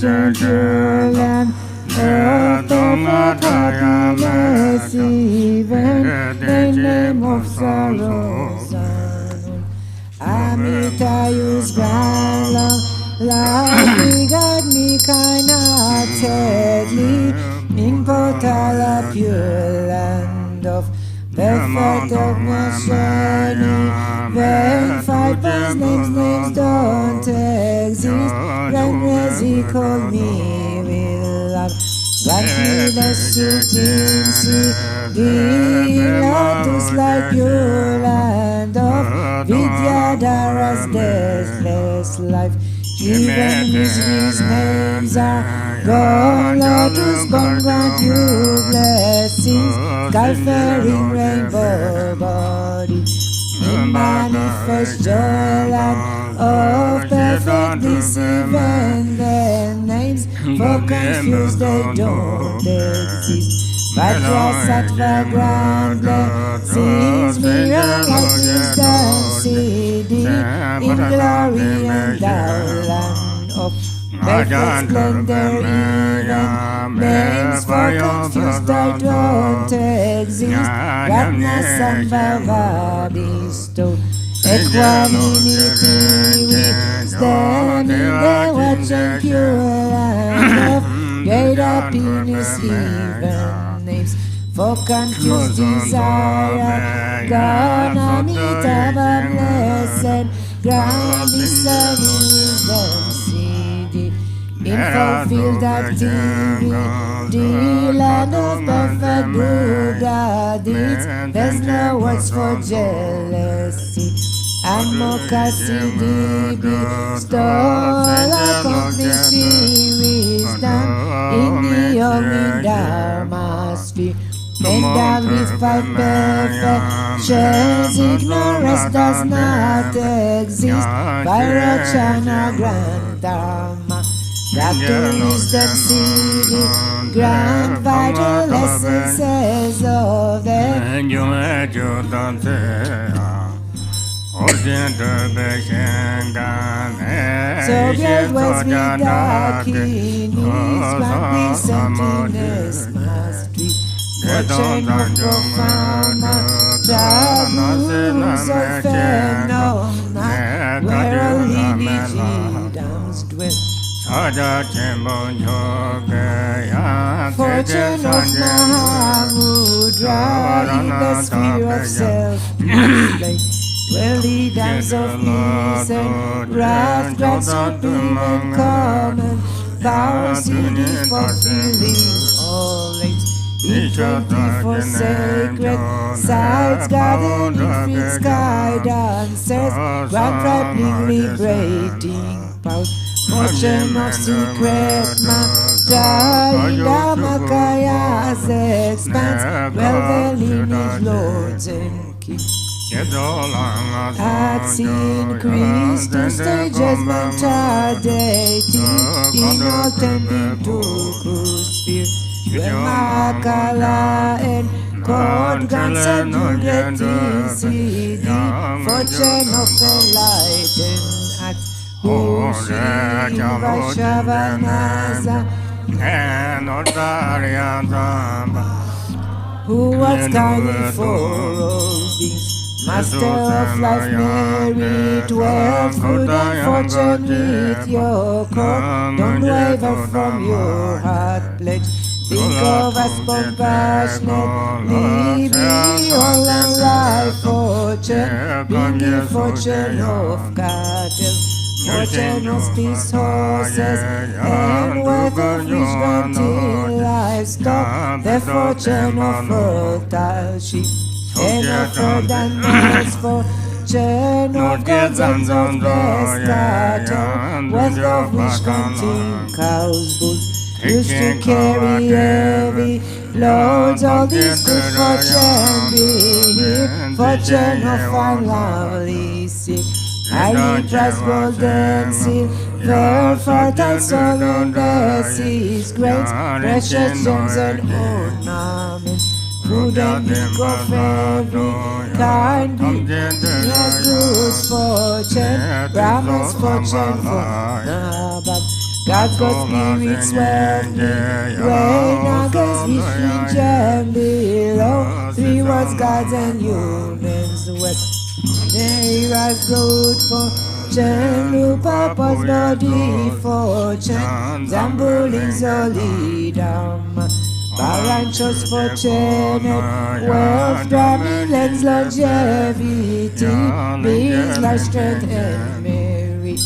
and pure land of perfect happiness, even the name of sorrows. Amitayus grand long life begot me kindly in Potala pure land of perfect obscurity. When 5 names don't exist, Chenrezig called me with love. Grant me the supremacy, the lotus like pure land of Vidyadhara's deathless life. Even misery's names are gone, lotus born grant you blessings, sky-faring rainbow body. In manifest joy land of perfect bliss, even their names for confused they don't exist. Vajrasattva grand blessings, mirror like wisdom seeding in glory and thou land of perfect splendor. Even names for confused they don't exist. Gladness and Bhava bestow equanimity. We stand in the watch and pure land of great happiness. Even names for confused desire, gone Amitabha blessed, grand discerning wisdom seeded in fulfilled activity, land of perfect Buddha deeds. There's no words for jealousy. Amokasi bestowal accomplishing wisdom in the young Dharma sphere. Endowed with 5 perfections, ignorance does not exist. Vairocana grand Dharma, that the wisdom seeding, grand vital essences of them. So great was Vidakinis, grand peace, emptiness, mastery, fortune of profound taboos of phenomena, where all lineage Idams dwell. Fortune of Mahamudra in the sphere of self-display, where the dams of peace and wrath grant supreme and common vows in the fulfilling all age. Each 24 sacred sites gathered in Fritz guidances, grand ripening liberating powers. Fortune of secret matter in Dhammacaya's expanse, well the lineage lords and kings. Acts increase to stages mental deity in all tending to sphere, where Makala and court grants and Dugetisi, fortune of enlightened acts. Ushi Vaishavanasa, who was kindly for all beings, master of life, merit, wealth, food and fortune with your court. Don't waver from your heart pledge. Think of us compassionately, be all and life fortune, bring the fortune of cattle, fortune of peace horses, and weather fish granting livestock, the fortune of fertile sheep, and of herd and mass fortune of gods and of best cattle, wealth of which granting cows, bulls, used to carry heavy loads. All these good fortune be here, fortune of fine lovely sick, highly prized gold and silver, fertile soil and blessings, grains, precious gems and ornaments, food and milk of every kind, yes, good fortune, Brahma's fortune for Nabab. Gods, God, spirits, when Nagas, Vishnu, Jam below. Three words, gods and humans wept. There was good fortune, Rupa was body fortune, Zambuling solidum. Baranchos fortune, wealth, Brahmin, longevity, beings like strength and merit.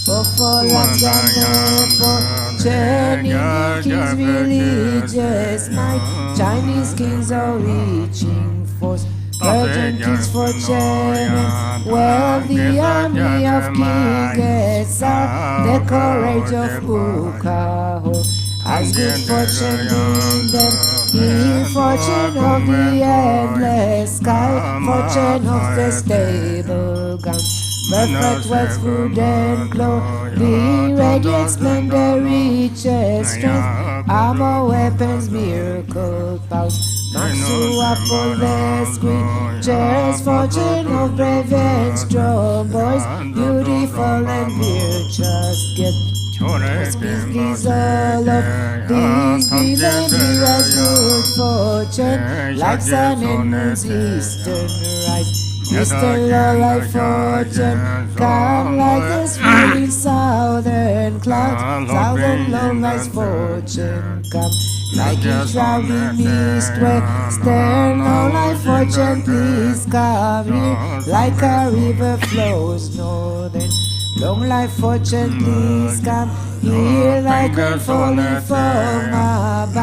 For lands and fortune, Indian kings religious might, Chinese kings are reaching force. Persian kings fortune, wealth, the army of King Esau, the courage of Ukaho. As good fortune in them, the fortune of the endless sky, fortune of the stable gun. Perfect wealth, food and clothing, radiant splendor, riches, strength, armor, weapons, miracle powers. Pursue up all the scriptures, fortune of brave and strong boys, beautiful and virtuous gifts. Please all of these be then be as good fortune, like sun and moon's eastern rise. Eastern low like fortune, come like the swirling southern clouds, southern low like fortune, come like a shrouding mist, western low like fortune, please come here, like a river flows northern. Long life fortune, please come here, like a falling from above.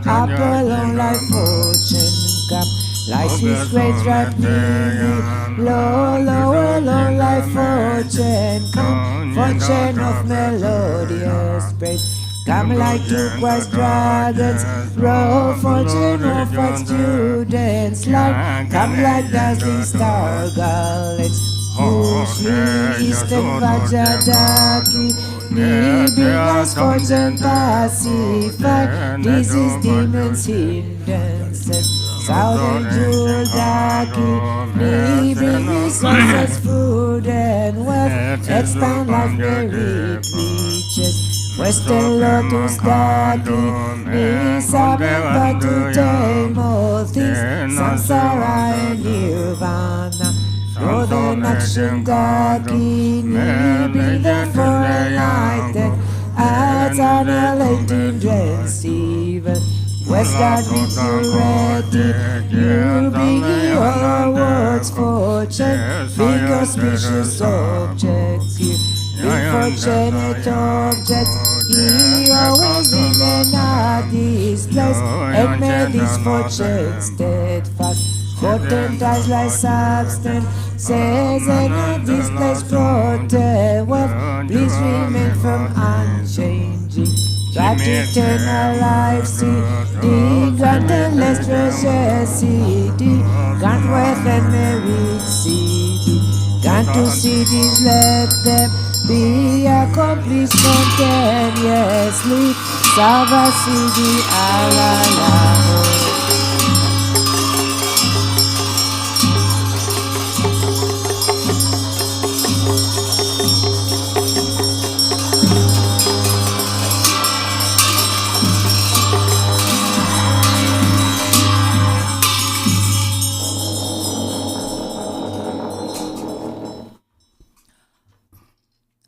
Upper long life fortune, come like sweet grains ripe near low, lower long life fortune, come fortune of melodious praise. Come like turquoise dragons, roll fortune of what students like. Come like dazzling star gallants. Ushri Eastern Vajradaki, me bring us fortune pacify. This is demons hindrances. Southern Judaki, me bring resources, food and wealth. Expand life, merit riches. Western Lotus Daki, me Sabbath to tame all things. Samsara and Nirvana. Northern action Daki, me be there for enlightened. As annihilating dreads evil. West God with you ready, you bring all our words fortune. Big auspicious objects here. Big fortunate objects, he always remain at this place, and made his fortune steadfast. Fortune ties like substance, says and at this place fortune wealth, please remain firm unchanging. Grant eternal life, CD, grant endless treasure, CD, grant wealth and merit, CD, grant to cities, let them be accomplished spontaneously. Salva CD, Allah.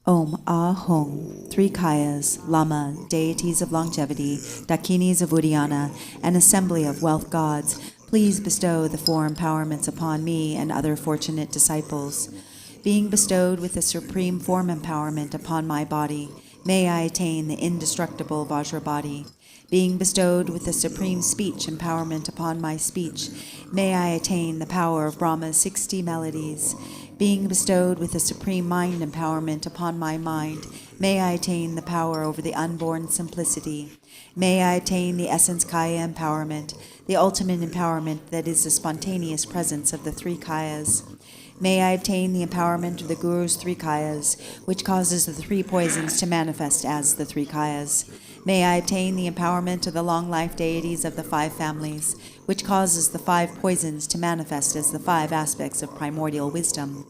Om Ah Hung, three Kayas, Lama, deities of longevity, Dakinis of Uddiyana, an assembly of wealth gods, please bestow the four empowerments upon me and other fortunate disciples. Being bestowed with the supreme form empowerment upon my body, may I attain the indestructible Vajra body. Being bestowed with the supreme speech empowerment upon my speech, may I attain the power of Brahma's 60 melodies. Being bestowed with the supreme mind empowerment upon my mind, may I attain the power over the unborn simplicity. May I attain the essence Kaya empowerment, the ultimate empowerment that is the spontaneous presence of the three Kayas. May I obtain the empowerment of the Guru's three Kayas, which causes the three poisons to manifest as the three Kayas. May I obtain the empowerment of the long life deities of the 5 families, which causes the 5 poisons to manifest as the 5 aspects of primordial wisdom.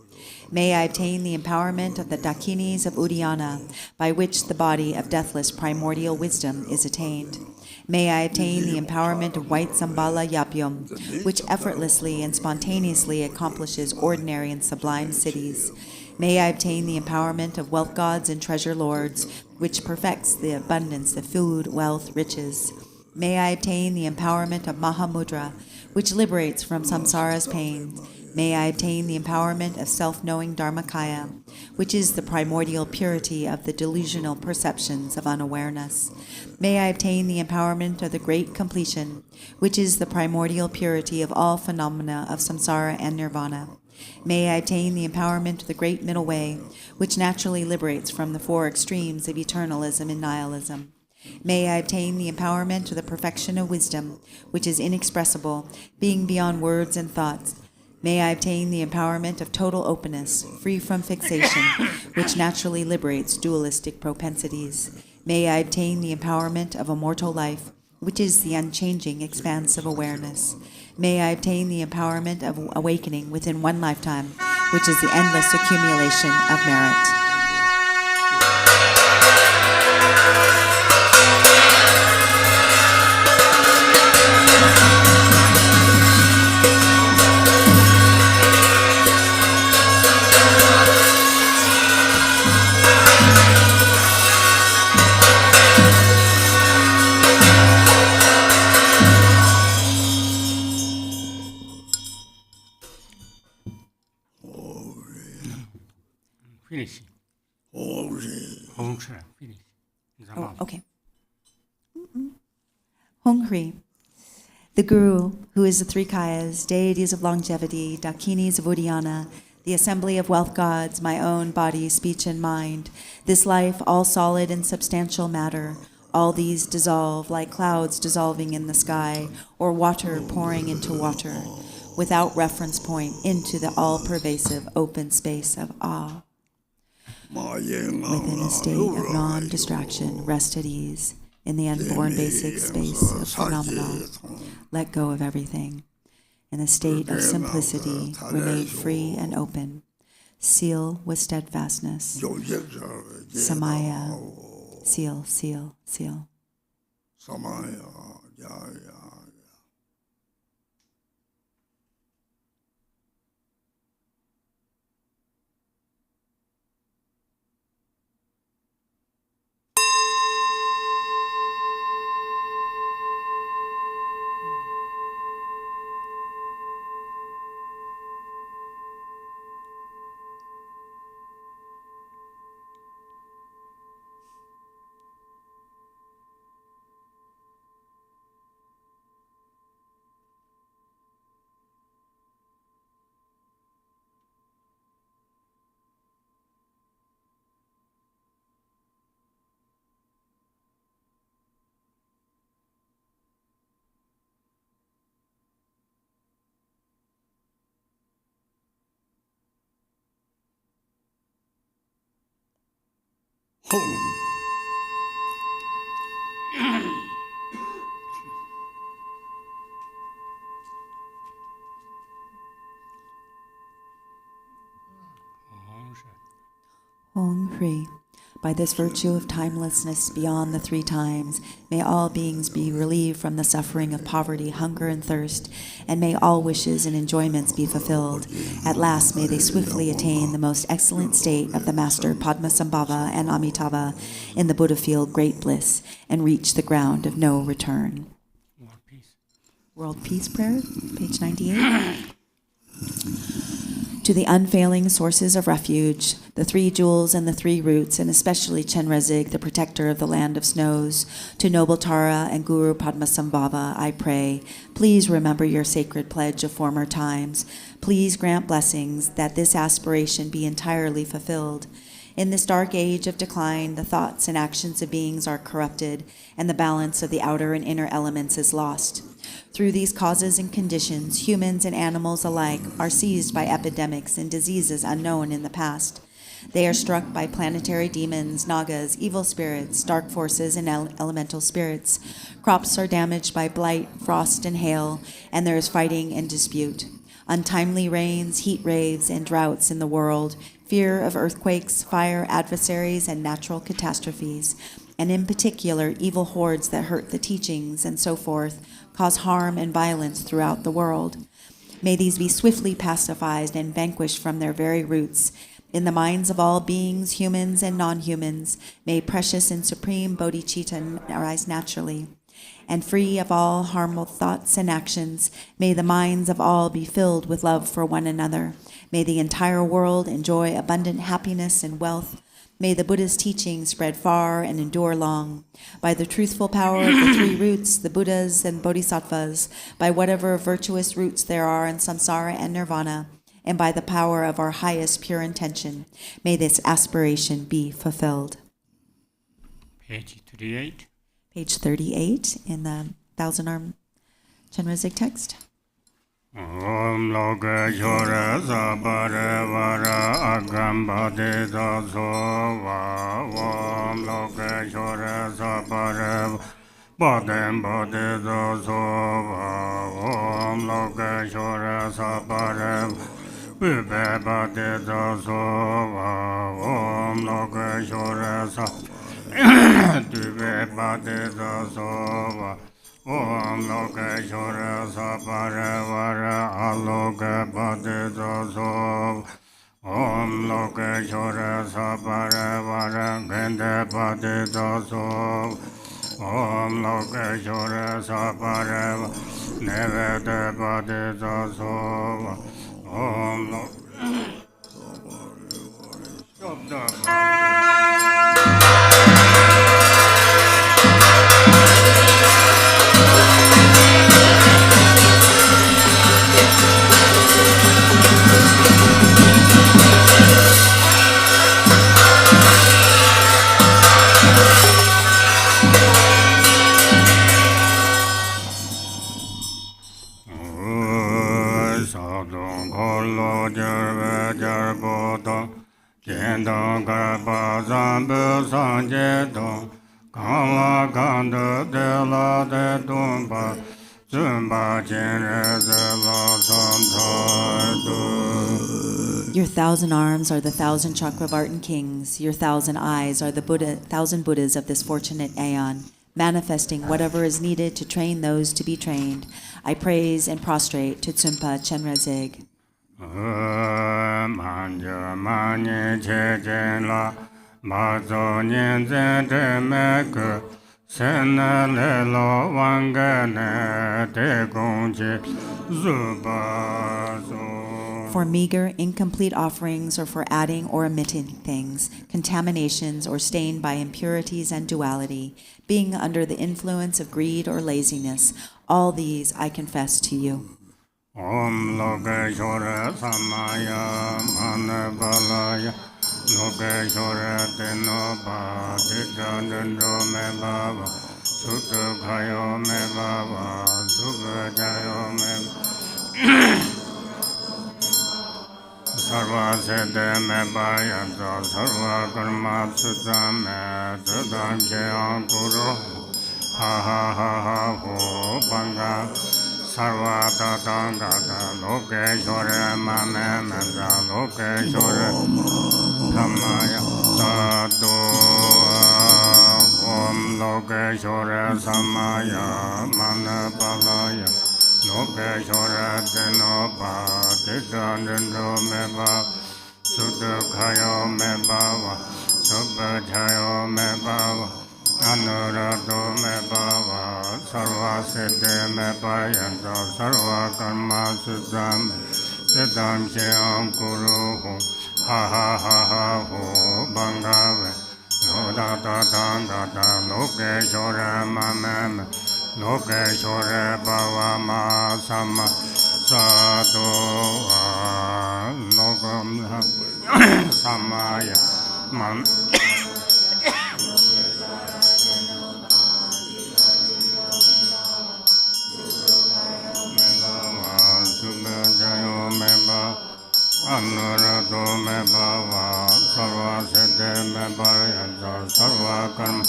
May I obtain the empowerment of the Dakinis of Uddiyana, by which the body of deathless primordial wisdom is attained. May I obtain the empowerment of white Sambala Yapyum, which effortlessly and spontaneously accomplishes ordinary and sublime cities. May I obtain the empowerment of wealth gods and treasure lords, which perfects the abundance of food, wealth, riches. May I obtain the empowerment of Mahamudra, which liberates from samsara's pain. May I obtain the empowerment of self-knowing Dharmakaya, which is the primordial purity of the delusional perceptions of unawareness. May I obtain the empowerment of the great completion, which is the primordial purity of all phenomena of samsara and nirvana. May I obtain the empowerment of the great middle way, which naturally liberates from the 4 extremes of eternalism and nihilism. May I obtain the empowerment of the perfection of wisdom, which is inexpressible, being beyond words and thoughts. May I obtain the empowerment of total openness, free from fixation, which naturally liberates dualistic propensities. May I obtain the empowerment of immortal life, which is the unchanging expanse of awareness. May I obtain the empowerment of awakening within one lifetime, which is the endless accumulation of merit. Finish. Finish. Oh, okay. Hongri, the Guru, who is the 3 Kayas, deities of longevity, Dakinis of Uddiyana, the assembly of wealth gods, my own body, speech, and mind, this life, all solid and substantial matter, all these dissolve like clouds dissolving in the sky, or water pouring into water, without reference point, into the all-pervasive open space of awe. Within a state of non-distraction, rest at ease, in the unborn basic space of phenomena, let go of everything. In a state of simplicity, remain free and open, seal with steadfastness. Samaya, seal, seal, seal. Hong Hui. By this virtue of timelessness beyond the 3 times, may all beings be relieved from the suffering of poverty, hunger, and thirst, and may all wishes and enjoyments be fulfilled. At last, may they swiftly attain the most excellent state of the Master Padmasambhava and Amitabha in the Buddha field, great bliss, and reach the ground of no return. World Peace. World Peace Prayer, page 98. To the unfailing sources of refuge, the 3 jewels and the 3 roots, and especially Chenrezig, the protector of the land of snows, to noble Tara and Guru Padmasambhava, I pray, please remember your sacred pledge of former times. Please grant blessings that this aspiration be entirely fulfilled. In this dark age of decline, the thoughts and actions of beings are corrupted, and the balance of the outer and inner elements is lost. Through these causes and conditions, humans and animals alike are seized by epidemics and diseases unknown in the past. They are struck by planetary demons, nagas, evil spirits, dark forces, and elemental spirits. Crops are damaged by blight, frost, and hail, and there is fighting and dispute. Untimely rains, heat waves, and droughts in the world, fear of earthquakes, fire, adversaries, and natural catastrophes, and in particular, evil hordes that hurt the teachings and so forth, cause harm and violence throughout the world. May these be swiftly pacified and vanquished from their very roots. In the minds of all beings, humans and non-humans, may precious and supreme bodhicitta arise naturally. And free of all harmful thoughts and actions, may the minds of all be filled with love for one another. May the entire world enjoy abundant happiness and wealth. May the Buddha's teachings spread far and endure long. By the truthful power of the three roots, the Buddhas and Bodhisattvas, by whatever virtuous roots there are in samsara and nirvana, and by the power of our highest pure intention, may this aspiration be fulfilled. Page 38. Page 38 in the Thousand Arm Chenrezig text. Om loka shora sabare vara agambade sova. Om loka shora sabare badem bade sova. Om loka shora sabare bibe bade sova. Om loka shora sabare Tibet bade sova. Om loka shora sapare vara aloka bade sova. Om loka shora sapare vara gende bade sova. Om loka shora sapare nevede bade sova. Om loka Your 1,000 arms are the 1,000 Chakravartin kings. Your 1,000 eyes are the 1,000 Buddhas of this fortunate aeon, manifesting whatever is needed to train those to be trained. I praise and prostrate to Tsumpa Chenrezig. For meager, incomplete offerings, or for adding or omitting things, contaminations, or stained by impurities and duality, being under the influence of greed or laziness, all these I confess to you. Om Lokeshwara Samaya Manabalaya Lokeshwara Tenoba Titanando Me Baba Sutukhayo Me Baba Sukajayo Me Sarva Sede Me Bayanta Sarva Karma Sutta Me Sudam Jayam Kuru Ha Ha Ha Ha Ho Banga Sarva Tatangata Lokeshwara Mame Menda Lokeshwara Kamaya Sadhu Om Lokeshwara Samaya Manapalaya Lokeshwara Denoba Titanando Meba Sudukhayo Mebava Subhajayo Mebava Anurado me bhava, sarva siddhi me payanta, sarva karma siddham, siddham shyam kuru, ha ha ha ha ho, bangave, loda da da da da, lokeshwara mamam, lokeshwara bhava ma sama, sadhu lokam samaya man. Jayo me ba, anurado me bhava, sarva siddhi me parayanta sarva karma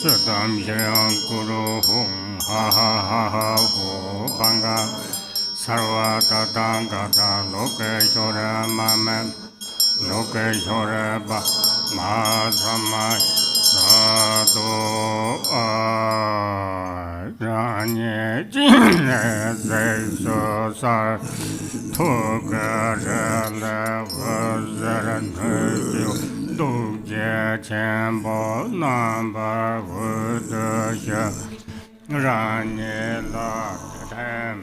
Siddham shiriyam kuru hum ha ha ha ha hu banga sarva tatangata lokeshwara mame lokeshwara ba ma samay sadhu ranye jine zaiso sar thukarala vazaranthyo dukje chenpo nambar vudasya ranye la tem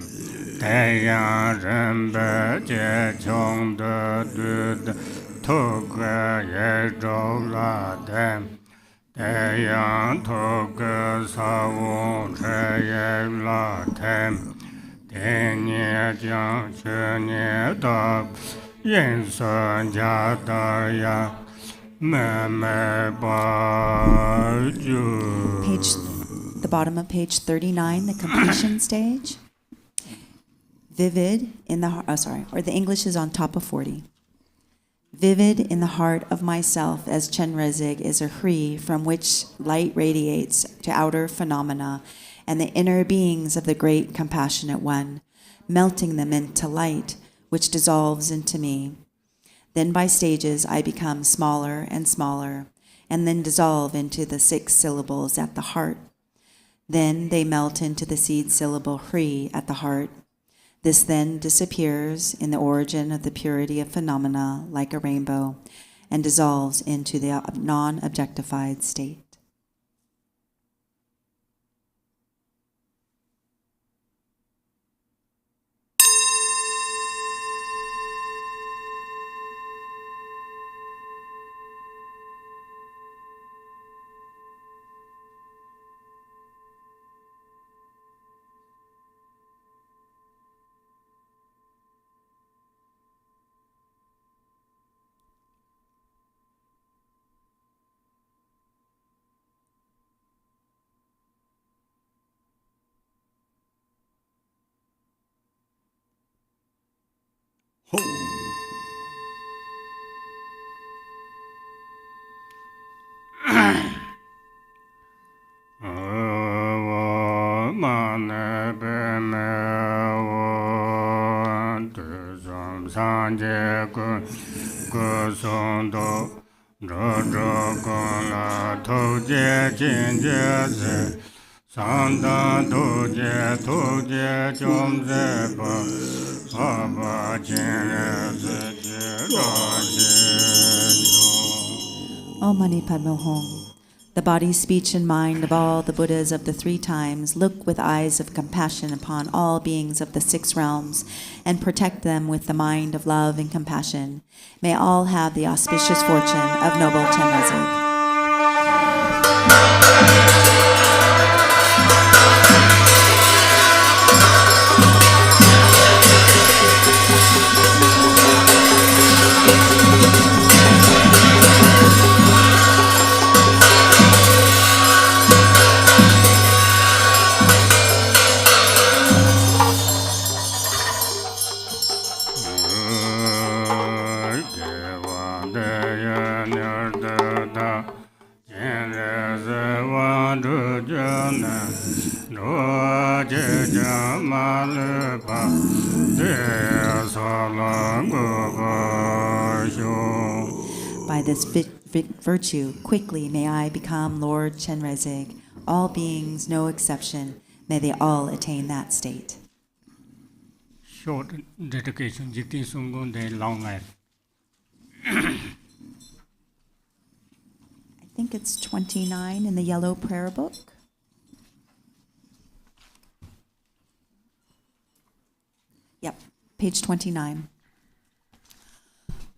tayang rinpe je chong de dud thukka ye zhou la tem Tayang thukka savung che ye la tem Tenye jiang che nye da yin san jia dar ya me me ba ju. The bottom of page 39, the completion stage. Vivid in the or the English is on top of 40. Vivid in the heart of myself as Chenrezig is a Hri from which light radiates to outer phenomena and the inner beings of the great compassionate one, melting them into light which dissolves into me. Then by stages I become smaller and smaller and then dissolve into the 6 syllables at the heart. Then they melt into the seed syllable Hri at the heart. This then disappears in the origin of the purity of phenomena like a rainbow and dissolves into the non-objectified state. Ho. Om Mani Padme Hum. The body, speech, and mind of all the Buddhas of the 3 times look with eyes of compassion upon all beings of the 6 realms and protect them with the mind of love and compassion. May all have the auspicious fortune of noble Chenrezig. By this virtue, quickly may I become Lord Chenrezig. All beings, no exception, may they all attain that state. Short dedication, Jikti Sungun de long life. I think it's 29 in the yellow prayer book. Yep, page 29.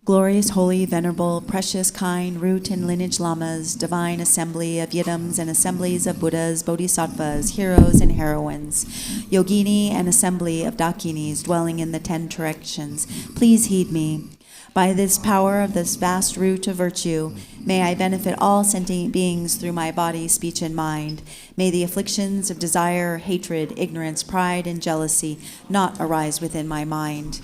Glorious, holy, venerable, precious, kind, root and lineage lamas, divine assembly of yidams and assemblies of Buddhas, bodhisattvas, heroes and heroines, yogini and assembly of dakinis dwelling in the 10 directions, please heed me. By this power of this vast root of virtue, may I benefit all sentient beings through my body, speech, and mind. May the afflictions of desire, hatred, ignorance, pride, and jealousy not arise within my mind.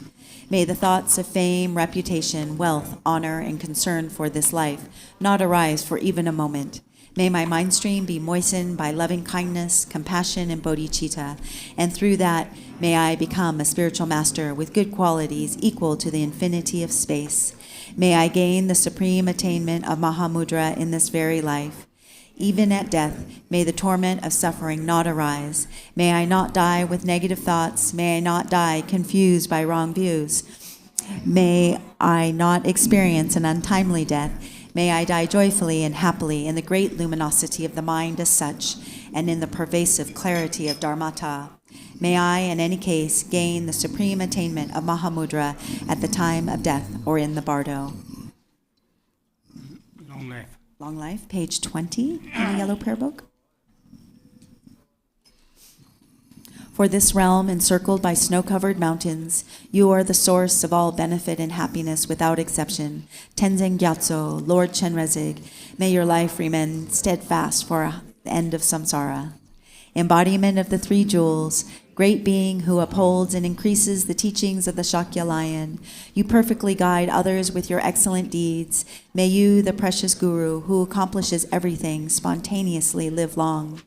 May the thoughts of fame, reputation, wealth, honor, and concern for this life not arise for even a moment. May my mind stream be moistened by loving kindness, compassion, and bodhicitta, and through that may I become a spiritual master with good qualities equal to the infinity of space. May I gain the supreme attainment of Mahamudra in this very life. Even at death, may the torment of suffering not arise. May I not die with negative thoughts. May I not die confused by wrong views. May I not experience an untimely death. May I die joyfully and happily in the great luminosity of the mind as such, and in the pervasive clarity of Dharmata. May I, in any case, gain the supreme attainment of Mahamudra at the time of death or in the bardo. Long life. Long life, page 20 in the Yellow Prayer Book. For this realm encircled by snow-covered mountains, you are the source of all benefit and happiness without exception. Tenzin Gyatso, Lord Chenrezig, may your life remain steadfast for the end of samsara. Embodiment of the three jewels, great being who upholds and increases the teachings of the Shakya lion, you perfectly guide others with your excellent deeds. May you, the precious Guru, who accomplishes everything, spontaneously live long.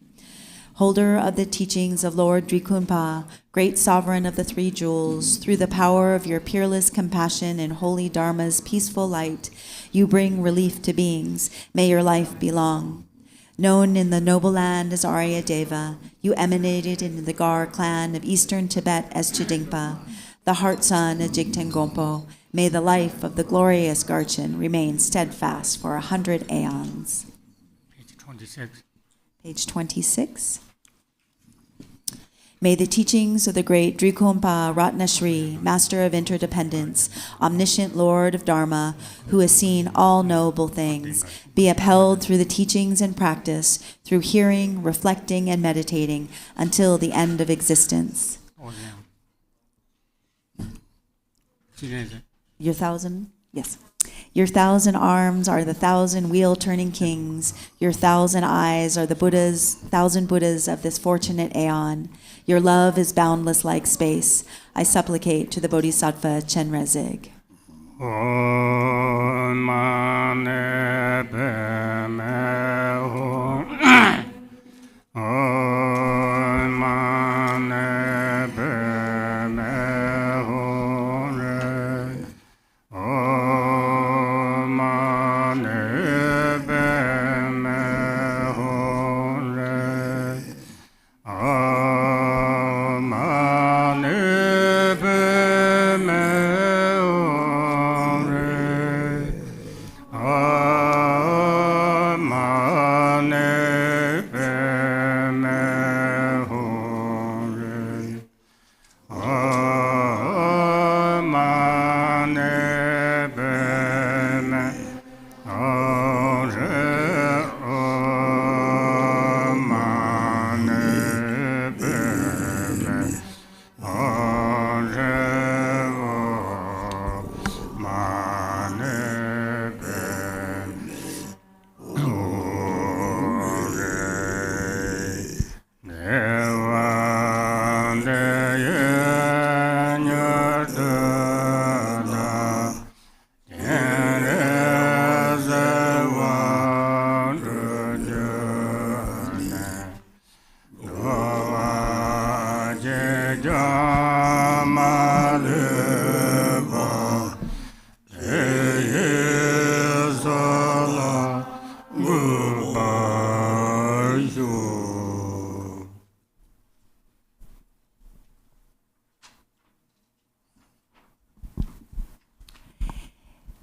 Holder of the teachings of Lord Drikunpa, great sovereign of the three jewels, through the power of your peerless compassion and holy Dharma's peaceful light, you bring relief to beings. May your life be long. Known in the noble land as Arya Deva, you emanated in the Gar clan of eastern Tibet as Chidingpa, the heart son of Jigten Gompo. May the life of the glorious Garchen remain steadfast for 100 aeons. Page 26. Page 26. May the teachings of the great Drikunpa Ratnashri, Master of Interdependence, omniscient Lord of Dharma, who has seen all knowable things, be upheld through the teachings and practice, through hearing, reflecting, and meditating, until the end of existence. Oh, yeah. Chenrezig. Your thousand? Yes. Your 1,000 arms are the 1,000 wheel-turning kings. Your 1,000 eyes are the Buddhas, 1,000 Buddhas of this fortunate aeon. Your love is boundless like space. I supplicate to the Bodhisattva Chenrezig. Om Mane Padme Hum. Om Mane Padme Hum. Om Mane Padme Hum. Om Mane Padme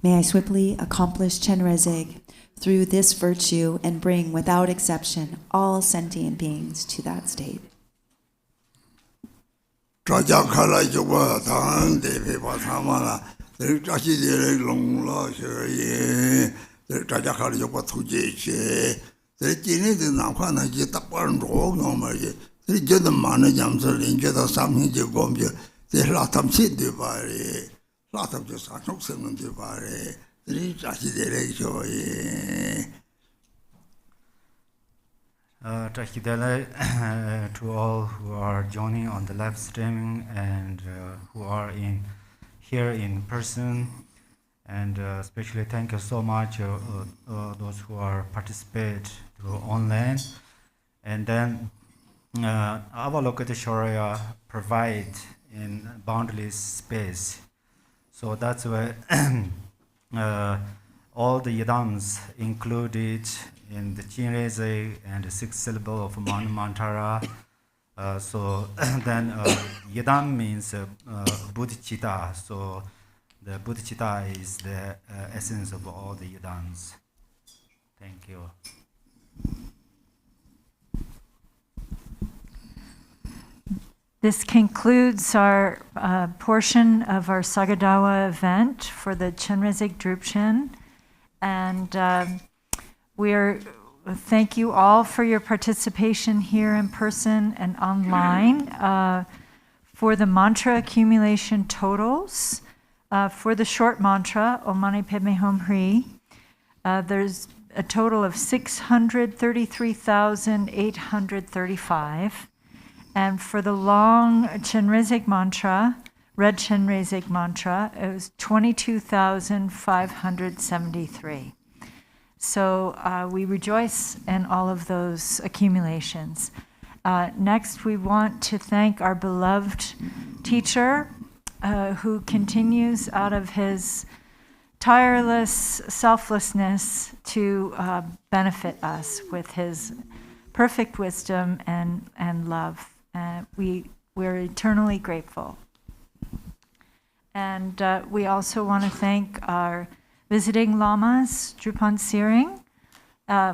May I swiftly accomplish Chenrezig through this virtue and bring without exception all sentient beings to that state. To all who are joining on the live streaming and who are in here in person, and especially thank you so much those who are participate through online. And then Avalokiteshvara provide in boundless space. So that's why all the yidams included in the Chenrezig and the 6th syllable of Mantra. So then yidam means bodhicitta. So the bodhicitta is the essence of all the yidams. Thank you. This concludes our portion of our Sagadawa event for the Chenrezig Drupchen. And thank you all for your participation here in person and online. For the mantra accumulation totals, for the short mantra, Om Mani Padme Hum Hri, there's a total of 633,835. And for the long Chenrezig mantra, red Chenrezig mantra, it was 22,573. So we rejoice in all of those accumulations. Next, we want to thank our beloved teacher who continues out of his tireless selflessness to benefit us with his perfect wisdom and love. We're eternally grateful. And we also want to thank our visiting Lamas, Drupal Siring,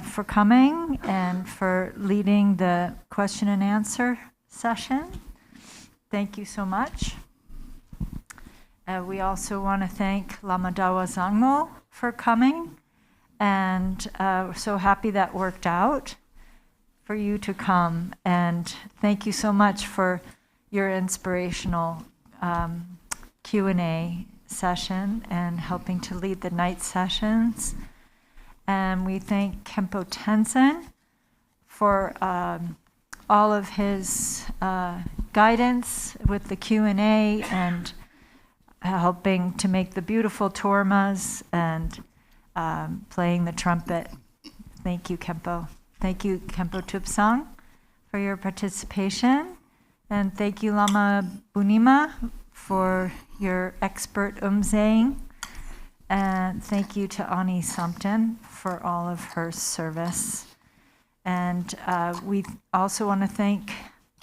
for coming and for leading the question and answer session. Thank you so much. We also want to thank Lama Dawa Zangmo for coming, and we're so happy that worked out for you to come. And thank you so much for your inspirational Q&A session and helping to lead the night sessions. And we thank Khenpo Tenzin for all of his guidance with the Q&A and helping to make the beautiful tormas and playing the trumpet. Thank you, Khenpo. Thank you, Khenpo Tupsang, for your participation. And thank you, Lama Bunima, for your expert saying. And thank you to Ani Samten for all of her service. And we also want to thank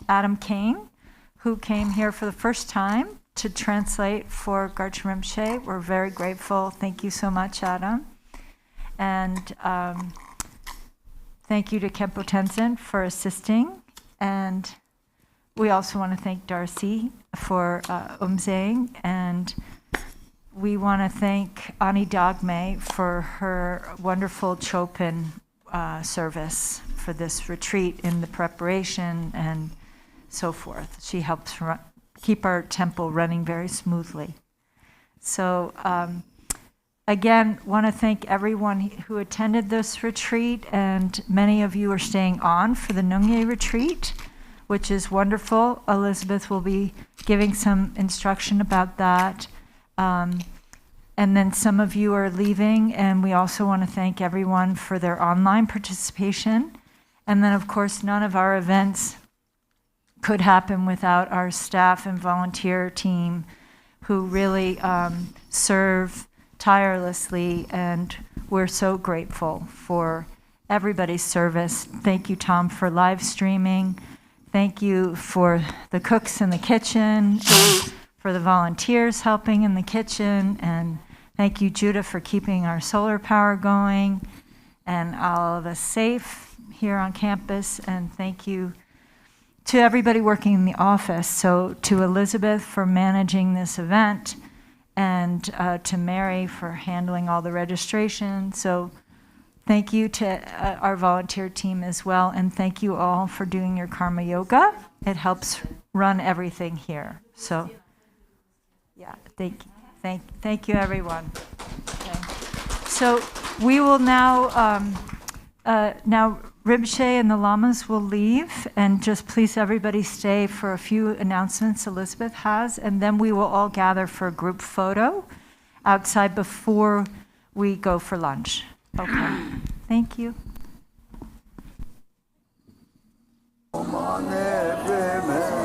Adam Kane, who came here for the first time to translate for Garchen Rinpoche. We're very grateful. Thank you so much, Adam. And thank you to Khenpo Tenzin for assisting. And we also want to thank Darcy for saying. And we want to thank Ani Dagme for her wonderful Chopin service for this retreat in the preparation and so forth. She helps keep our temple running very smoothly. So again, want to thank everyone who attended this retreat, and many of you are staying on for the Nungye retreat, which is wonderful. Elizabeth will be giving some instruction about that. And then some of you are leaving, and we also want to thank everyone for their online participation. And then, of course, none of our events could happen without our staff and volunteer team who really serve tirelessly, and we're so grateful for everybody's service. Thank you, Tom, for live streaming. Thank you for the cooks in the kitchen, and for the volunteers helping in the kitchen, and thank you, Judah, for keeping our solar power going and all of us safe here on campus. And thank you to everybody working in the office. So to Elizabeth for managing this event, and to Mary for handling all the registration. So thank you to our volunteer team as well. And thank you all for doing your karma yoga. It helps run everything here. So yeah, thank you, everyone. Okay. So we will now Rinpoche and the Lamas will leave, and just please everybody stay for a few announcements Elizabeth has, and then we will all gather for a group photo outside before we go for lunch. Okay, thank you. Om Mane Padme